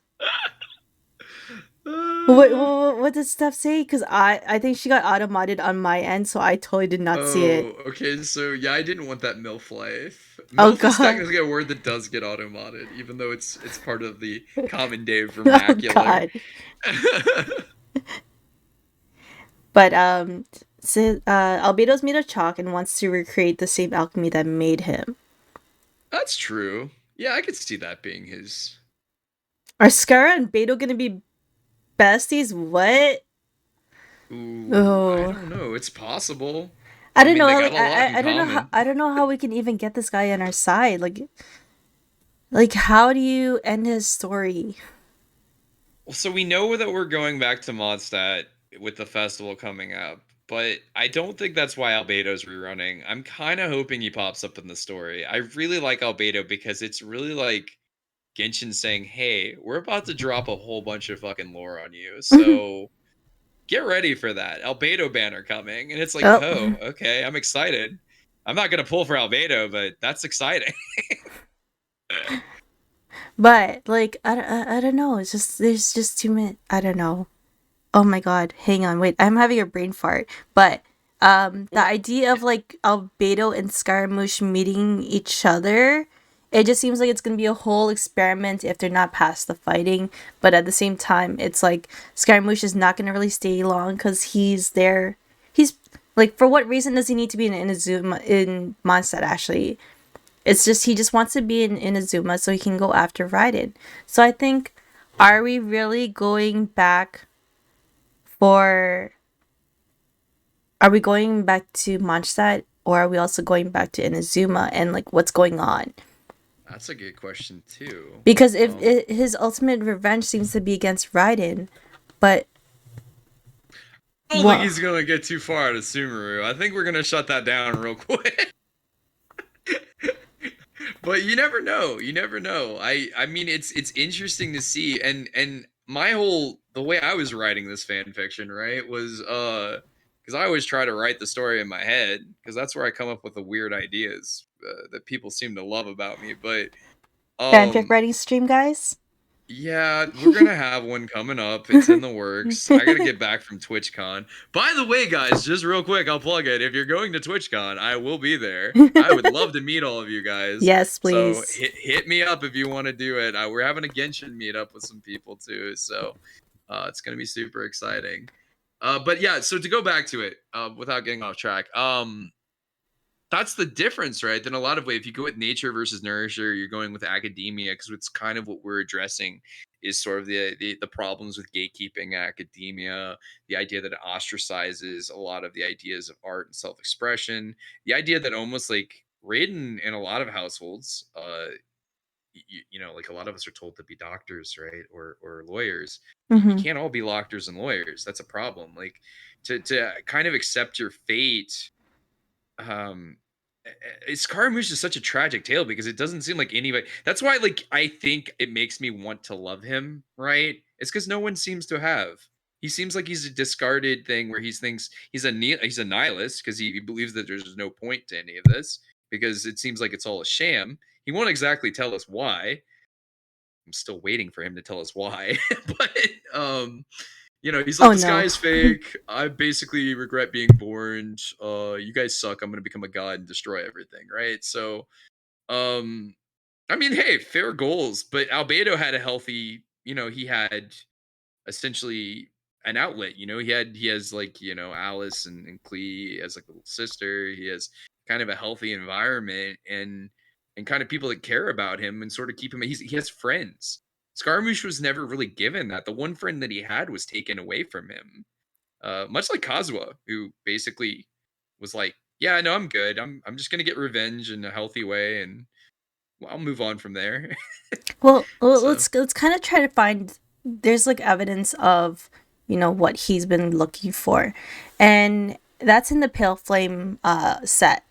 Uh, What did Steph say? Because I think she got automated on my end, so I totally did not see it. oh, okay. So yeah, I didn't want that MILF life. Oh MILF is god. technically a word that does get automated, even though it's part of the common day Oh vernacular. god. But Albedo's made of chalk and wants to recreate the same alchemy that made him. That's true. Yeah, I could see that being his. Are Skara and Beto gonna be besties? What? Ooh, I Oh, don't know. It's possible. I I don't mean, know. they got Like a lot in I don't know how common. I don't know how we can even get this guy on our side. Like how do you end his story? Well, so we know that we're going back to Mondstadt with the festival coming up, but I don't think that's why Albedo's rerunning. I'm kind of hoping he pops up in the story. I really like Albedo because it's really like Genshin saying, "Hey, we're about to drop a whole bunch of fucking lore on you, so get ready for that Albedo banner coming." And it's like, Oh, oh, okay, I'm excited. I'm not gonna pull for Albedo, but that's exciting. but like I don't know. It's just there's just too many. I don't know. Oh my god, hang on, wait, I'm having a brain fart. But the Well, idea of like Albedo and Scaramouche meeting each other, it just seems like it's gonna be a whole experiment if they're not past the fighting. But at the same time, it's like Scaramouche is not gonna really stay long because he's there. He's like, for what reason does he need to be in Inazuma in Mondstadt? Actually, it's just he just wants to be in Inazuma so he can go after Raiden. So I think, are we really going back for are we going back to Mondstadt or are we also going back to Inazuma and like what's going on? that's a good question too. Because if his ultimate revenge seems to be against Raiden, but I don't think what? he's gonna get too far out of Sumeru. I think we're gonna shut that down real quick. But you never know. You never know. I mean, it's interesting to see, and my whole the way I was writing this fan fiction, right, was because I always try to write the story in my head because that's where I come up with the weird ideas that people seem to love about me. But Fanfic um, writing stream, guys? yeah, we're gonna have one coming up. It's in the works. I gotta get back from TwitchCon. By the way, guys, just real quick, I'll plug it. If you're going to TwitchCon, I will be there. I would love to meet all of you guys. Yes, So please. hit me up if you want to do it. We're having a Genshin meetup with some people too, so it's gonna be super exciting. But yeah, so to go back to it, without getting off track, that's the difference, right? In a lot of ways, if you go with nature versus nurture, you're going with academia because it's kind of what we're addressing is sort of the problems with gatekeeping academia, the idea that it ostracizes a lot of the ideas of art and self-expression, the idea that almost like Raiden in a lot of households, like a lot of us are told to be doctors, right, or lawyers. You Mm-hmm. can't all be doctors and lawyers. That's a problem. Like to kind of accept your fate um Scaramouche is such a tragic tale because it doesn't seem like anybody. That's why, like, I think it makes me want to love him. Right? It's because no one seems to have. He seems like he's a discarded thing where he thinks he's a nihilist because he believes that there's no point to any of this. because it seems like it's all a sham. He won't exactly tell us why. I'm still waiting for him to tell us why. But he's like, Oh the sky no. is fake. I basically regret being born. You guys suck. I'm gonna become a god and destroy everything, right? So, um, I mean, hey, fair goals, but Albedo had a healthy, he had essentially an outlet. He has like, Alice and Clee as like a little sister. He has kind of a healthy environment and kind of people that care about him and sort of keep him. He has friends. Scaramouche was never really given that. The one friend that he had was taken away from him. Much like Kazuha, who basically was like, "Yeah, no, I'm good. I'm just gonna get revenge in a healthy way, and I'll move on from there." Well, So, let's kind of try to find. There's like evidence of what he's been looking for, and that's in the Pale Flame set.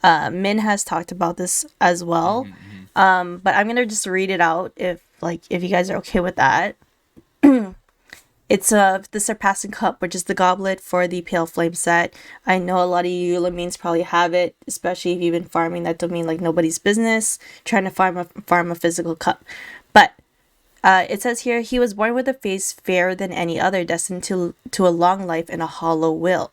Min has talked about this as well, mhm, mhm. but I'm gonna just read it out if you guys are okay with that. It's the Surpassing Cup, which is the goblet for the Pale Flame set. I know a lot of you Lamines probably have it, especially if you've been farming that domain like nobody's business, trying to farm a physical cup. But it says here he was born with a face fairer than any other, destined to a long life and a hollow will.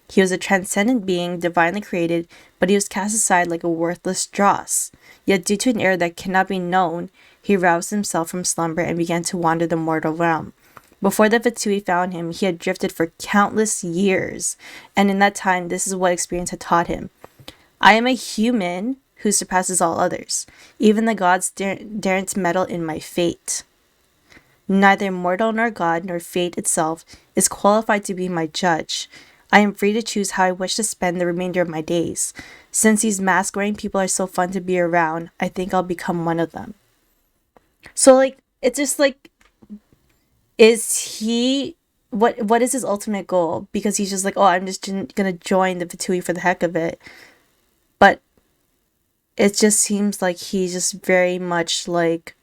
He was a transcendent being, divinely created, but he was cast aside like a worthless dross. Yet, due to an error that cannot be known, he roused himself from slumber and began to wander the mortal realm. Before the Fatui found him, he had drifted for countless years, and in that time, this is what experience had taught him. I am a human who surpasses all others. Even the gods daren't meddle in my fate. Neither mortal nor god nor fate itself is qualified to be my judge. I am free to choose how I wish to spend the remainder of my days. Since these mask wearing people are so fun to be around, I think I'll become one of them. So like it's just like is he what is his ultimate goal? Because he's just like, oh, I'm just gonna join the Fatui for the heck of it. But it just seems like he's just very much like,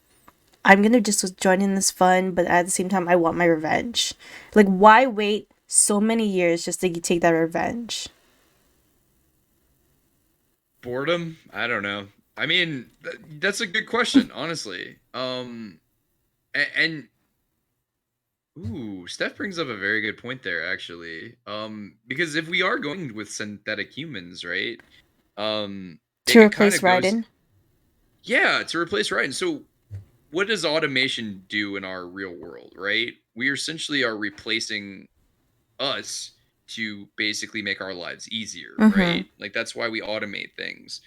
I'm gonna just join in this fun, but at the same time, I want my revenge. Like, why wait so many years just to take that revenge? Boredom? I don't know. I mean, that's a good question, honestly. And ooh, Steph brings up a very good point there, actually. Because if we are going with synthetic humans, right? To It kind replace of goes, Raiden? yeah, to replace Ryan. So, what does automation do in our real world, right? We essentially are replacing us to basically make our lives easier, Mm-hmm. right? Like that's why we automate things.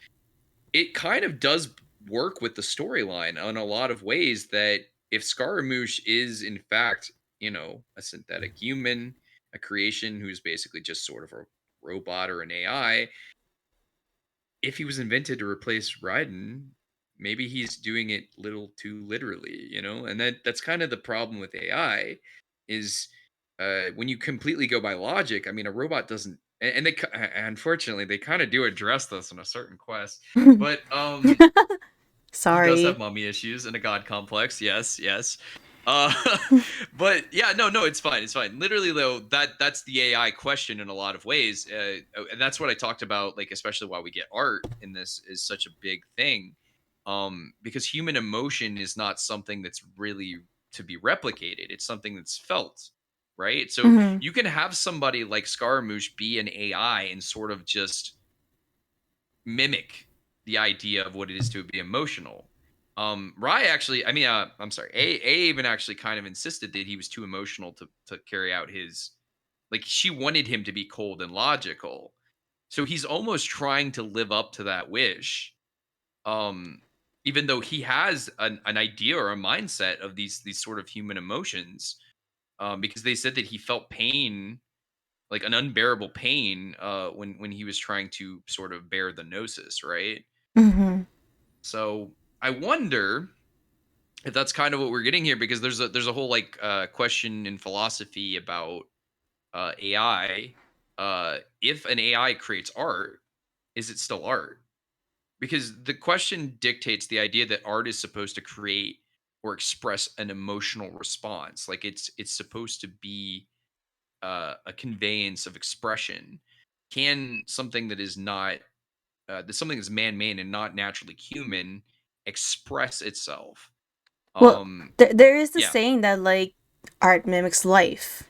It kind of does work with the storyline in a lot of ways that if Scaramouche is in fact, a synthetic human, a creation who's basically just sort of a robot or an AI, if he was invented to replace Raiden, maybe he's doing it little too literally. And that's kind of the problem with AI is when you completely go by logic. I mean, a robot doesn't, and unfortunately they kind of do address this in a certain quest, but he does have Sorry. mommy issues and a god complex. Yes, yes. Uh, but yeah, no, it's fine. It's fine. Literally, though, that's the AI question in a lot of ways, and that's what I talked about. Like, especially why we get art in this is such a big thing, because human emotion is not something that's really to be replicated. It's something that's felt, right? So Mm-hmm. you can have somebody like Scaramouche be an AI and sort of just mimic the idea of what it is to be emotional. Rye actually, I mean, I'm sorry, A even actually kind of insisted that he was too emotional to carry out his, like she wanted him to be cold and logical. So he's almost trying to live up to that wish. Um, Even though he has an idea or a mindset of these sort of human emotions, because they said that he felt pain, like an unbearable pain, when he was trying to sort of bear the gnosis, right? Mm-hmm. So I wonder if that's kind of what we're getting here, because there's a whole like question in philosophy about AI. If an AI creates art, is it still art? Because the question dictates the idea that art is supposed to create or express an emotional response. Like it's supposed to be a conveyance of expression. Can something that is not something that's man-made and not naturally human express itself. Well, Um, there is the yeah, saying that like art mimics life,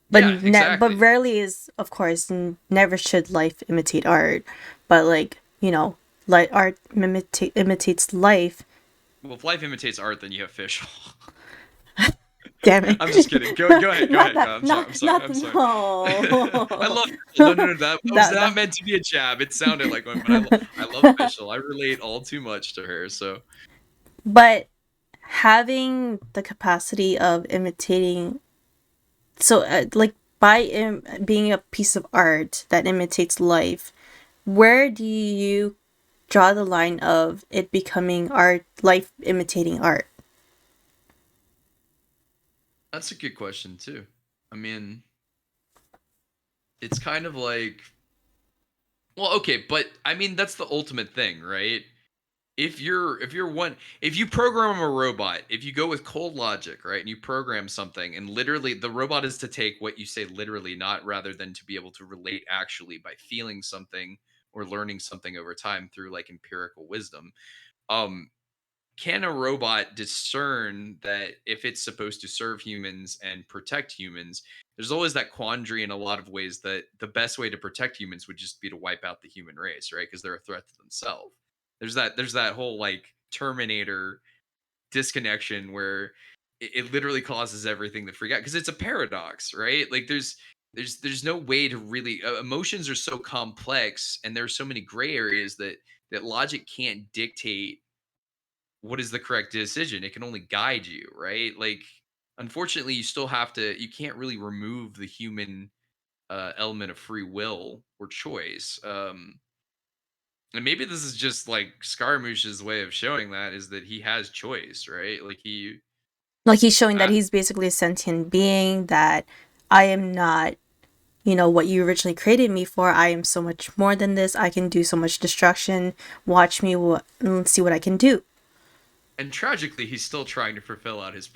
but yeah, but exactly. rarely is, of course, never should life imitate art. But like like art imitates life. Well, if life imitates art, then you have fish. Damn I'm just kidding. it! Go ahead. Go Not ahead. that, Go. I'm sorry. not I'm sorry. not I'm sorry. I no. love Fischl. No, no, no. That was that not that. meant to be a jab. It sounded like one, but I love Fischl. I relate all too much to her. So But having the capacity of imitating, so like by being a piece of art that imitates life, where do you draw the line of it becoming art, life imitating art? that's a good question too. I mean, it's kind of like, well, okay, but I mean that's the ultimate thing, right? If you program a robot, if you go with cold logic, right, and you program something, and literally the robot is to take what you say literally, not rather than to be able to relate actually by feeling something or learning something over time through like empirical wisdom. Um, can a robot discern that if it's supposed to serve humans and protect humans? There's always that quandary in a lot of ways that the best way to protect humans would just be to wipe out the human race, right? Because they're a threat to themselves. There's that whole like Terminator disconnection where it literally causes everything to freak out because it's a paradox, right? Like there's no way to really emotions are so complex and there's so many gray areas that logic can't dictate what is the correct decision. It can only guide you, right? Like unfortunately you can't really remove the human element of free will or choice. And maybe this is just like Scaramouche's way of showing that is that he has choice, right? Like he Like he's showing that uh, he's basically a sentient being, that I am not, what you originally created me for. I am so much more than this. I can do so much destruction. Watch me, see what I can do. and tragically he's still trying to fulfill out his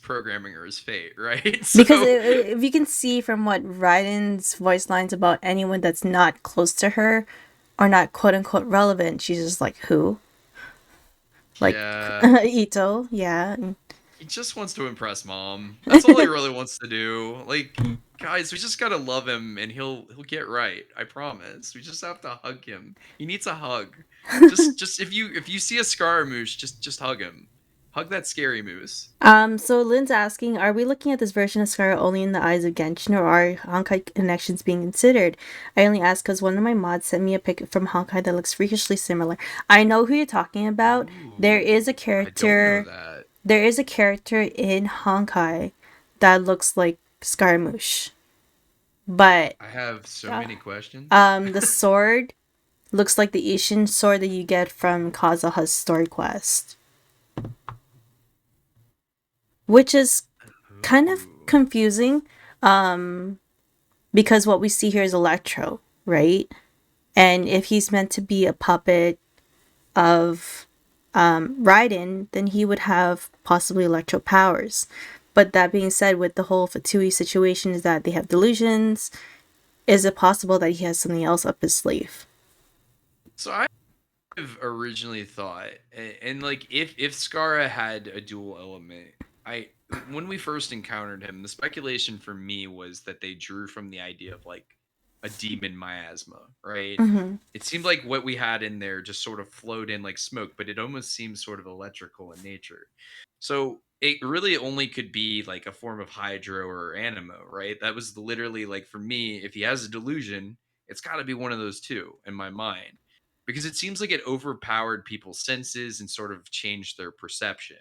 programming or his fate, right? Because So if you can see from what Raiden's voice lines about anyone that's not close to her or not quote unquote relevant, she's just like, who? Like, yeah, Ito, yeah. he just wants to impress mom. That's all he really wants to do. Like, guys, we just gotta love him, and he'll get right. I promise. We just have to hug him. He needs a hug. Just if you see a Scaramouche, just hug him. Hug that scary moose. So Lynn's asking, are we looking at this version of Scar only in the eyes of Genshin, or are Honkai connections being considered? I only ask because one of my mods sent me a pic from Honkai that looks freakishly similar. I know who you're talking about. There is a Ooh, I don't know character. that. There is a character in Honkai that looks like Scaramouche, but I have so uh, many questions. the sword looks like the Ishin sword that you get from Kazuha's story quest, which is kind of Ooh. confusing. Because what we see here is Electro, right? And if he's meant to be a puppet of Raiden, then he would have possibly Electro powers. But that being said, with the whole Fatui situation, is that they have delusions. Is it possible that he has something else up his sleeve? So I've originally thought, and like if Skara had a dual element, I when we first encountered him, the speculation for me was that they drew from the idea of like a demon miasma, right? Mm-hmm. It seemed like what we had in there just sort of flowed in like smoke, but it almost seems sort of electrical in nature. So it really only could be like a form of hydro or animo, right? That was literally like for me, if he has a delusion, it's got to be one of those two in my mind because it seems like it overpowered people's senses and sort of changed their perception.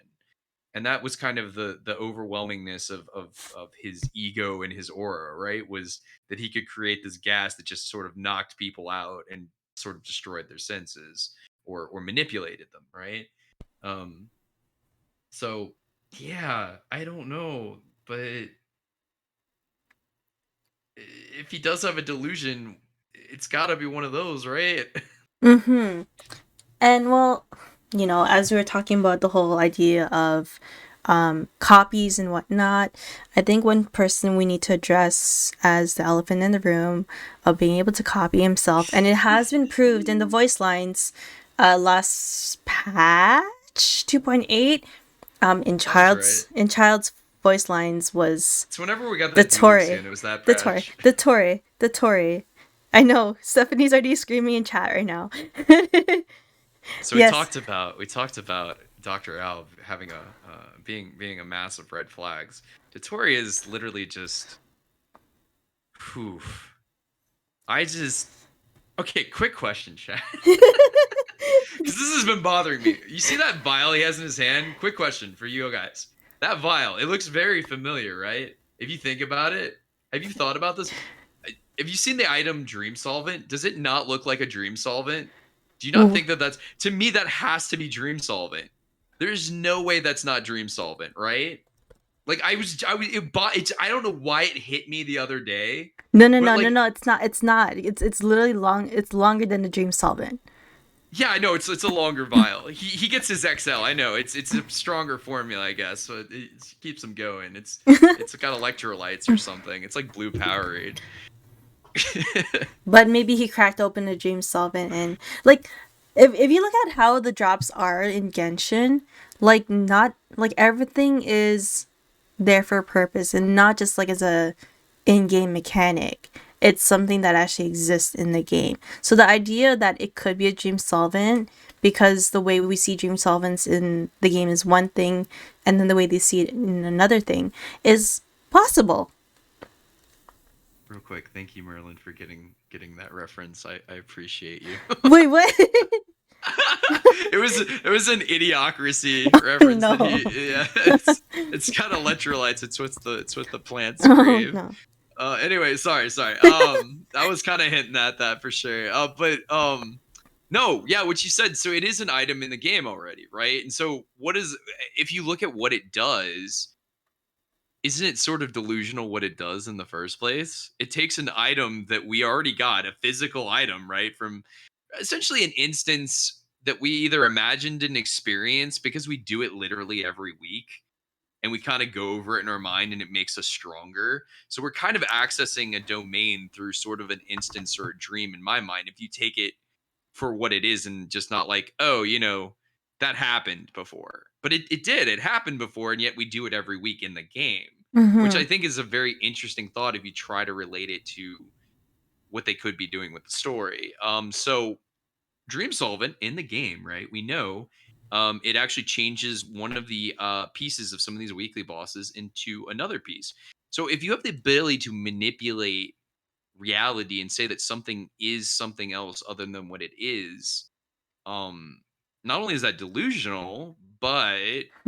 And that was kind of the overwhelmingness of his ego and his aura, right? Was that he could create this gas that just sort of knocked people out and sort of destroyed their senses or manipulated them, right? Um, so yeah, I don't know, but if he does have a delusion, it's got to be one of those, right? Mm-hmm. And well, as we were talking about the whole idea of copies and whatnot. I think one person we need to address as the elephant in the room of being able to copy himself, and it has been proved in the voice lines last patch 2.8 Sounds right. in child's voice lines was It's whenever we got the that dueling Torre. skin. It was that The Torre. patch. The Torre. The Torre. I know. Stephanie's already screaming in chat right now. So Yes. we talked about Dr. Al having a being a mass of red flags. Dotori is literally just whew. I just okay, quick question, chat. Because this has been bothering me. You see that vial he has in his hand? Quick question for you guys. That vial, it looks very familiar, right? If you think about it, have you thought about this? Have you seen the item Dream Solvent? Does it not look like a Dream Solvent? Do you not Ooh. think that that's to me that has to be Dream Solvent? There's no way that's not Dream Solvent, right? Like I don't know why it hit me the other day, No, no, but no, no, like no. It's not. It's not. It's literally long. It's longer than the Dream Solvent. yeah, I know it's a longer vial. He gets his XL. I know it's a stronger formula, I guess, so it keeps him going. It's got electrolytes or something. It's like blue Powerade. But maybe he cracked open the Dream Solvent and like, if you look at how the drops are in Genshin, like not like everything is there for a purpose and not just like as a in-game mechanic. It's something that actually exists in the game. So the idea that it could be a dream solvent, because the way we see dream solvents in the game is one thing, and then the way they see it in another thing is possible. Real quick, thank you, Merlin, for getting that reference. I appreciate you. Wait, what? It was an idiocracy reference that No. he yeah it's got electrolytes. It's what the plants Oh crave. no. Anyway, sorry. I was kind of hinting at that for sure. But no, yeah, what you said. So it is an item in the game already, right? And so what is if you look at what it does, isn't it sort of delusional what it does in the first place? It takes an item that we already got, a physical item, right? From essentially an instance that we either imagined and experienced because we do it literally every week and we kind of go over it in our mind and it makes us stronger. So we're kind of accessing a domain through sort of an instance or a dream in my mind. If you take it for what it is and just not like, oh, that happened before. But it did. It happened before, and yet we do it every week in the game, which Mm-hmm. I think is a very interesting thought if you try to relate it to what they could be doing with the story. So Dream Solvent in the game, right? We know it actually changes one of the pieces of some of these weekly bosses into another piece. So if you have the ability to manipulate reality and say that something is something else other than what it is, um, not only is that delusional, but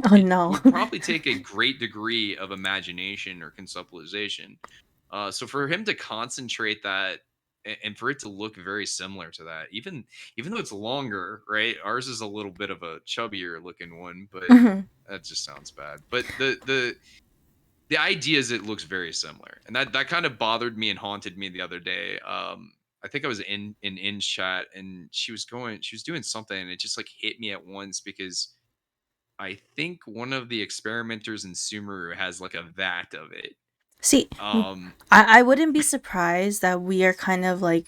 Oh it no. would probably take a great degree of imagination or conceptualization. So for him to concentrate that and for it to look very similar to that, even though it's longer, right? Ours is a little bit of a chubbier looking one, but Mm-hmm. that just sounds bad. But the idea is it looks very similar, and that kind of bothered me and haunted me the other day. I think I was in chat, and she was doing something, and it just like hit me at once because I think one of the experimenters in Sumeru has like a vat of it. See, Um, I wouldn't be surprised that we are kind of like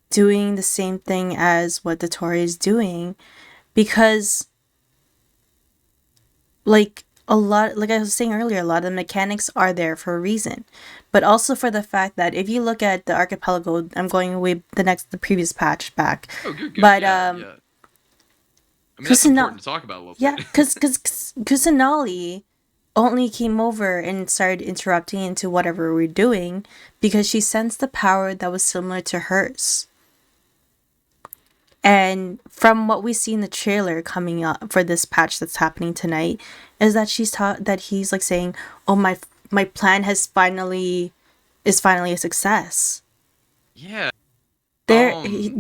doing the same thing as what the Tory is doing, because like a lot, like I was saying earlier, a lot of the mechanics are there for a reason, but also for the fact that if you look at the archipelago, I'm going way the previous patch back, oh, good, but yeah, yeah. I mean that's Kusana, important to talk about a little yeah, bit. because Kusanali only came over and started interrupting into whatever we're doing because she sensed the power that was similar to hers. And from what we see in the trailer coming up for this patch that's happening tonight, is that she's taught that he's like saying, "Oh, my plan has finally is finally a success." Yeah. They're Um.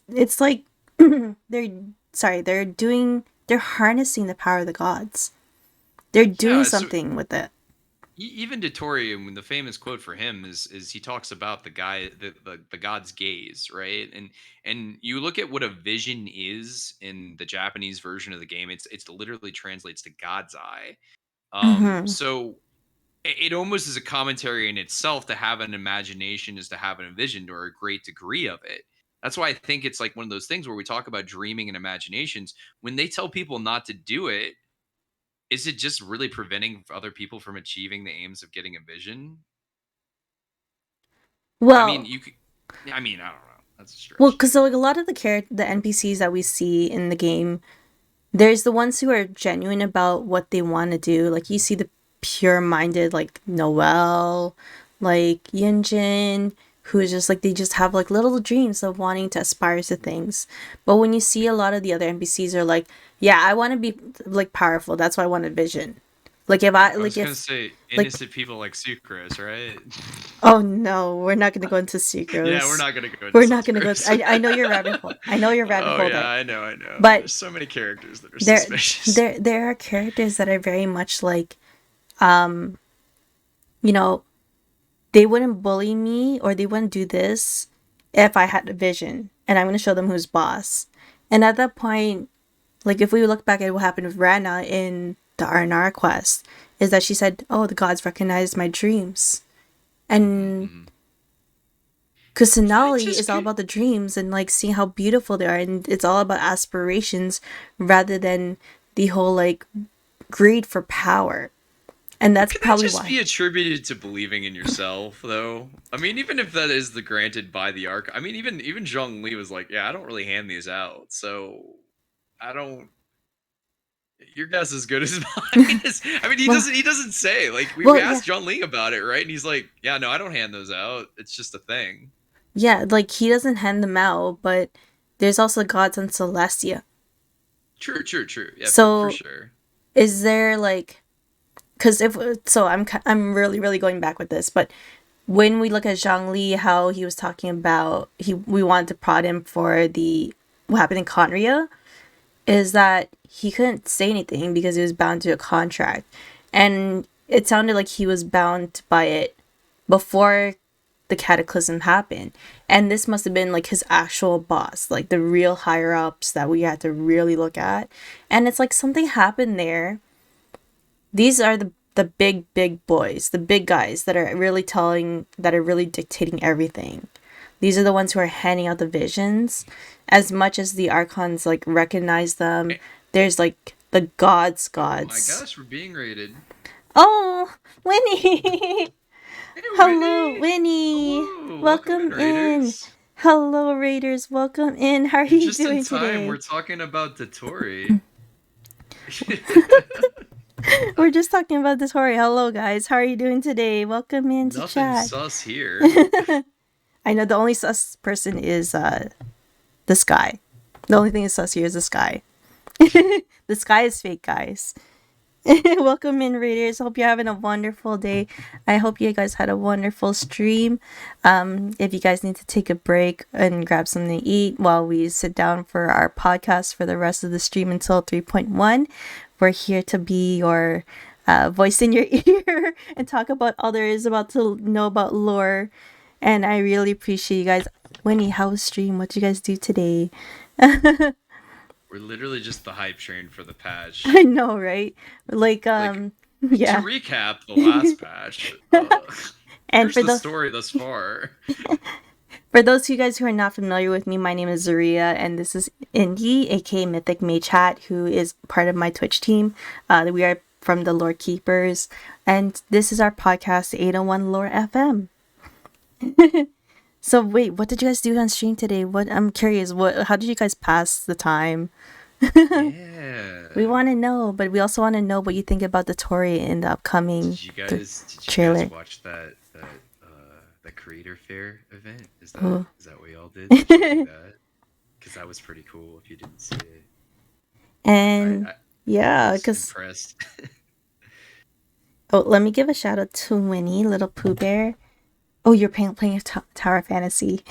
it's like they're they're harnessing the power of the gods. They're doing Yeah. So something with it. even Dotori, and the famous quote for him is he talks about the guy, the god's gaze, right? And you look at what a vision is in the Japanese version of the game. It's literally translates to God's eye. Mm-hmm. So it almost is a commentary in itself to have an imagination is to have a vision or a great degree of it. That's why I think it's like one of those things where we talk about dreaming and imaginations. When they tell people not to do it, is it just really preventing other people from achieving the aims of getting a vision? I mean, Well, you could. I mean, I don't know. That's a well, stretch because too. so like a lot of the NPCs that we see in the game, there's the ones who are genuine about what they want to do. Like you see the pure-minded, like Noelle, like Yunjin, who is just like they just have like little dreams of wanting to aspire to things. But when you see a lot of the other NPCs are like, yeah, I want to be like powerful. That's why I want a vision. Like if Yeah, I I like was gonna if say like innocent people like Sucrose, right? oh no, we're not gonna go into Yeah, we're Sucrose. not gonna go into We're not gonna go. Sucrose. I know your rabbit hole. I know your rabbit Oh hole yeah, there. I know. But There's so many characters that are there suspicious. there are characters that are very much like you know, they wouldn't bully me or they wouldn't do this if I had a vision and I'm going to show them who's boss. And at that point, like if we look back at what happened with Rana in the R&R quest, is that she said, "Oh, the gods recognize my dreams." And Hmm. It Kusanali is just all could. about the dreams and like seeing how beautiful they are, and it's all about aspirations rather than the whole like greed for power. And But that's could that probably just why. be attributed to believing in yourself, though? I mean, even if that is the granted by the arc, I mean, even Zhong Li was like, "Yeah, I don't really hand these out, so I don't." Your guess is good as mine. I mean, well, he doesn't say like we well, yeah, asked John Lee about it, right? And he's like, "Yeah, no, I don't hand those out. It's just a thing." yeah, like he doesn't hand them out, but there's also gods on Celestia. True. Yeah, for So sure. is there like, because if so, I'm really going back with this, but when we look at Zhang Li, how he was talking about we wanted to prod him for the what happened in Conria, is that he couldn't say anything because he was bound to a contract, and it sounded like he was bound by it before the cataclysm happened. And this must have been like his actual boss, like the real higher ups that we had to really look at. And it's like something happened there. These are the big boys, the big guys that are really that are really dictating everything. These are the ones who are handing out the visions. As much as the archons like recognize them, Eh, there's like the oh my gods. gosh, we're being rated. Oh, Winnie! Hey, Hello, Whitney. Winnie. Hello, welcome in, Welcome in. Raiders. Hello, Raiders. Welcome in. How are You're you just in doing time. We're today? talking about Dotori. We're just talking about this horror. Hello, guys. How are you doing today? Welcome in to Nothing chat. sus here. I know the only sus person is the sky. The only thing is sus here is the sky. The sky is fake, guys. Welcome in, Raiders. Hope you're having a wonderful day. I hope you guys had a wonderful stream. If you guys need to take a break and grab something to eat while we sit down for our podcast for the rest of the stream until 3.1, we're here to be your voice in your ear and talk about others about to know about lore. And I really appreciate you guys. Winnie, how was stream? What did you guys do today? We're literally just the hype train for the I patch. know, right? Like, Like, to yeah. recap the last patch, And here's for the the story thus far. for those of you guys who are not familiar with me, my name is Zaria, and this is Indy, a.k.a. MythicMageHat, who is part of my Twitch team. We are from the Lore Keepers, and this is our podcast, 801 Lore FM. So wait, what did you guys do on stream today? What I'm curious, how did you guys pass the time? We Yeah. want to know, but we also want to know what you think about the Tory in the upcoming Did you guys trailer. watch that creator fair event? Ooh. Is that what y'all did? Did you do that? Because that was pretty cool. If you didn't see it, And I yeah, was because impressed. oh, let me give a shout out to Winnie, little Pooh Bear. Oh, you're playing a Tower Fantasy.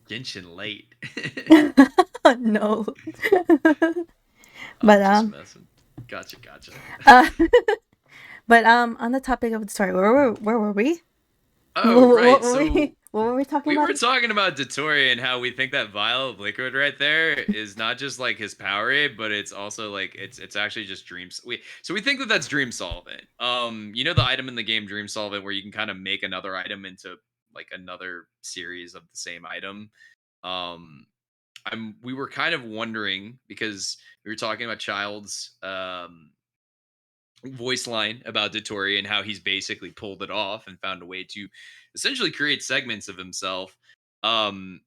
Genshin late. Oh, no. I'm But just messing. Gotcha, gotcha. Uh, but on the topic of sorry, where were we? Oh, What right. were we? So What were we talking we about? were talking about Dotori and how we think that vial of liquid right there is not just like his Powerade, but it's also like it's actually just dreams. We think that that's Dream Solvent. You know the item in the game Dream Solvent where you can kind of make another item into like another series of the same item. Um, we were kind of wondering because we were talking about Child's voice line about Dotori and how he's basically pulled it off and found a way to essentially create segments of himself. Um,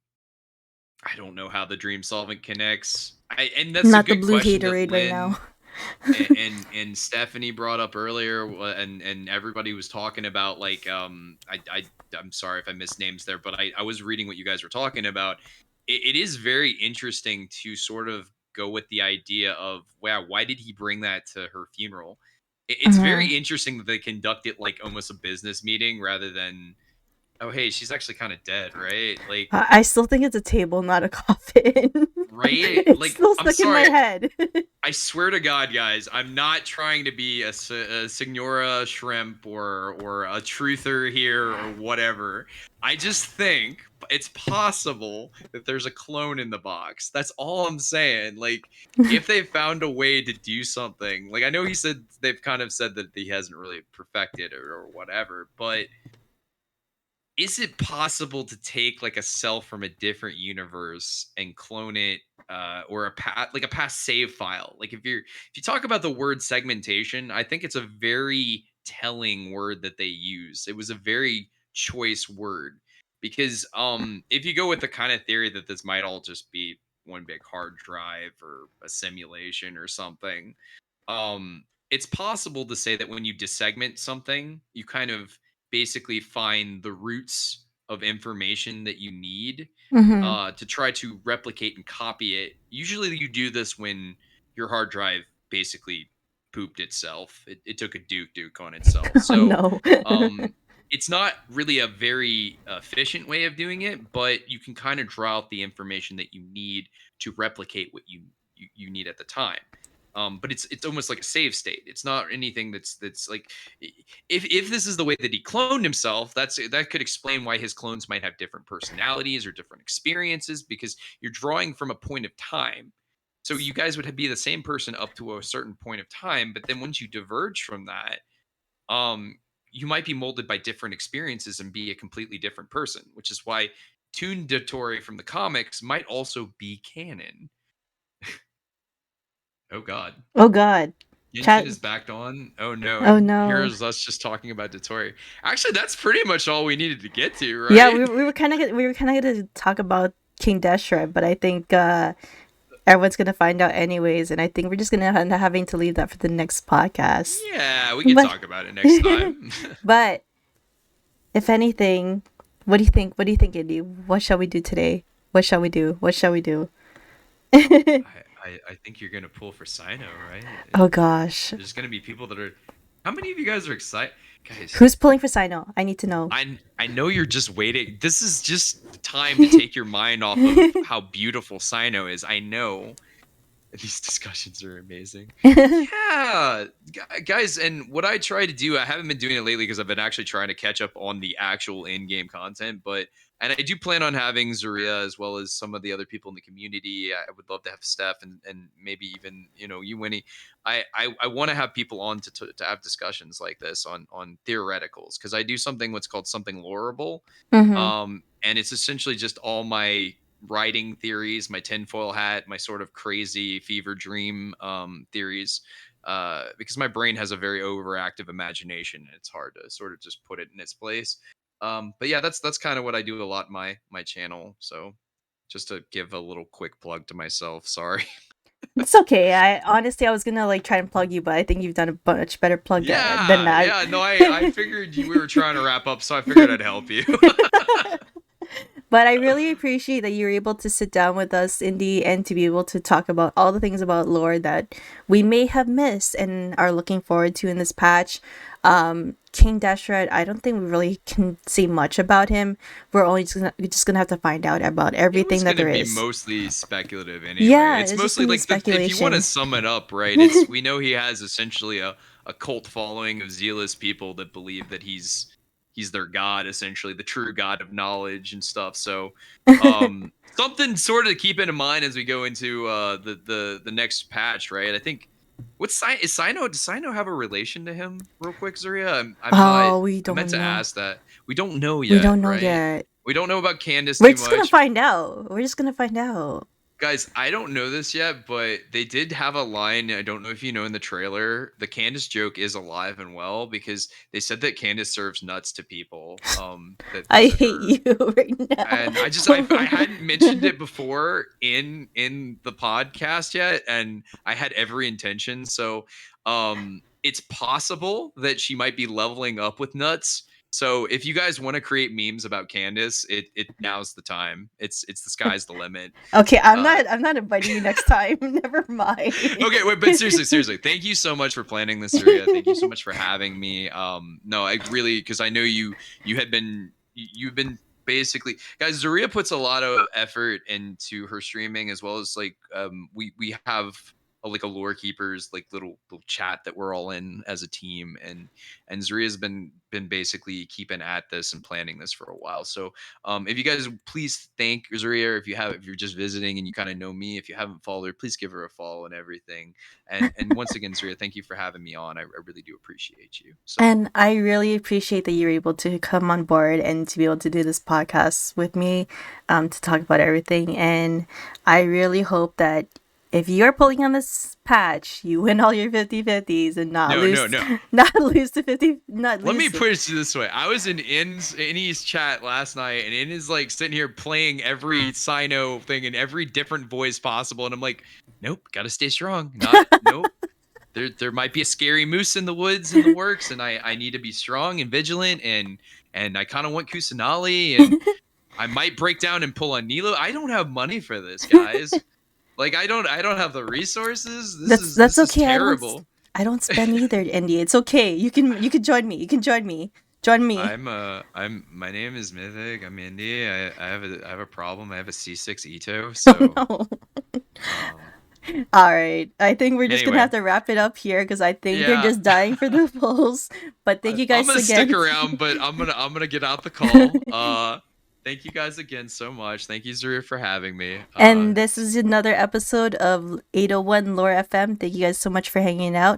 I don't know how the dream solvent connects. And that's a Not the good blue question that haterade right Lynn now. and Stephanie brought up earlier, and everybody was talking about like I'm sorry if I missed names there, but I was reading what you guys were talking about. It is very interesting to sort of go with the idea of wow, why did he bring that to her funeral? It's very Mhm. interesting that they conduct it like almost a business meeting rather than oh hey, she's actually kind of dead, right? Like I still think it's a table, not a coffin. right, It's like still I'm stuck in my sorry. head. I swear to God, guys, I'm not trying to be a Signora Shrimp or a truther here or whatever. I just think it's possible that there's a clone in the box. That's all I'm saying. Like, if they found a way to do something, like I know he said they've kind of said that he hasn't really perfected it or whatever, but is it possible to take like a cell from a different universe and clone it or a past save file like if you talk about the word segmentation, I think it's a very telling word that they use. It was a very choice word because if you go with the kind of theory that this might all just be one big hard drive or a simulation or something, it's possible to say that when you dissegment something, you kind of basically find the roots of information that you need Hmm. to try to replicate and copy it. Usually, you do this when your hard drive basically pooped itself. It took a duke on itself. Oh So, no. um, it's not really a very efficient way of doing it, but you can kind of draw out the information that you need to replicate what you need at the time. But it's almost like a save state. It's not anything that's like if this is the way that he cloned himself, that could explain why his clones might have different personalities or different experiences because you're drawing from a point of time. So you guys would be the same person up to a certain point of time, but then once you diverge from that, um, you might be molded by different experiences and be a completely different person, which is why Toon Dotori from the comics might also be canon. Oh God. Oh God. Genshin Chat. is back on. Oh no, Oh and no. here's us just talking about Dotori. Actually, that's pretty much all we needed to get to, Yeah, right? we were kind of going to talk about King Deshret, but I think everyone's gonna find out anyways, and I think we're just gonna end up having to leave that for the next podcast. Yeah, we could But talk about it next time. but if anything, what do you think? What do you think, Indy? What shall we do today? What shall we do? What shall we do? I think you're gonna pull for Sino, right? Oh gosh, There's gonna be people that are. How many of you guys are excited, guys? who's pulling for Sino? I need to know. I know you're just waiting. This is just the time to take your mind off of how beautiful Sino is. I know. These discussions are amazing. Yeah, guys, and what I try to do, I haven't been doing it lately because I've been actually trying to catch up on the actual in-game content, but and I do plan on having Zaria as well as some of the other people in the community. I would love to have Steph and maybe even you, Winnie. I want to have people on to have discussions like this on theoreticals because I do something what's called something Loreable, Mm-hmm. and it's essentially just all my writing theories, my tinfoil hat, my sort of crazy fever dream theories, because my brain has a very overactive imagination and it's hard to sort of just put it in its place. But yeah, that's kind of what I do a lot in my channel. So just to give a little quick plug to myself. Sorry. It's okay. I honestly, I was gonna like try and plug you, but I think you've done a much better plug than Yeah, that. yeah. No, I figured we were trying to wrap up, so I figured I'd help you. But I really appreciate that you were able to sit down with us, Indy, and to be able to talk about all the things about lore that we may have missed and are looking forward to in this patch. King Deshret, I don't think we really can say much about him. We're just gonna have to find out about It was everything that gonna there be is. mostly speculative anyway. Yeah, It's it's just mostly gonna be like if you want to speculation. sum it up, right? It's we know he has essentially a cult following of zealous people that believe that he's their god, essentially the true god of knowledge and stuff. So something sort of to keep in mind as we go into the next patch, right? I think what's is Sino, does Sino have a relation to him real quick, Zaria? I'm not, Oh, we I meant don't to know. ask that. We don't know We yet, don't know right? yet. We don't know about Candace We're too just gonna much. find out. We're just gonna find out. Guys, I don't know this yet, but they did have a line. I don't know if you know in the trailer, the Candace joke is alive and well because they said that Candace serves nuts to people that I visit hate her. you right And I now. hadn't mentioned it before in the podcast yet, and I had every intention. So it's possible that she might be leveling up with nuts. So if you guys want to create memes about Candace, it now's the time. It's the sky's the limit. Okay, Uh I'm not inviting you next time. Never mind. okay, wait, but seriously, thank you so much for planning this, Surya. Thank you so much for having me. No, I really, because I know you had been you've been basically, guys. Zaria puts a lot of effort into her streaming as well as like we have like a lore keepers like little chat that we're all in as a team, and Zaria's been basically keeping at this and planning this for a while. So if you guys please thank Zaria, if you're just visiting and you kind of know me, if you haven't followed her, please give her a follow and everything. And once again, Zaria, thank you for having me on. I really do appreciate you. So And I really appreciate that you're able to come on board and to be able to do this podcast with me, to talk about everything. And I really hope that if you're pulling on this patch, you win all your 50/50s and not no, no, lose, no. not lose the 50, not Let me lose. put it this way. I was in Innie's chat last night, and In is like sitting here playing every Sino thing in every different voice possible, and I'm like, nope, gotta stay strong. Not nope. There might be a scary moose in the woods in the works, and I need to be strong and vigilant, and I kind of want Kusanali, and I might break down and pull on Nilo. I don't have money for this, guys. Like I don't have the resources. This is That's this is okay. terrible. I don't spend either, Indy. It's okay. You can join me. You can join me. Join me. I'm my name is Mythic. I'm Indy. I have a problem. I have a C6 Ito. Oh So no. um All right. I think we're just gonna anyway, have to wrap it up here because I think they're yeah. just dying for the polls. But thank you I'm guys gonna stick again. around, but I'm gonna get out the call. Thank you guys again so much. Thank you, Zaria, for having me. And this is another episode of 801 Lore FM. Thank you guys so much for hanging out.